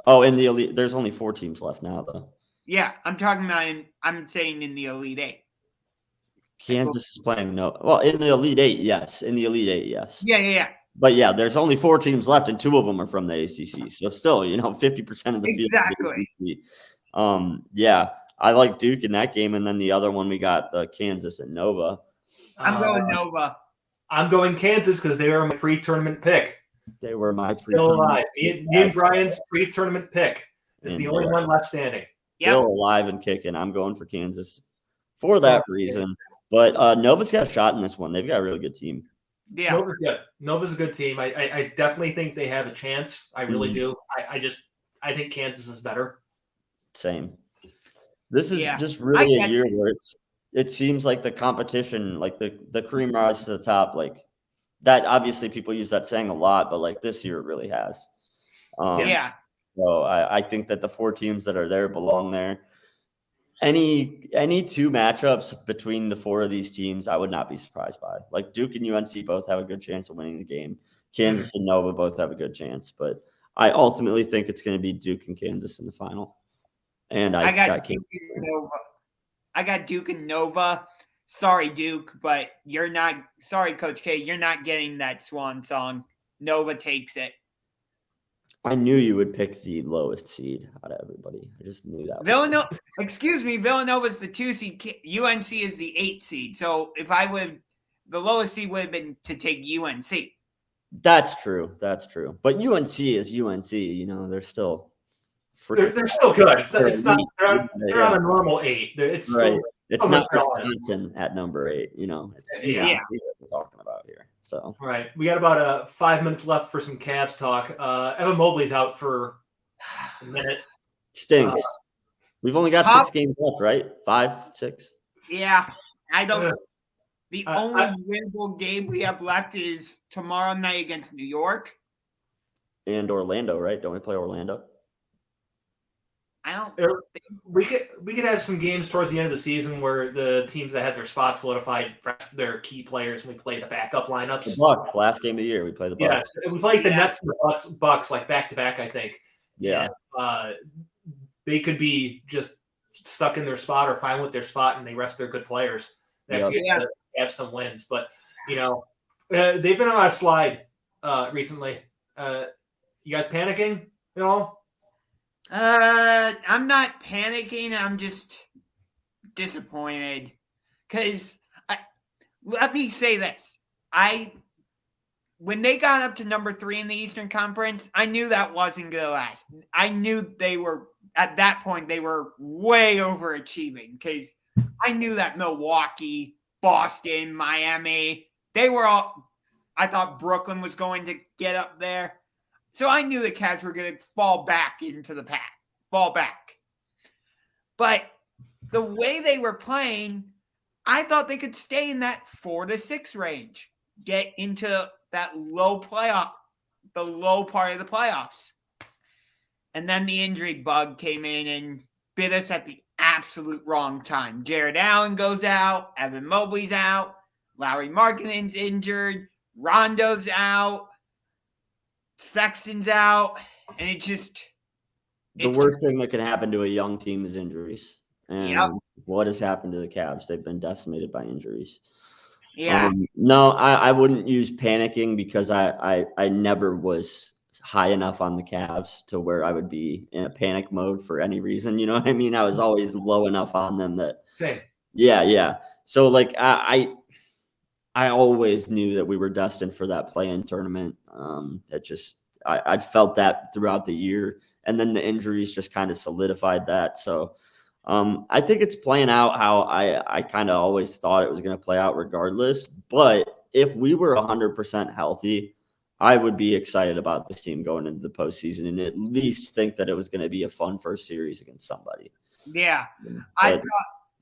B: Oh, in the Elite, there's only 4 teams left now, though.
A: Yeah, I'm talking about I'm saying in the Elite Eight.
B: Kansas is playing in the Elite Eight, yes. In the Elite Eight, yes.
A: Yeah.
B: But yeah, there's only 4 teams left, and 2 of them are from the ACC. So still, 50% of the field.
A: Exactly.
B: Yeah, I like Duke in that game, and then the other one we got the Kansas and Nova.
A: I'm going Nova.
C: I'm going Kansas because they were my pre-tournament pick.
B: They were my
C: still alive. Me and Brian's pre-tournament pick is the only one left standing.
B: Still alive and kicking. I'm going for Kansas for that reason. But Nova's got a shot in this one. They've got a really good team.
A: Yeah,
C: Nova's good. Nova's a good team. I definitely think they have a chance. I really do. I think Kansas is better.
B: Same. This is just really a year where it seems like the competition, like the cream rises to the top, like that. Obviously, people use that saying a lot, but like this year it really has. So I think that the 4 teams that are there belong there. Any 2 matchups between the 4 of these teams, I would not be surprised by. Like Duke and UNC both have a good chance of winning the game. Kansas and Nova both have a good chance, but I ultimately think it's going to be Duke and Kansas in the final. And I got Duke and Nova.
A: I got Duke and Nova. Sorry, Duke, but you're not. Sorry, Coach K, you're not getting that swan song. Nova takes it.
B: I knew you would pick the lowest seed out of everybody. I just knew that.
A: Villanova's the 2 seed. UNC is the 8 seed. So if I would, the lowest seed would have been to take UNC.
B: That's true. But UNC is UNC. They're still.
C: They're still good. It's not. They're on a normal 8. It's
B: right.
C: Still,
B: it's not Wisconsin at number 8. It's UNC that we're talking about here. So
C: all right, we got about 5 minutes left for some Cavs talk. Evan Mobley's out for a minute.
B: Stinks. We've only got 6 games left, right? 5, 6.
A: Yeah, I don't. The only winnable game we have left is tomorrow night against New York
B: and Orlando, right? Don't we play Orlando?
A: I don't.
C: We could have some games towards the end of the season where the teams that had their spots solidified rest their key players, and we play the backup lineups.
B: The Bucks, last game of the year, we play the Bucks.
C: Yeah, we played the Nets and the Bucks like back to back. I think.
B: Yeah.
C: And, they could be just stuck in their spot or fine with their spot, and they rest their good players. That have some wins, but they've been on a slide recently. You guys panicking at all?
A: I'm not panicking. I'm just disappointed because let me say this. When they got up to number 3 in the Eastern Conference, I knew that wasn't going to last. I knew at that point, they were way overachieving because I knew that Milwaukee, Boston, Miami, I thought Brooklyn was going to get up there. So I knew the Cavs were going to fall back into the pack. But the way they were playing, I thought they could stay in that 4 to 6 range, get into that the low part of the playoffs. And then the injury bug came in and bit us at the absolute wrong time. Jared Allen goes out, Evan Mobley's out, Lauri Markkanen's injured, Rondo's out, Sexton's out, and it just
B: The worst thing that can happen to a young team is injuries. And
A: Yep.
B: what has happened to the Cavs? They've been decimated by injuries.
A: Yeah.
B: No, I wouldn't use panicking because I never was high enough on the Cavs to where I would be in a panic mode for any reason. You know what I mean? I was always low enough on them that
C: Same.
B: Yeah. So like I always knew that we were destined for that play-in tournament. I felt that throughout the year, and then the injuries just kind of solidified that. So I think it's playing out how I kind of always thought it was going to play out regardless. But if we were 100% healthy, I would be excited about this team going into the postseason and at least think that it was going to be a fun first series against somebody.
A: Yeah.
B: But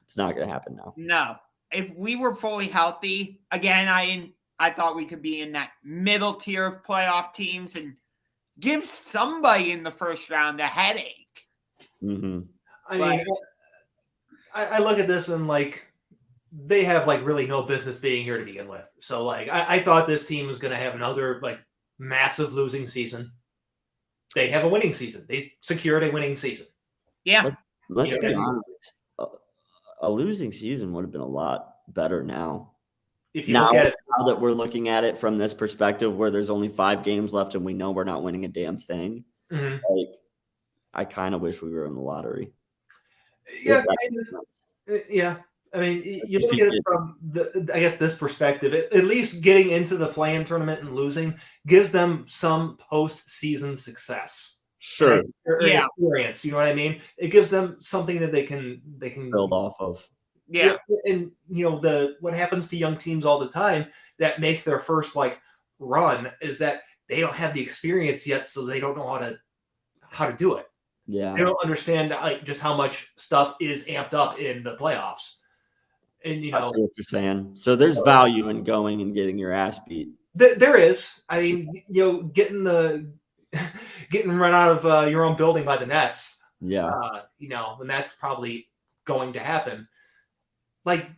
B: it's not going to happen now.
A: No. If we were fully healthy, again, I thought we could be in that middle tier of playoff teams and give somebody in the first round a headache.
B: Mm-hmm.
C: I mean, I look at this and like they have like really no business being here to begin with. So like I thought this team was going to have another like massive losing season. They have a winning season. They secured a winning season.
A: Yeah.
B: Let's be honest. A losing season would have been a lot better now.
C: If you look at it,
B: now that we're looking at it from this perspective where there's only 5 games left and we know we're not winning a damn thing, like I kind of wish we were in the lottery.
C: Yeah, I mean, you look at it from I guess this perspective. At least getting into the play-in tournament and losing gives them some postseason success.
B: Sure.
C: Or experience. You know what I mean? It gives them something that they can
B: build off of.
A: Yeah.
C: And what happens to young teams all the time that make their first like run is that they don't have the experience yet, so they don't know how to do it.
B: Yeah.
C: They don't understand like just how much stuff is amped up in the playoffs. And
B: I see what you're saying. So there's value in going and getting your ass beat.
C: There is. I mean, getting run out of your own building by the Nets.
B: Yeah.
C: And that's probably going to happen. Like,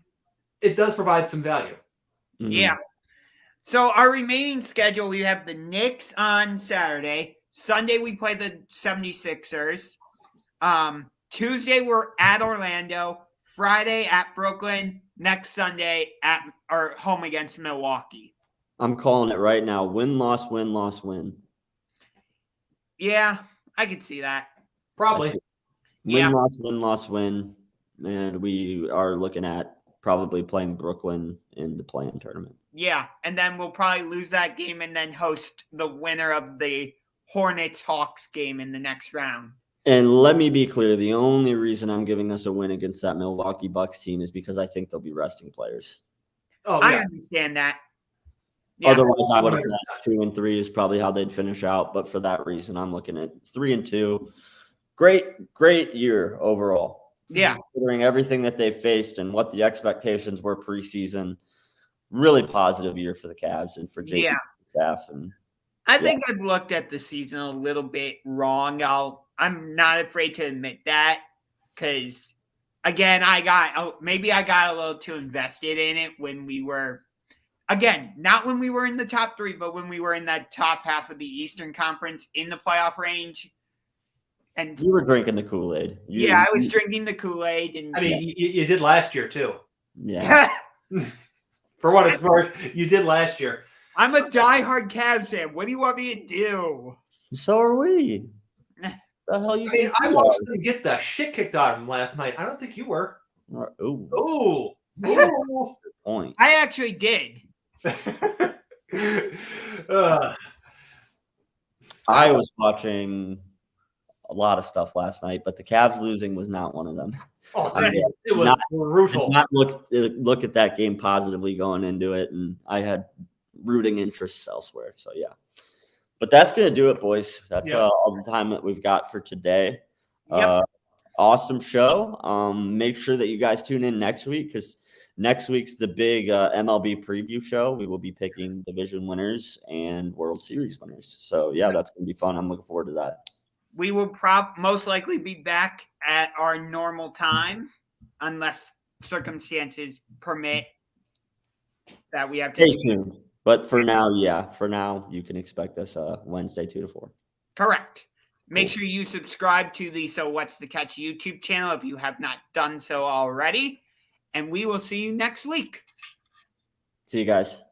C: it does provide some value.
B: Mm-hmm.
A: Yeah. So our remaining schedule, we have the Knicks on Saturday. Sunday, we play the 76ers. Tuesday, we're at Orlando. Friday at Brooklyn. Next Sunday at home against Milwaukee.
B: I'm calling it right now. Win, loss, win, loss, win.
A: Yeah, I could see that.
C: Probably.
B: Win, loss, win. And we are looking at probably playing Brooklyn in the play-in tournament.
A: Yeah, and then we'll probably lose that game and then host the winner of the Hornets-Hawks game in the next round.
B: And let me be clear, the only reason I'm giving us a win against that Milwaukee Bucks team is because I think they'll be resting players.
C: Oh, yeah.
A: I understand that. Yeah.
B: Otherwise, I would have thought 2-3 is probably how they'd finish out. But for that reason, I'm looking at 3-2. Great year overall.
A: Yeah.
B: Considering everything that they've faced and what the expectations were preseason, really positive year for the Cavs and for Jenkins staff. And
A: I think I've looked at the season a little bit wrong. I'm not afraid to admit that because, again, I got a little too invested in it when we were, again, not when we were in the top 3, but when we were in that top half of the Eastern Conference in the playoff range. And
B: you were drinking the Kool-Aid.
A: I was drinking the Kool-Aid. And
C: I mean, you did last year too.
B: Yeah.
C: For what it's worth, you did last year.
A: I'm a diehard Cavs fan. What do you want me to do?
B: So are we. The hell you think?
C: I watched them get the shit kicked out of them last night. I don't think you were.
B: Ooh.
C: Good
B: Point.
A: I actually did.
B: I was watching a lot of stuff last night, but the Cavs losing was not one of them.
C: It was brutal.
B: Did not look at that game positively going into it, and I had rooting interests elsewhere. So yeah, but that's gonna do it, boys. That's all the time that we've got for today.
A: Yep.
B: Awesome show. Make sure that you guys tune in next week because next week's the big MLB preview show. We will be picking division winners and World Series winners. So yeah, that's gonna be fun. I'm looking forward to that.
A: We will most likely be back at our normal time unless circumstances permit that we have to.
B: Stay tuned. But for now, you can expect us Wednesday 2 to 4.
A: Correct. Make
B: Cool.
A: sure you subscribe to the So What's the Catch YouTube channel if you have not done so already. And we will see you next week.
B: See you guys.